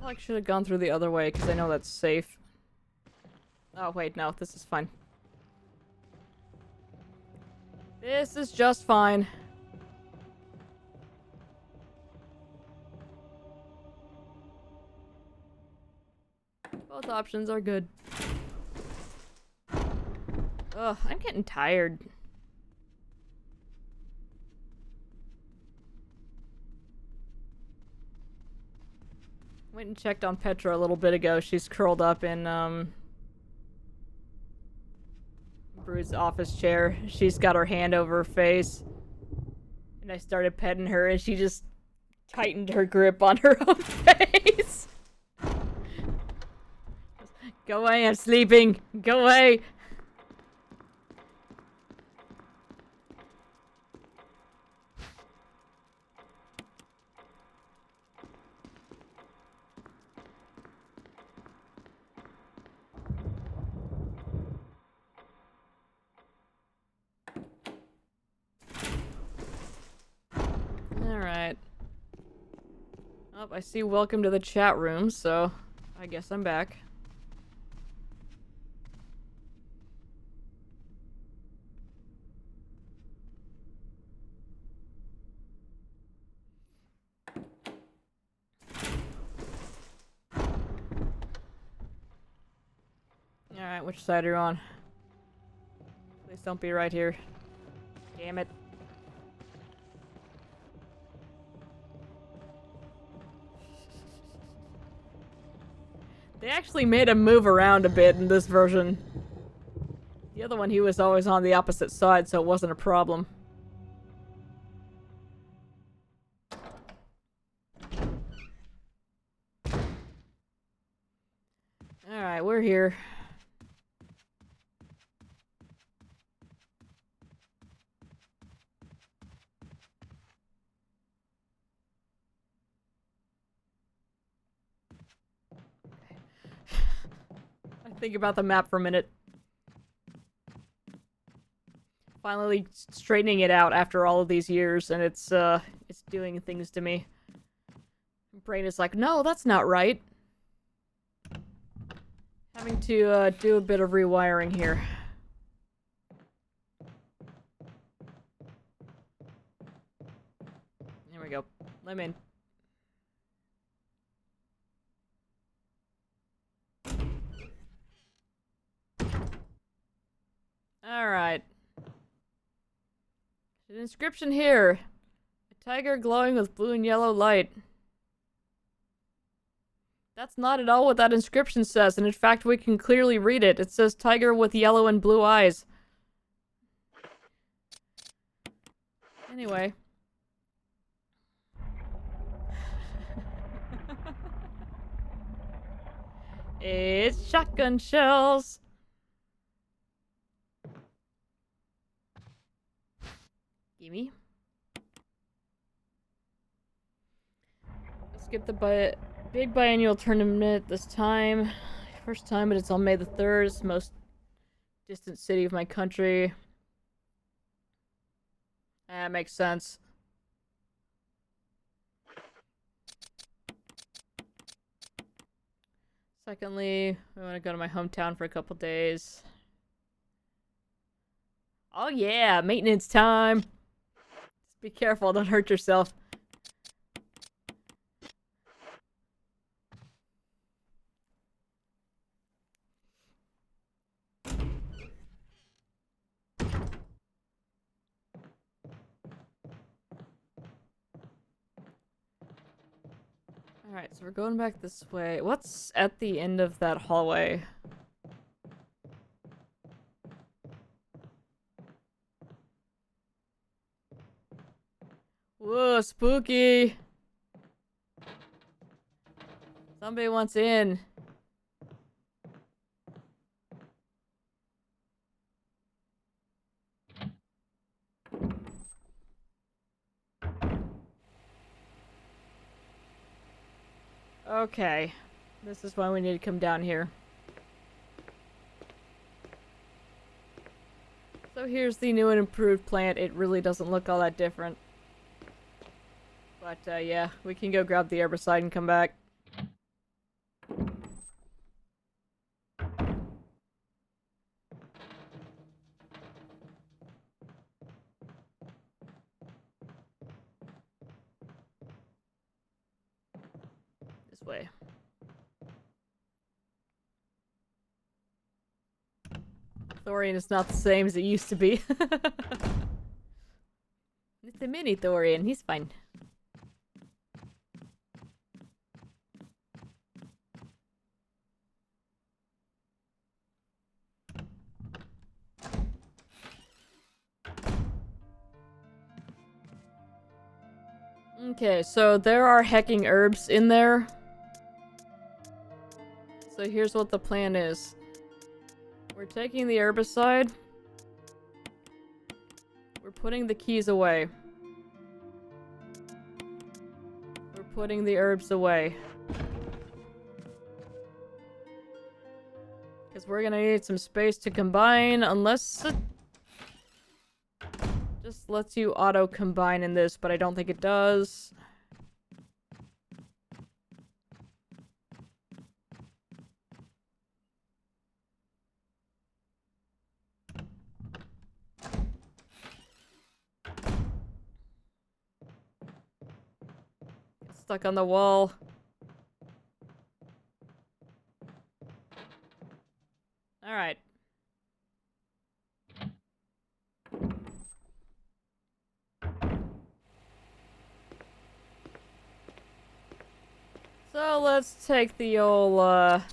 I should have gone through the other way, because I know that's safe. Oh, wait, no, this is fine. This is just fine. Both options are good. Ugh, I'm getting tired. Went and checked on Petra a little bit ago. She's curled up in, Bruce's office chair. She's got her hand over her face. And I started petting her and she just tightened her grip on her own face. Go away, I'm sleeping. Go away. Alright. Oh, I see welcome to the chat room, so I guess I'm back. Alright, which side are you on? Please don't be right here. Damn it. They actually made him move around a bit in this version. The other one, he was always on the opposite side, so it wasn't a problem. Alright, we're here. Think about the map for a minute. Finally straightening it out after all of these years, and it's doing things to me. Brain is like, no, that's not right. Having to do a bit of rewiring here. There we go. Let me in. Alright. An inscription here. A tiger glowing with blue and yellow light. That's not at all what that inscription says, and in fact we can clearly read it. It says tiger with yellow and blue eyes. Anyway. It's shotgun shells. Gimme. Let's get the big biannual tournament this time. First time, but it's on May the 3rd. It's the most distant city of my country. That makes sense. Secondly, I want to go to my hometown for a couple days. Oh yeah, maintenance time! Just be careful, don't hurt yourself. Alright, so we're going back this way. What's at the end of that hallway? Whoa, spooky! Somebody wants in. Okay. This is why we need to come down here. So here's the new and improved plant. It really doesn't look all that different. But, yeah, we can go grab the herbicide and come back. This way. Thorian is not the same as it used to be. It's a mini Thorian. He's fine. Okay, so there are hecking herbs in there. So here's what the plan is. We're taking the herbicide. We're putting the keys away. We're putting the herbs away. Because we're gonna need some space to combine, unless it just lets you auto-combine in this, but I don't think it does. Stuck on the wall. Alright. So let's take the old,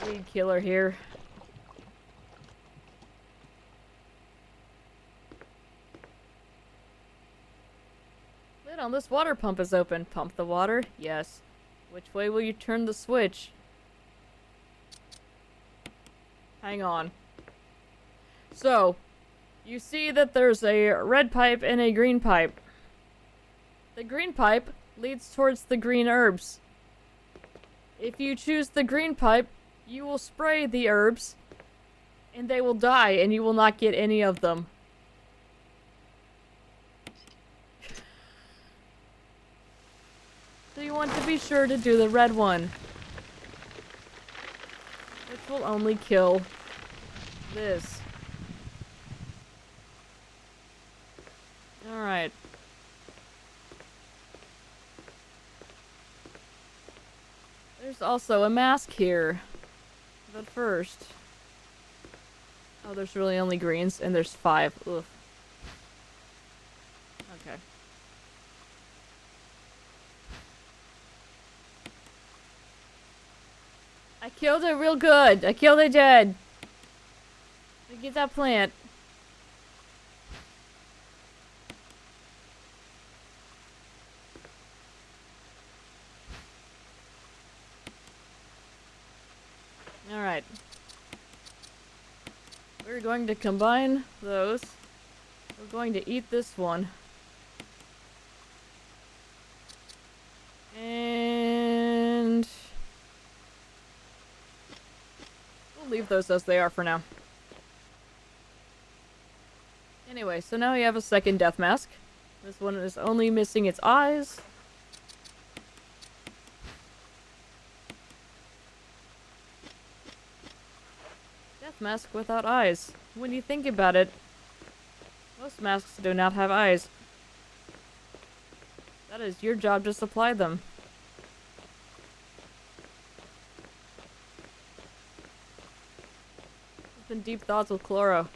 weed killer here. Lid on this water pump is open. Pump the water? Yes. Which way will you turn the switch? Hang on. So, you see that there's a red pipe and a green pipe. The green pipe leads towards the green herbs. If you choose the green pipe, you will spray the herbs, and they will die, and you will not get any of them. So you want to be sure to do the red one, which will only kill this. Alright. There's also a mask here. But first... Oh, there's really only greens, and there's 5. Ugh. Okay. I killed it real good. I killed it dead. Get that plant. Alright. We're going to combine those. We're going to eat this one. And... we'll leave those as they are for now. Anyway, so now we have a second death mask. This one is only missing its eyes. Death mask without eyes. When you think about it, most masks do not have eyes. That is your job to supply them. It's been deep thoughts with Chloro.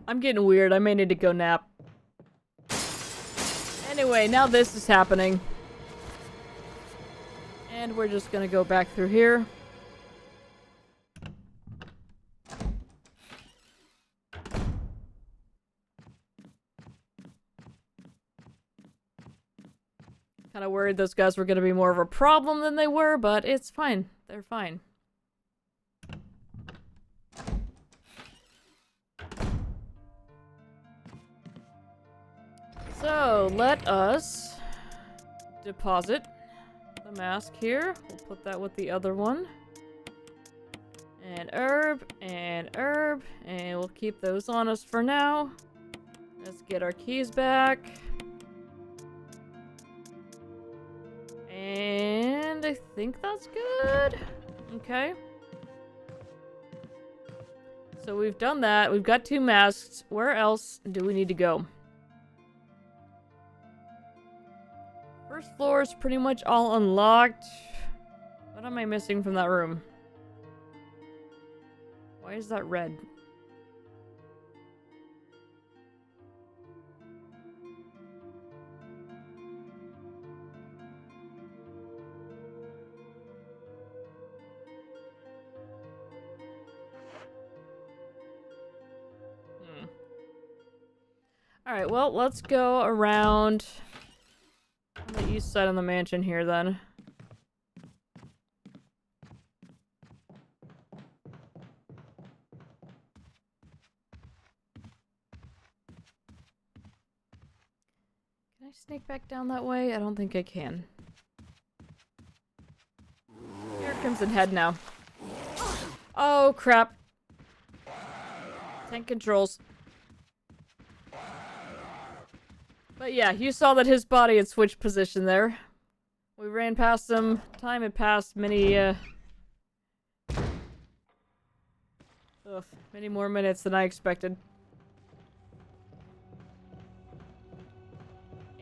I'm getting weird. I may need to go nap. Anyway, now this is happening. And we're just gonna go back through here. Kinda worried those guys were gonna be more of a problem than they were, but it's fine. They're fine. So, let us deposit the mask here. We'll put that with the other one. And herb, and we'll keep those on us for now. Let's get our keys back. And I think that's good. Okay. So we've done that. We've got 2 masks. Where else do we need to go? First floor is pretty much all unlocked. What am I missing from that room? Why is that red? Alright, well, let's go around on the east side of the mansion here, then. Can I sneak back down that way? I don't think I can. Here it comes in head now. Oh, crap. Tank controls. But yeah, you saw that his body had switched position there. We ran past him. Time had passed many more minutes than I expected.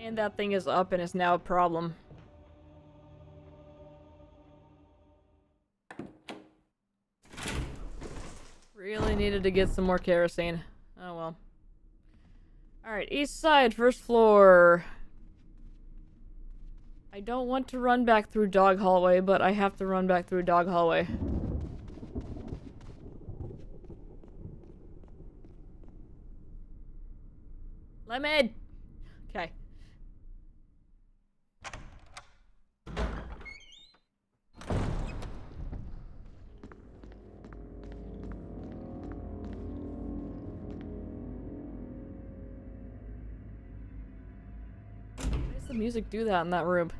And that thing is up and is now a problem. Really needed to get some more kerosene. Oh well. Alright, east side, first floor. I don't want to run back through dog hallway, but I have to run back through dog hallway. Lemon! Okay. Why does the music do that in that room?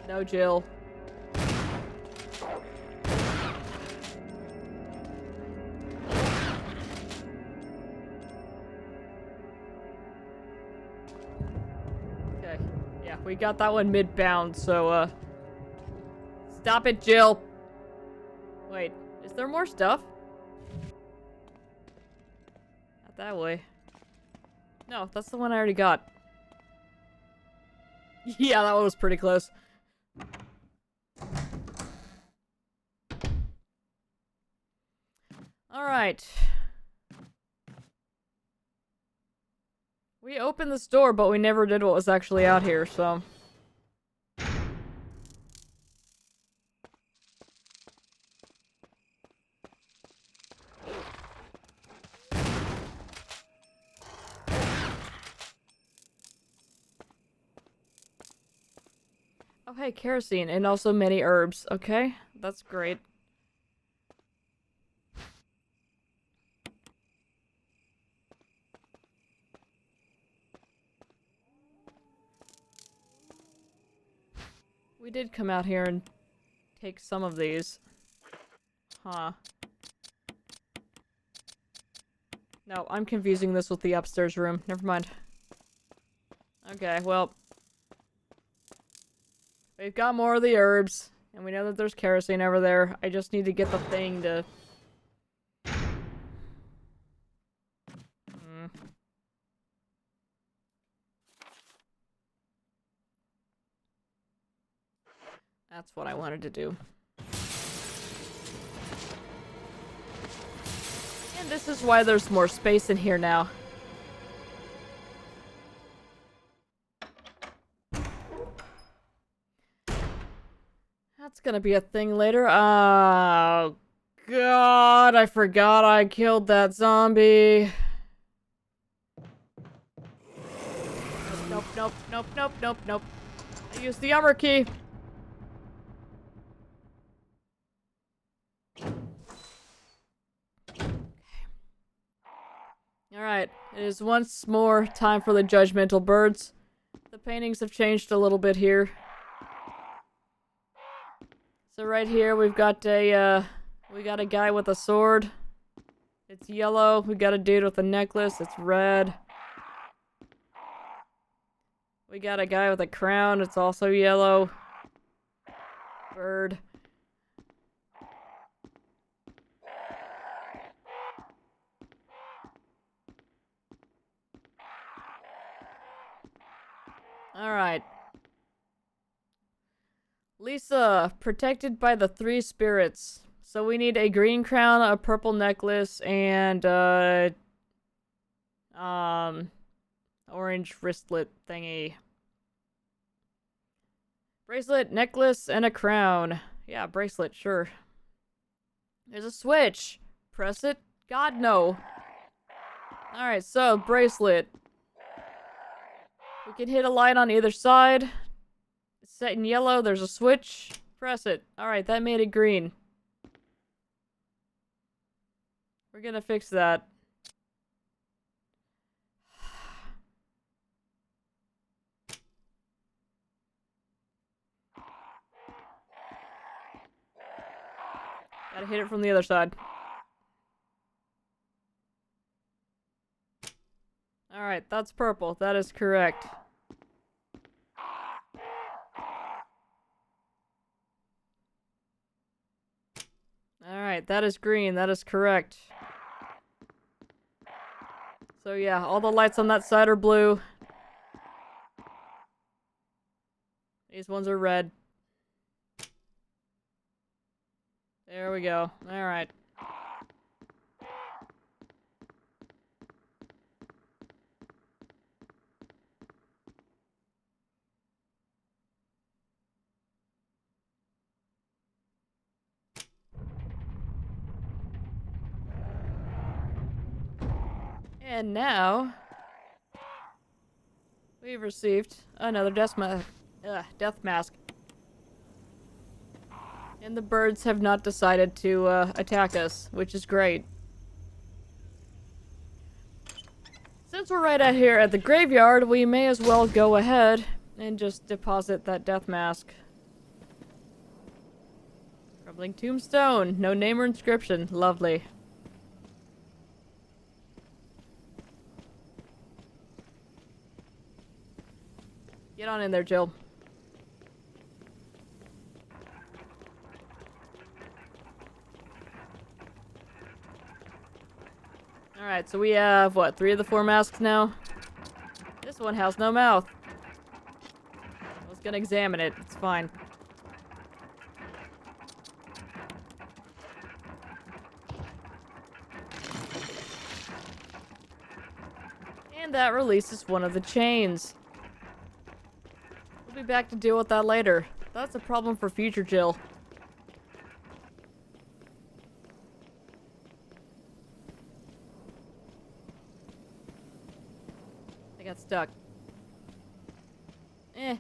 No, Jill. Okay. Yeah, we got that one mid-bound, so, stop it, Jill! Wait, is there more stuff? Not that way. No, that's the one I already got. Yeah, that one was pretty close. Alright. We opened this door, but we never did what was actually out here, so... Oh hey, kerosene, and also many herbs, okay? That's great. We did come out here and take some of these. Huh. No, I'm confusing this with the upstairs room. Never mind. Okay, well... We've got more of the herbs, and we know that there's kerosene over there. I just need to get the thing to... That's what I wanted to do. And this is why there's more space in here now. That's gonna be a thing later. Oh, God, I forgot I killed that zombie. Nope, nope, nope, nope, nope, nope. I used the armor key. Alright, it is once more time for the judgmental birds. The paintings have changed a little bit here. So right here we've got a guy with a sword. It's yellow. We got a dude with a necklace. It's red. We got a guy with a crown. It's also yellow. Bird. Alright. Lisa, protected by the 3 spirits. So we need a green crown, a purple necklace, and orange wristlet thingy. Bracelet, necklace, and a crown. Yeah, bracelet, sure. There's a switch. Press it. God, no. Alright, so, bracelet. We can hit a light on either side. It's set in yellow. There's a switch. Press it. Alright, that made it green. We're gonna fix that. Gotta hit it from the other side. Alright, that's purple. That is correct. Alright, that is green. That is correct. So yeah, all the lights on that side are blue. These ones are red. There we go. Alright. And now, we've received another death mask. And the birds have not decided to attack us, which is great. Since we're right out here at the graveyard, we may as well go ahead and just deposit that death mask. Crumbling tombstone, no name or inscription. Lovely. Get on in there, Jill. Alright, so we have, what, 3 of the 4 masks now? This one has no mouth. I was gonna examine it. It's fine. And that releases one of the chains. We'll be back to deal with that later. That's a problem for future Jill. I got stuck. And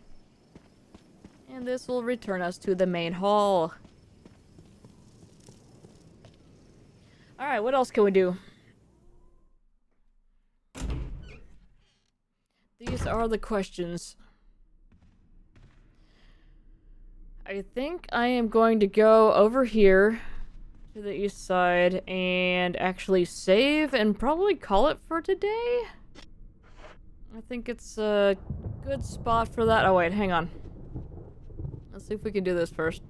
this will return us to the main hall. Alright, what else can we do? These are the questions. I think I am going to go over here to the east side and actually save and probably call it for today. I think it's a good spot for that. Oh wait, hang on. Let's see if we can do this first.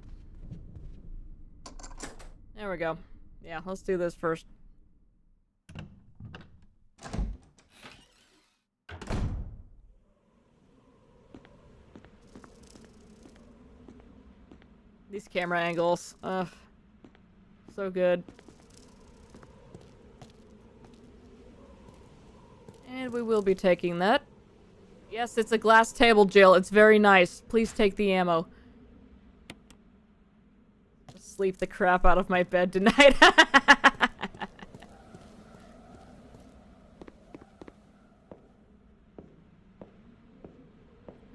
There we go. Yeah, let's do this first. These camera angles. Ugh. So good. And we will be taking that. Yes, it's a glass table, Jill. It's very nice. Please take the ammo. Sleep the crap out of my bed tonight.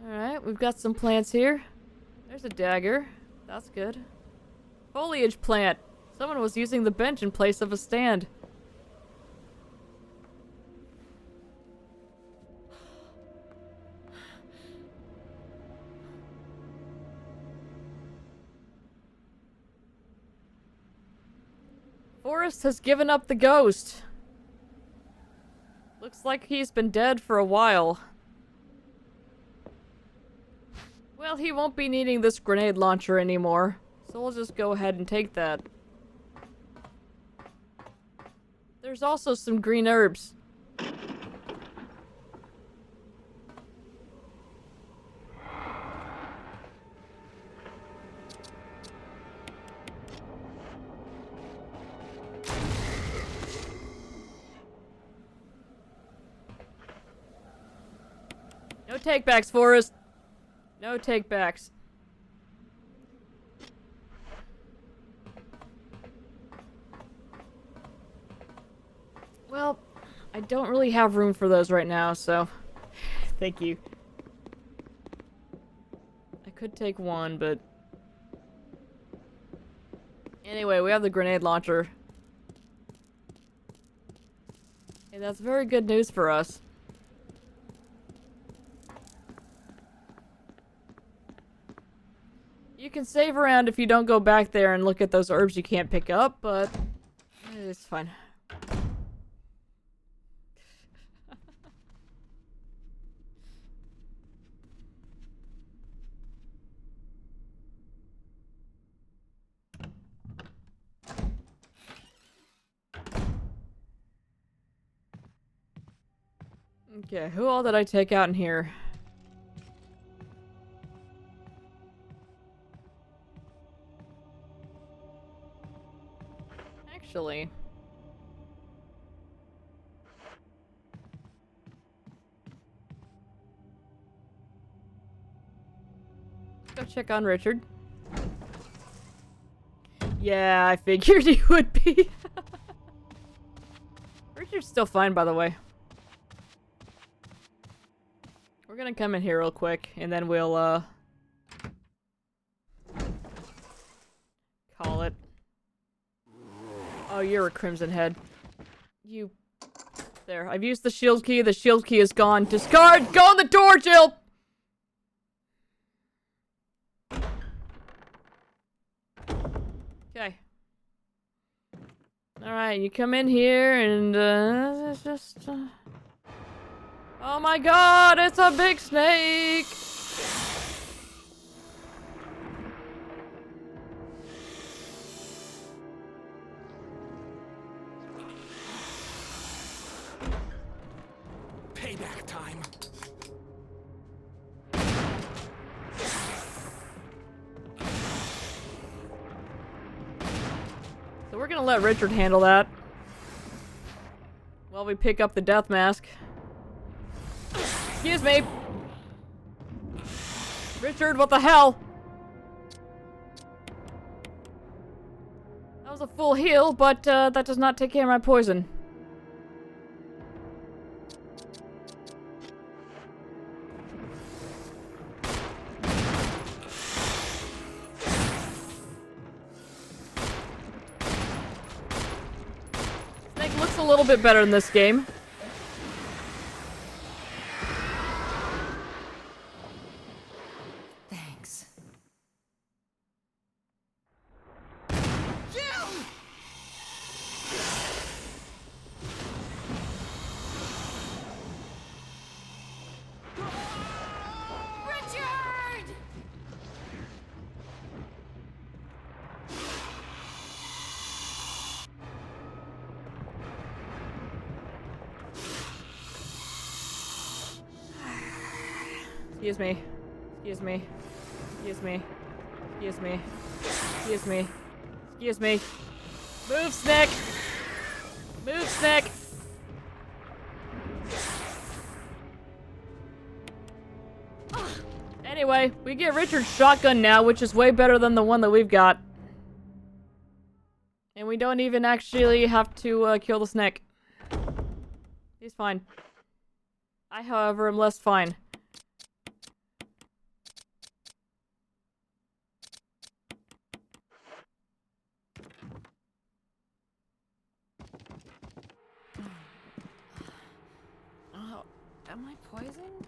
Alright, we've got some plants here. There's a dagger. That's good. Foliage plant. Someone was using the bench in place of a stand. Forrest has given up the ghost. Looks like he's been dead for a while. Well, he won't be needing this grenade launcher anymore. So we'll just go ahead and take that. There's also some green herbs. No takebacks, Forrest. No takebacks. Well, I don't really have room for those right now, so... Thank you. I could take one, but... Anyway, we have the grenade launcher. And that's very good news for us. You can save around if you don't go back there and look at those herbs you can't pick up, but... It's fine. Okay, who all did I take out in here? Actually... Let's go check on Richard. Yeah, I figured he would be. Richard's still fine, by the way. We're gonna come in here real quick, and then we'll, call it. Oh, you're a Crimson Head. You... There, I've used the shield key. The shield key is gone. Discard! Go in the door, Jill! Okay. Alright, you come in here, and, it's just, Oh my god, it's a big snake! Payback time. So we're gonna let Richard handle that. While we pick up the death mask. Excuse me! Richard, what the hell? That was a full heal, but that does not take care of my poison. Snake looks a little bit better in this game. Thanks. Richard! Excuse me. Excuse me. Excuse me. Excuse me. Excuse me. Excuse me. Move, Snick! Move, Snick! Anyway, we get Richard's shotgun now, which is way better than the one that we've got. And we don't even actually have to kill the snake. He's fine. I, however, am less fine. Oh, am I poisoned?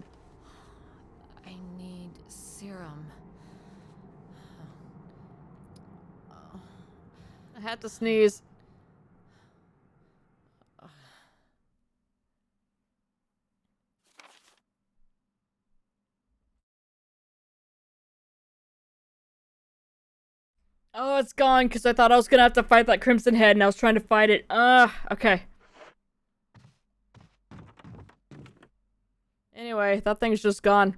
I need serum. I had to sneeze. Oh, it's gone because I thought I was gonna have to fight that Crimson Head and I was trying to fight it. Okay. Anyway, that thing's just gone.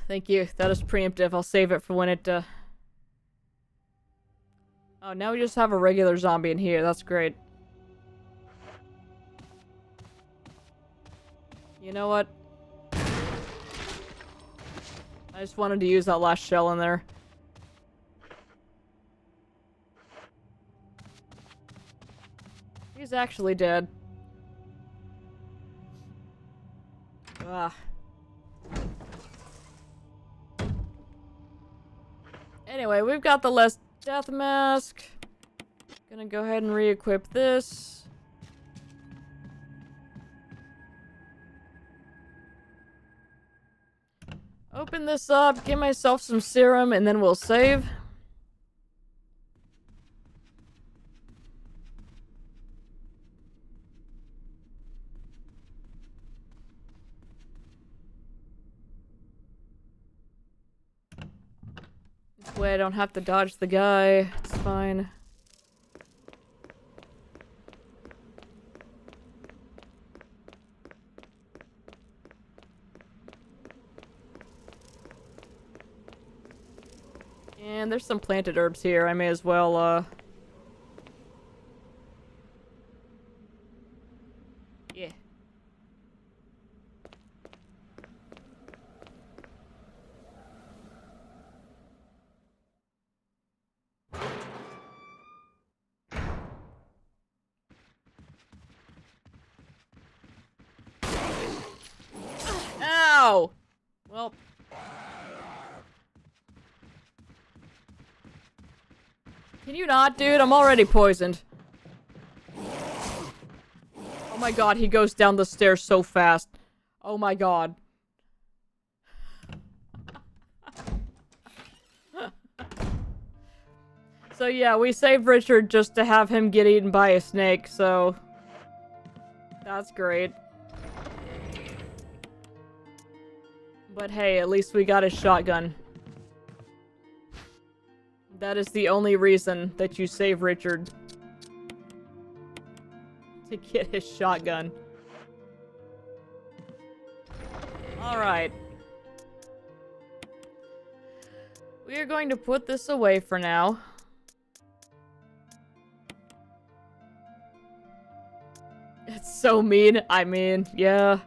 Thank you. That is preemptive. I'll save it for when it, Oh, now we just have a regular zombie in here. That's great. You know what? I just wanted to use that last shell in there. He's actually dead. Ah. Anyway, we've got the less death mask. Gonna go ahead and re-equip this. Open this up, get myself some serum, and then we'll save. This way I don't have to dodge the guy. It's fine. And there's some planted herbs here. I may as well, yeah. Ow! Well... Can you not, dude? I'm already poisoned. Oh my god, he goes down the stairs so fast. Oh my god. So yeah, we saved Richard just to have him get eaten by a snake, so... That's great. But hey, at least we got his shotgun. That is the only reason that you save Richard. To get his shotgun. Alright. We are going to put this away for now. It's so mean. I mean, yeah.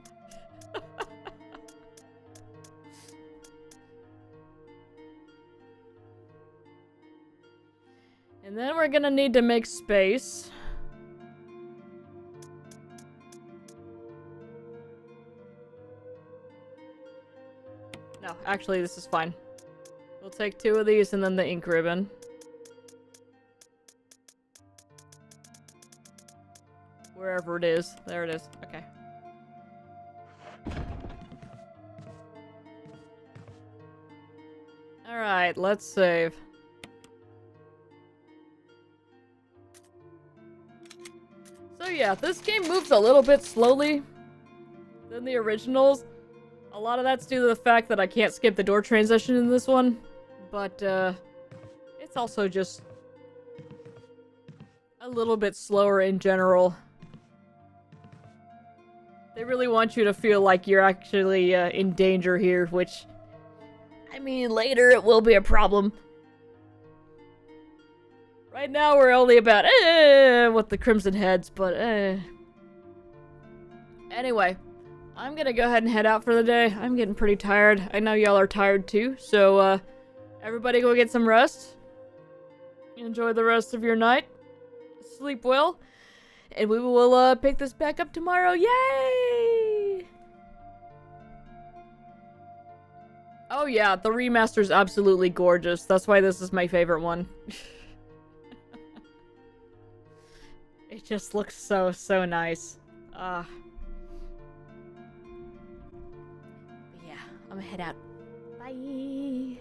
And then we're gonna need to make space. No, actually, this is fine. We'll take 2 of these and then the ink ribbon. Wherever it is. There it is. Okay. Alright, let's save. So yeah, this game moves a little bit slowly than the originals. A lot of that's due to the fact that I can't skip the door transition in this one. But, it's also just a little bit slower in general. They really want you to feel like you're actually, in danger here, which... I mean, later it will be a problem. Right now we're only about, with the Crimson Heads, but, Anyway, I'm gonna go ahead and head out for the day. I'm getting pretty tired. I know y'all are tired too, so, everybody go get some rest. Enjoy the rest of your night. Sleep well. And we will, pick this back up tomorrow. Yay! Oh yeah, the remaster's absolutely gorgeous. That's why this is my favorite one. It just looks so, so nice. Yeah, I'm gonna head out. Bye!